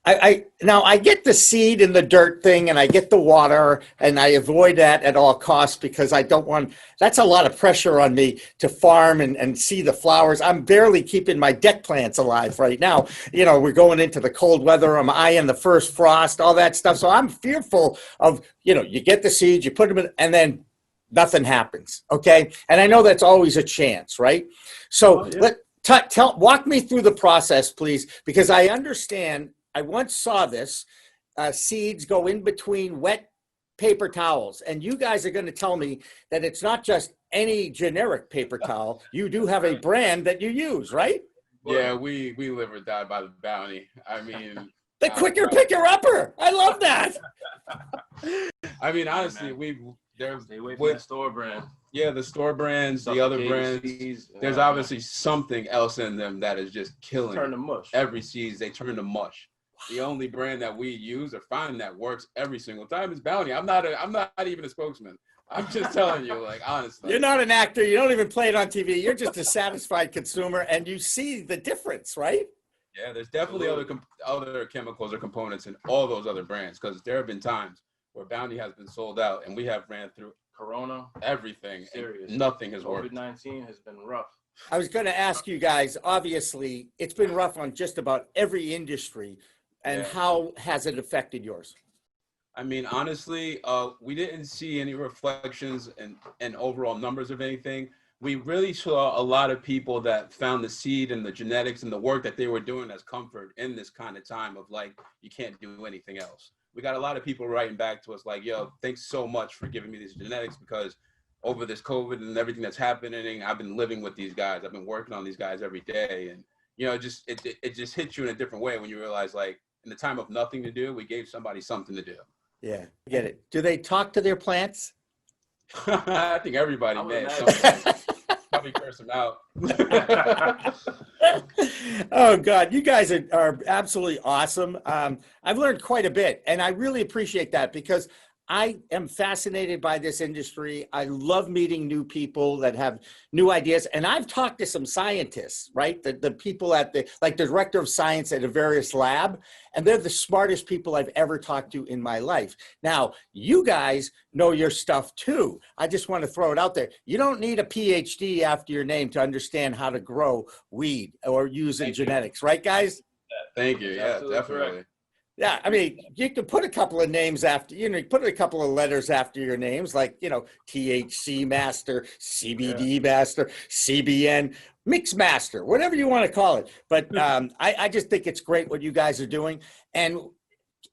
I get the seed in the dirt thing and I get the water and I avoid that at all costs because I don't want, that's a lot of pressure on me to farm and see the flowers. I'm barely keeping my deck plants alive right now. We're going into the cold weather. I'm eyeing the first frost, all that stuff. So I'm fearful of, you get the seeds, you put them in, and then nothing happens. Okay. And I know that's always a chance, right? So walk me through the process, please, because I understand. I once saw this, seeds go in between wet paper towels. And you guys are going to tell me that it's not just any generic paper towel. You do have a brand that you use, right? Yeah, we live or die by the bounty. I mean... The quicker picker-upper. I love that. I mean, honestly, stay away from the store brand. Yeah, the store brands, the other brands. There's obviously something else in them that is just killing. Turn to mush. Every seeds, they turn to mush. The only brand that we use or find that works every single time is Bounty. I'm not even a spokesman. I'm just telling you, like, honestly. You're not an actor. You don't even play it on TV. You're just a satisfied consumer, and you see the difference, right? Yeah, there's definitely other chemicals or components in all those other brands because there have been times where Bounty has been sold out, and we have ran through Corona, everything. Serious. Nothing has worked. COVID-19 has been rough. I was going to ask you guys, obviously, it's been rough on just about every industry. And how has it affected yours? I mean, honestly, we didn't see any reflections and overall numbers of anything. We really saw a lot of people that found the seed and the genetics and the work that they were doing as comfort in this kind of time of like, you can't do anything else. We got a lot of people writing back to us like, yo, thanks so much for giving me these genetics because over this COVID and everything that's happening, I've been living with these guys. I've been working on these guys every day. And, it just hits you in a different way when you realize like, in the time of nothing to do, we gave somebody something to do. Yeah, I get it. Do they talk to their plants? I think everybody may. Probably curse them out. Oh, God. You guys are absolutely awesome. I've learned quite a bit, and I really appreciate that because I am fascinated by this industry. I love meeting new people that have new ideas. And I've talked to some scientists, right? The people at the director of science at a various lab, and they're the smartest people I've ever talked to in my life. Now, you guys know your stuff too. I just want to throw it out there. You don't need a PhD after your name to understand how to grow weed or use in genetics, right, guys? Thank you. Yeah, definitely. Yeah, I mean, you can put a couple of names after, put a couple of letters after your names, like, THC master, CBD master, CBN, mix master, whatever you want to call it. But I just think it's great what you guys are doing. And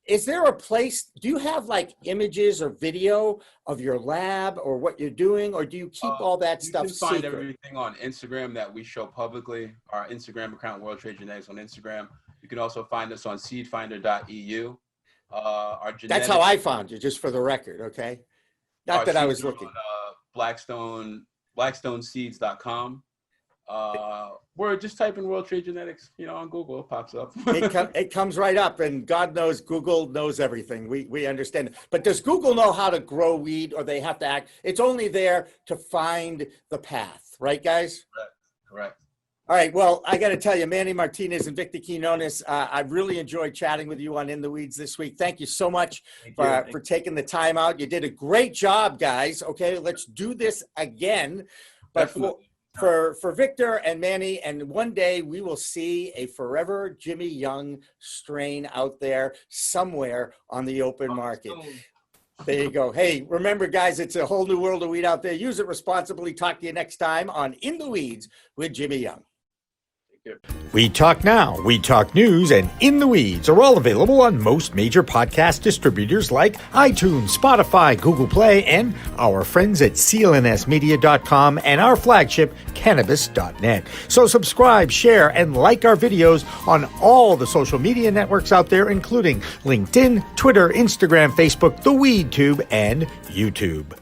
is there a place, do you have like images or video of your lab or what you're doing, or do you keep all that stuff secret? You can find everything on Instagram that we show publicly, our Instagram account, World Trade Genetics on Instagram. You can also find us on seedfinder.eu. That's how I found you, just for the record, okay? Not that I was looking. Blackstoneseeds.com. Or just type in World Trade Genetics, on Google, it pops up. It comes right up, and God knows Google knows everything. We understand it. But does Google know how to grow weed, or they have to act? It's only there to find the path, right, guys? Correct. All right, well, I got to tell you, Manny Martinez and Victor Quinones, I've really enjoyed chatting with you on In the Weeds this week. Thank you so much for taking the time out. You did a great job, guys. Okay, let's do this again. But for Victor and Manny, and one day we will see a forever Jimmy Young strain out there somewhere on the open market. There you go. Hey, remember, guys, it's a whole new world of weed out there. Use it responsibly. Talk to you next time on In the Weeds with Jimmy Young. We Talk Now, We Talk News, and In the Weeds are all available on most major podcast distributors like iTunes, Spotify, Google Play, and our friends at clnsmedia.com and our flagship, cannabis.net. So subscribe, share, and like our videos on all the social media networks out there, including LinkedIn, Twitter, Instagram, Facebook, the WeedTube, and YouTube.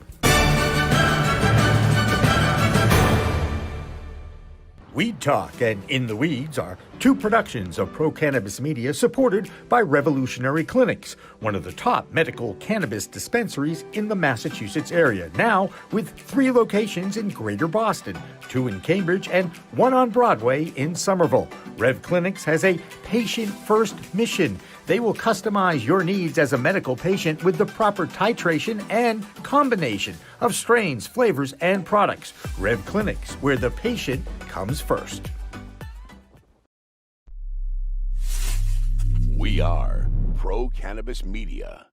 Weed Talk and In the Weeds are two productions of Pro Cannabis Media supported by Revolutionary Clinics, one of the top medical cannabis dispensaries in the Massachusetts area, now with 3 locations in Greater Boston, 2 in Cambridge, and 1 on Broadway in Somerville. Rev Clinics has a patient-first mission. They will customize your needs as a medical patient with the proper titration and combination of strains, flavors, and products. Rev Clinics, where the patient comes first. We are Pro Cannabis Media.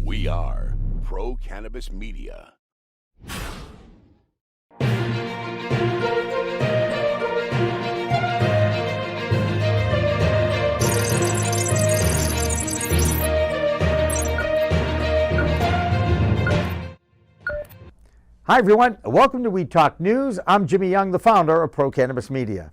We are Pro Cannabis Media. Hi, everyone. Welcome to We Talk News. I'm Jimmy Young, the founder of Pro Cannabis Media.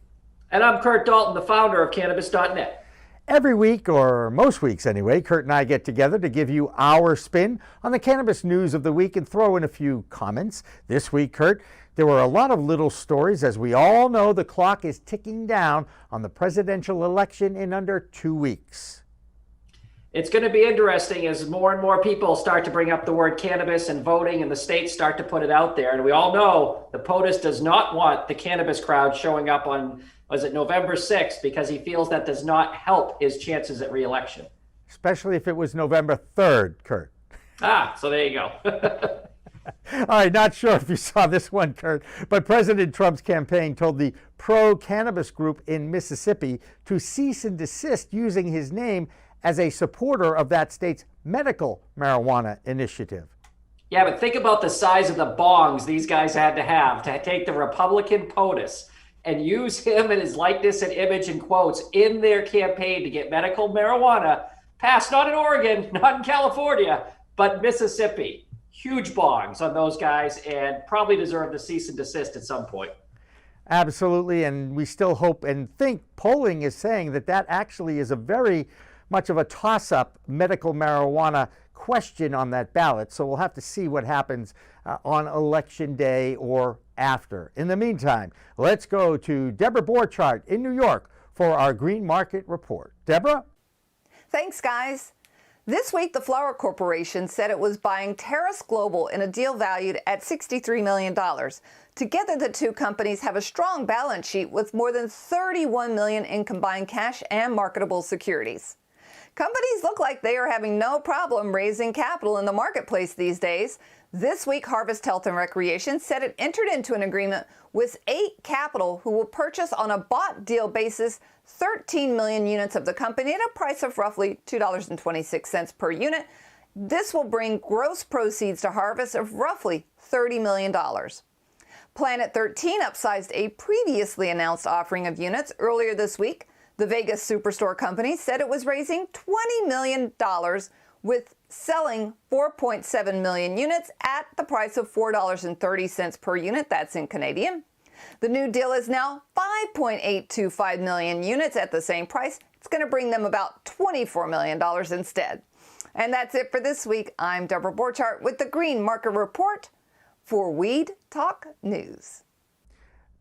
And I'm Kurt Dalton, the founder of Cannabis.net. Every week, or most weeks anyway, Kurt and I get together to give you our spin on the cannabis news of the week and throw in a few comments. This week, Kurt, there were a lot of little stories. As we all know, the clock is ticking down on the presidential election in under 2 weeks. It's going to be interesting as more and more people start to bring up the word cannabis and voting, and the states start to put it out there. And we all know the POTUS does not want the cannabis crowd showing up on, was it November 6th, because he feels that does not help his chances at re-election. Especially if it was November 3rd, Kurt. So there you go. All right, not sure if you saw this one, Kurt, but President Trump's campaign told the pro-cannabis group in Mississippi to cease and desist using his name as a supporter of that state's medical marijuana initiative. Yeah, but think about the size of the bongs these guys had to have to take the Republican POTUS and use him and his likeness and image and quotes in their campaign to get medical marijuana passed, not in Oregon, not in California, but Mississippi. Huge bongs on those guys and probably deserve the cease and desist at some point. Absolutely, and we still hope and think polling is saying that that actually is a very much of a toss-up medical marijuana question on that ballot. So we'll have to see what happens on Election Day or after. In the meantime, let's go to Deborah Borchardt in New York for our Green Market Report. Deborah? Thanks, guys. This week, the Flower Corporation said it was buying Terrace Global in a deal valued at $63 million. Together, the two companies have a strong balance sheet with more than $31 million in combined cash and marketable securities. Companies look like they are having no problem raising capital in the marketplace these days. This week, Harvest Health and Recreation said it entered into an agreement with 8 Capital, who will purchase on a bought deal basis 13 million units of the company at a price of roughly $2.26 per unit. This will bring gross proceeds to Harvest of roughly $30 million. Planet 13 upsized a previously announced offering of units earlier this week. The Vegas Superstore company said it was raising $20 million with selling 4.7 million units at the price of $4.30 per unit. That's in Canadian. The new deal is now 5.825 million units at the same price. It's going to bring them about $24 million instead. And that's it for this week. I'm Deborah Borchardt with the Green Market Report for Weed Talk News.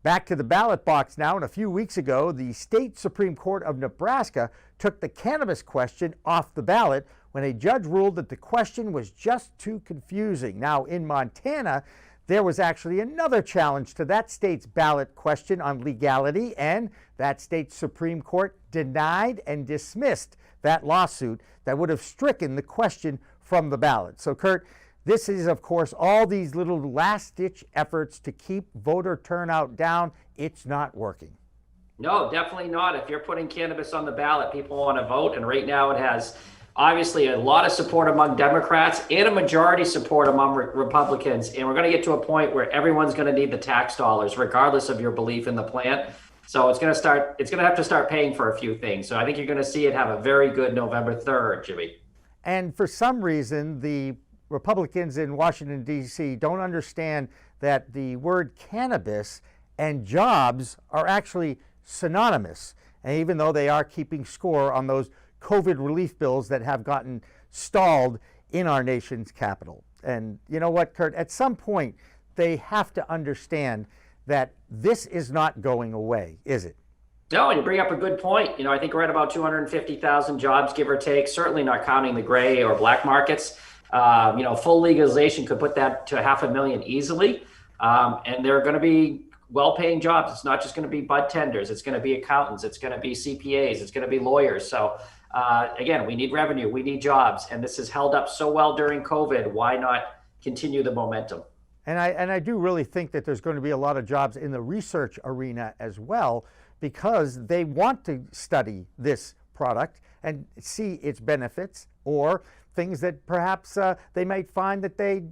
Back to the ballot box now, and a few weeks ago, the State Supreme Court of Nebraska took the cannabis question off the ballot when a judge ruled that the question was just too confusing. Now, in Montana, there was actually another challenge to that state's ballot question on legality, and that state's Supreme Court denied and dismissed that lawsuit that would have stricken the question from the ballot. So, Kurt, this is, of course, all these little last-ditch efforts to keep voter turnout down. It's not working. No, definitely not. If you're putting cannabis on the ballot, people want to vote. And right now it has obviously a lot of support among Democrats and a majority support among Republicans. And we're going to get to a point where everyone's going to need the tax dollars, regardless of your belief in the plant. So it's going to have to start paying for a few things. So I think you're going to see it have a very good November 3rd, Jimmy. And for some reason, the Republicans in Washington, D.C. don't understand that the word cannabis and jobs are actually synonymous. And even though they are keeping score on those COVID relief bills that have gotten stalled in our nation's capital. And you know what, Kurt? At some point, they have to understand that this is not going away, is it? No, and you bring up a good point. You know, I think we're at about 250,000 jobs, give or take, certainly not counting the gray or black markets. Full legalization could put that to 500,000 easily. And they're going to be well-paying jobs. It's not just going to be bud tenders. It's going to be accountants. It's going to be CPAs. It's going to be lawyers. So again, we need revenue. We need jobs. And this has held up so well during COVID. Why not continue the momentum? And I do really think that there's going to be a lot of jobs in the research arena as well, because they want to study this product and see its benefits, or things that perhaps they might find that they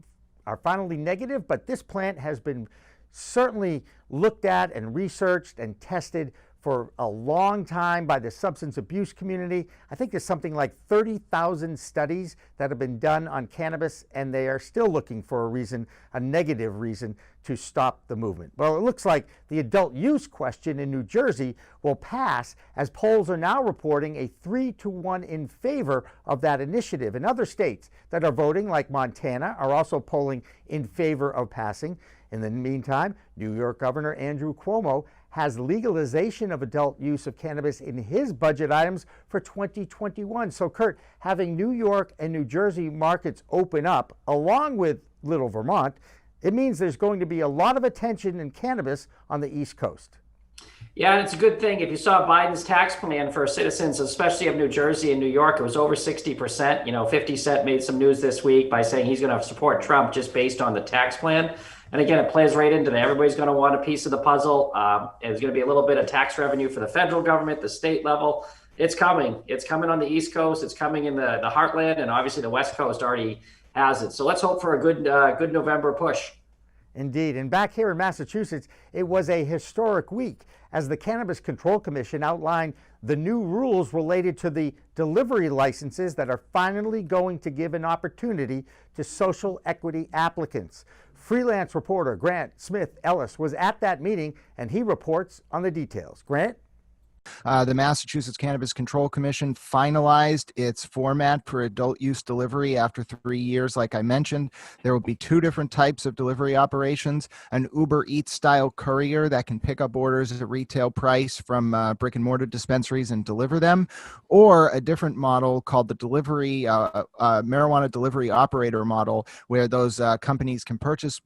are finally negative. But this plant has been certainly looked at and researched and tested for a long time by the substance abuse community. I think there's something like 30,000 studies that have been done on cannabis, and they are still looking for a reason, a negative reason, to stop the movement. Well, it looks like the adult use question in New Jersey will pass, as polls are now reporting a 3-1 in favor of that initiative. And other states that are voting, like Montana, are also polling in favor of passing. In the meantime, New York Governor Andrew Cuomo has legalization of adult use of cannabis in his budget items for 2021. So, Kurt, having New York and New Jersey markets open up, along with Little Vermont, it means there's going to be a lot of attention in cannabis on the East Coast. Yeah, and it's a good thing. If you saw Biden's tax plan for citizens, especially of New Jersey and New York, it was over 60%. 50 Cent made some news this week by saying he's going to support Trump just based on the tax plan. And again, it plays right into that. Everybody's going to want a piece of the puzzle. There's going to be a little bit of tax revenue for the federal government, the state level. It's coming. It's coming on the East Coast. It's coming in the heartland, and obviously the West Coast already has it. So let's hope for a good November push. Indeed. And back here in Massachusetts, it was a historic week as the Cannabis Control Commission outlined the new rules related to the delivery licenses that are finally going to give an opportunity to social equity applicants. Freelance reporter Grant Smith Ellis was at that meeting, and he reports on the details. Grant? The Massachusetts Cannabis Control Commission finalized its format for adult use delivery after 3 years. Like I mentioned, there will be 2 different types of delivery operations: an Uber Eats style courier that can pick up orders at retail price from brick and mortar dispensaries and deliver them, or a different model called the delivery marijuana delivery operator model, where those companies can purchase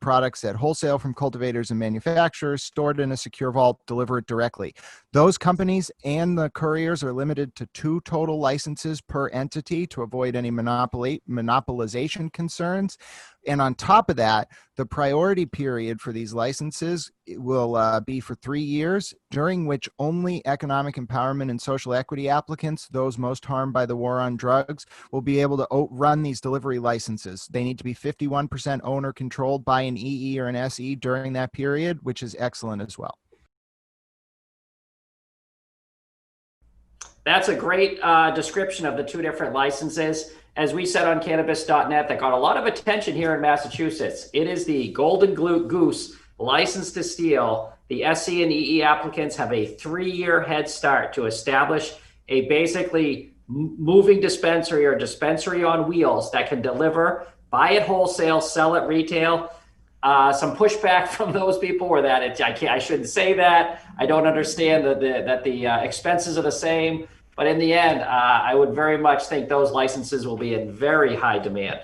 products at wholesale from cultivators and manufacturers, stored in a secure vault, deliver it directly. Those companies and the couriers are limited to 2 total licenses per entity to avoid any monopolization concerns. And on top of that, the priority period for these licenses will be for 3 years, during which only economic empowerment and social equity applicants, those most harmed by the war on drugs, will be able to run these delivery licenses. They need to be 51% owner controlled by an EE or an SE during that period, which is excellent as well. That's a great description of the 2 different licenses. As we said on cannabis.net, that got a lot of attention here in Massachusetts. It is the Golden Goose license to steal. The SC and EE applicants have a 3-year head start to establish a basically moving dispensary or dispensary on wheels that can deliver, buy at wholesale, sell at retail. Some pushback from those people were that I shouldn't say that. I don't understand that the expenses are the same. But in the end, I would very much think those licenses will be in very high demand.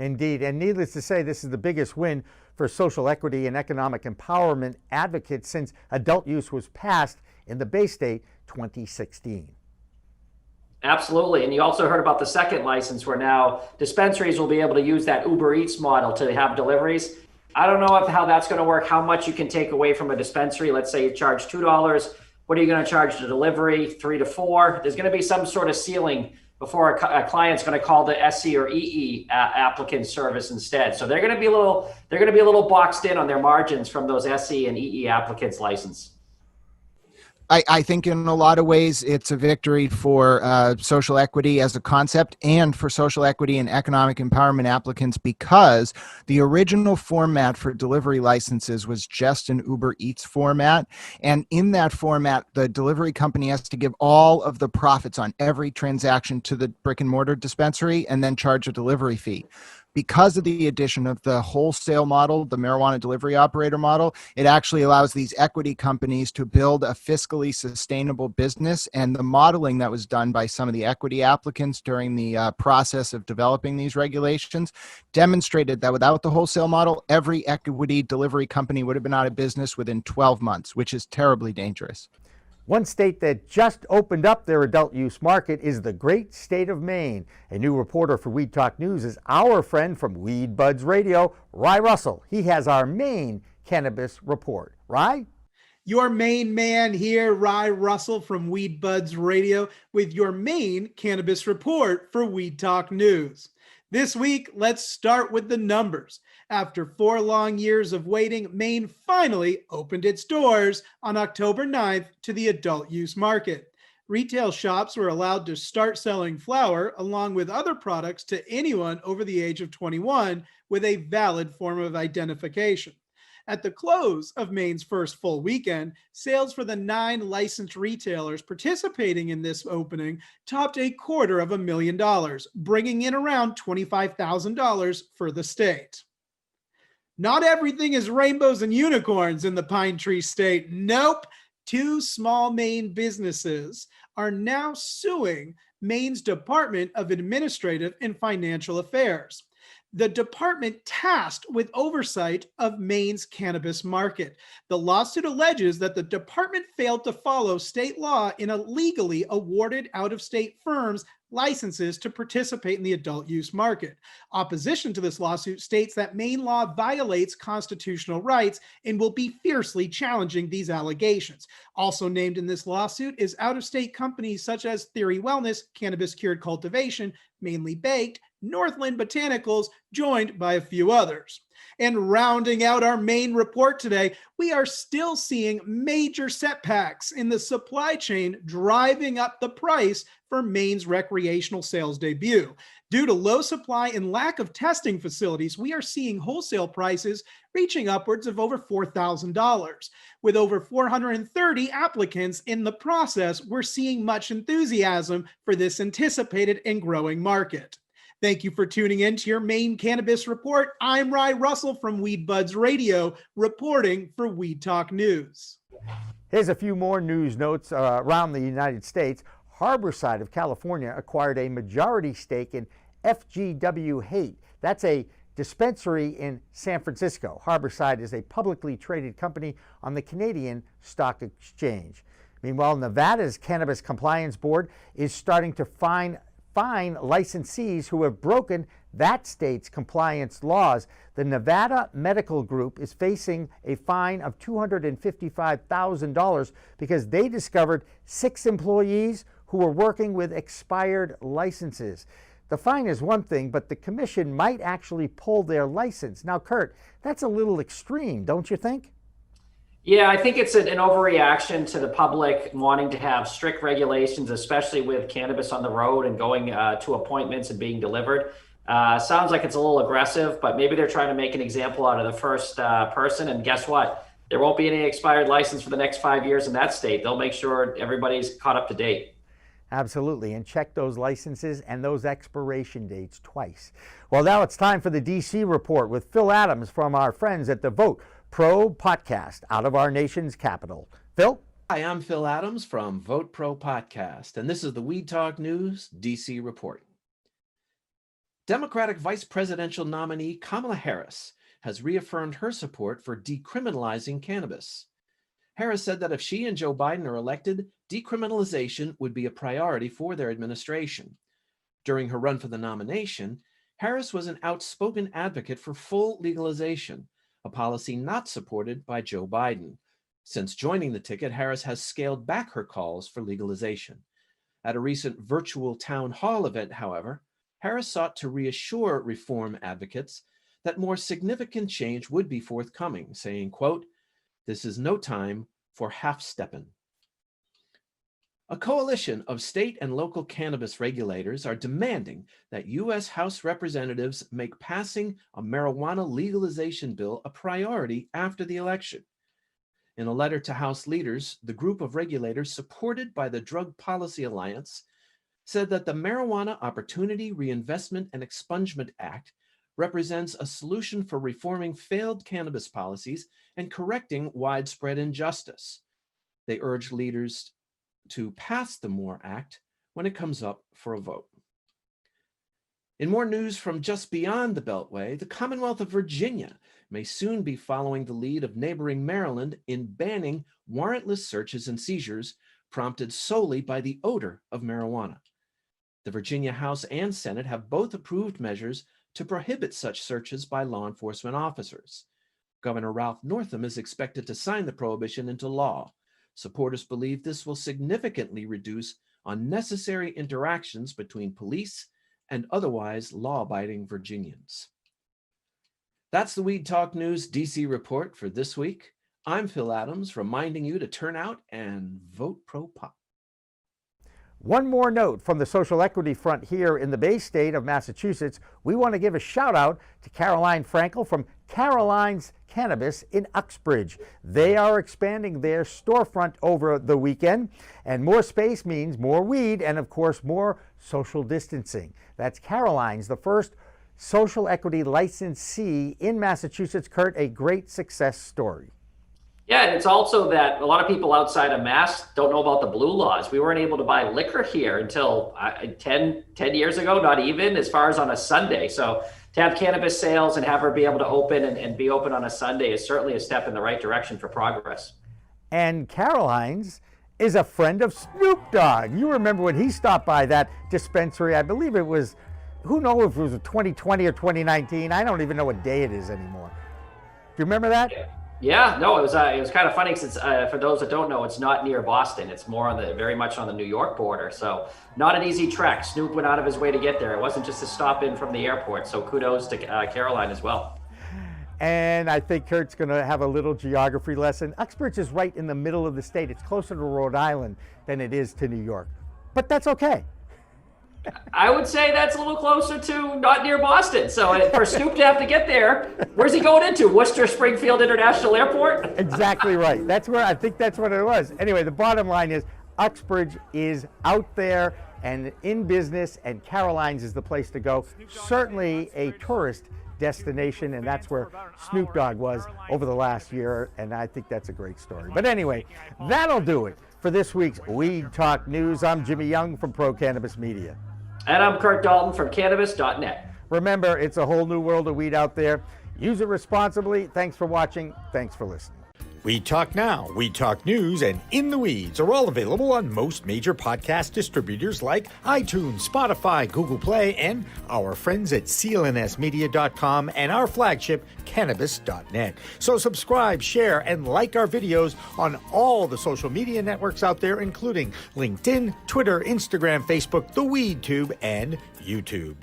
Indeed. And needless to say, this is the biggest win for social equity and economic empowerment advocates since adult use was passed in the Bay State 2016. Absolutely. And you also heard about the second license where now dispensaries will be able to use that Uber Eats model to have deliveries. I don't know how that's going to work, how much you can take away from a dispensary. Let's say you charge $2. What are you going to charge the delivery? $3 to $4. There's going to be some sort of ceiling before a client's going to call the SC or EE applicant service instead. So they're going to be a little boxed in on their margins from those SC and EE applicants' license. I think in a lot of ways it's a victory for social equity as a concept and for social equity and economic empowerment applicants, because the original format for delivery licenses was just an Uber Eats format. And in that format, the delivery company has to give all of the profits on every transaction to the brick and mortar dispensary and then charge a delivery fee. Because of the addition of the wholesale model, the marijuana delivery operator model, it actually allows these equity companies to build a fiscally sustainable business. And the modeling that was done by some of the equity applicants during the process of developing these regulations demonstrated that without the wholesale model, every equity delivery company would have been out of business within 12 months, which is terribly dangerous. One state that just opened up their adult use market is the great state of Maine. A new reporter for Weed Talk News is our friend from Weed Buds Radio, Rye Russell. He has our Maine cannabis report. Rye? Your Maine man here, Rye Russell from Weed Buds Radio, with your Maine cannabis report for Weed Talk News. This week, let's start with the numbers. After 4 long years of waiting, Maine finally opened its doors on October 9th to the adult use market. Retail shops were allowed to start selling flower along with other products to anyone over the age of 21 with a valid form of identification. At the close of Maine's first full weekend, sales for the 9 licensed retailers participating in this opening topped $250,000, bringing in around $25,000 for the state. Not everything is rainbows and unicorns in the Pine Tree State. Nope. 2 small Maine businesses are now suing Maine's Department of Administrative and Financial Affairs. the department tasked with oversight of Maine's cannabis market. The lawsuit alleges that the department failed to follow state law in illegally awarded out-of-state firms licenses to participate in the adult use market. Opposition to this lawsuit states that Maine law violates constitutional rights and will be fiercely challenging these allegations. Also named in this lawsuit is out-of-state companies such as Theory Wellness, Cannabis Cured Cultivation, Mainly Baked, Northland Botanicals, joined by a few others. And rounding out our main report today, we are still seeing major setbacks in the supply chain driving up the price for Maine's recreational sales debut. Due to low supply and lack of testing facilities, we are seeing wholesale prices reaching upwards of over $4,000. With over 430 applicants in the process, we're seeing much enthusiasm for this anticipated and growing market. Thank you for tuning in to your Maine Cannabis Report. I'm Rye Russell from Weed Buds Radio, reporting for Weed Talk News. Here's a few more news notes around the United States. Harborside of California acquired a majority stake in FGW Haight. That's a dispensary in San Francisco. Harborside is a publicly traded company on the Canadian Stock Exchange. Meanwhile, Nevada's Cannabis Compliance Board is starting to fine licensees who have broken that state's compliance laws. The Nevada Medical Group is facing a fine of $255,000 because they discovered 6 employees who were working with expired licenses. The fine is one thing, but the commission might actually pull their license. Now, Kurt, that's a little extreme, don't you think? Yeah, I think it's an overreaction to the public wanting to have strict regulations, especially with cannabis on the road and going to appointments and being delivered. Sounds like it's a little aggressive, but maybe they're trying to make an example out of the first person. And guess what? There won't be any expired license for the next 5 years in that state. They'll make sure everybody's caught up to date. Absolutely, and check those licenses and those expiration dates twice. Well, now it's time for the DC Report with Phil Adams from our friends at the Vote Pro podcast out of our nation's capital. Phil? Hi, I'm Phil Adams from Vote Pro Podcast, and this is the Weed Talk News DC Report. Democratic Vice Presidential nominee Kamala Harris has reaffirmed her support for decriminalizing cannabis. Harris said that if she and Joe Biden are elected, decriminalization would be a priority for their administration. During her run for the nomination, Harris was an outspoken advocate for full legalization, a policy not supported by Joe Biden. Since joining the ticket, Harris has scaled back her calls for legalization. At a recent virtual town hall event, however, Harris sought to reassure reform advocates that more significant change would be forthcoming, saying, quote, "This is no time for half-stepping." A coalition of state and local cannabis regulators are demanding that U.S. House representatives make passing a marijuana legalization bill a priority after the election. In a letter to House leaders, the group of regulators supported by the Drug Policy Alliance said that the Marijuana Opportunity Reinvestment and Expungement Act represents a solution for reforming failed cannabis policies and correcting widespread injustice. They urge leaders to pass the MORE Act when it comes up for a vote. In more news from just beyond the Beltway, the Commonwealth of Virginia may soon be following the lead of neighboring Maryland in banning warrantless searches and seizures prompted solely by the odor of marijuana. The Virginia House and Senate have both approved measures to prohibit such searches by law enforcement officers. Governor Ralph Northam is expected to sign the prohibition into law. Supporters believe this will significantly reduce unnecessary interactions between police and otherwise law-abiding Virginians. That's the Weed Talk News DC Report for this week. I'm Phil Adams, reminding you to turn out and vote pro-pot. One more note from the social equity front here in the Bay State of Massachusetts. We want to give a shout out to Caroline Frankel from Caroline's Cannabis in Uxbridge. They are expanding their storefront over the weekend, and more space means more weed and, of course, more social distancing. That's Caroline's, the first social equity licensee in Massachusetts. Kurt, a great success story. Yeah, and it's also that a lot of people outside of Mass don't know about the blue laws. We weren't able to buy liquor here until 10 years ago, not even, as far as on a Sunday. So to have cannabis sales and have her be able to open and be open on a Sunday is certainly a step in the right direction for progress. And Caroline's is a friend of Snoop Dogg. You remember when he stopped by that dispensary, I believe it was, who knows if it was 2020 or 2019. I don't even know what day it is anymore. Do you remember that? Yeah, no, it was kind of funny since for those that don't know, it's not near Boston. It's more very much on the New York border. So not an easy trek. Snoop went out of his way to get there. It wasn't just a stop in from the airport. So kudos to Caroline as well. And I think Kurt's going to have a little geography lesson. Uxbridge is right in the middle of the state. It's closer to Rhode Island than it is to New York. But that's okay. I would say that's a little closer to not near Boston. So for Snoop to have to get there, where's he going into? Worcester Springfield International Airport? Exactly right. I think that's what it was. Anyway, the bottom line is Uxbridge is out there and in business, and Caroline's is the place to go. Certainly a tourist destination, and that's where Snoop Dogg was over the last year, and I think that's a great story. But anyway, that'll do it for this week's Weed Talk News. I'm Jimmy Young from Pro Cannabis Media. And I'm Kurt Dalton from Cannabis.net. Remember, it's a whole new world of weed out there. Use it responsibly. Thanks for watching. Thanks for listening. Weed Talk Now, Weed Talk News, and In the Weeds are all available on most major podcast distributors like iTunes, Spotify, Google Play, and our friends at clnsmedia.com and our flagship, Cannabis.net. So subscribe, share, and like our videos on all the social media networks out there, including LinkedIn, Twitter, Instagram, Facebook, the WeedTube, and YouTube.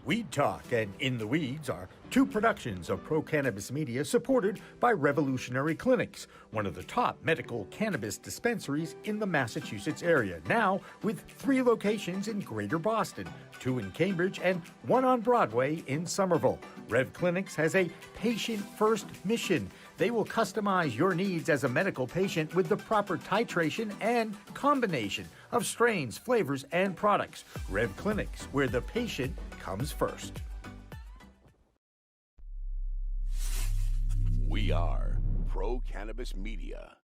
Weed Talk and In the Weeds are two productions of Pro Cannabis Media supported by Revolutionary Clinics, one of the top medical cannabis dispensaries in the Massachusetts area, now with 3 locations in Greater Boston, 2 in Cambridge and 1 on Broadway in Somerville. Rev Clinics has a patient-first mission. They will customize your needs as a medical patient with the proper titration and combination of strains, flavors, and products. Rev Clinics, where the patient comes first. We are Pro Cannabis Media.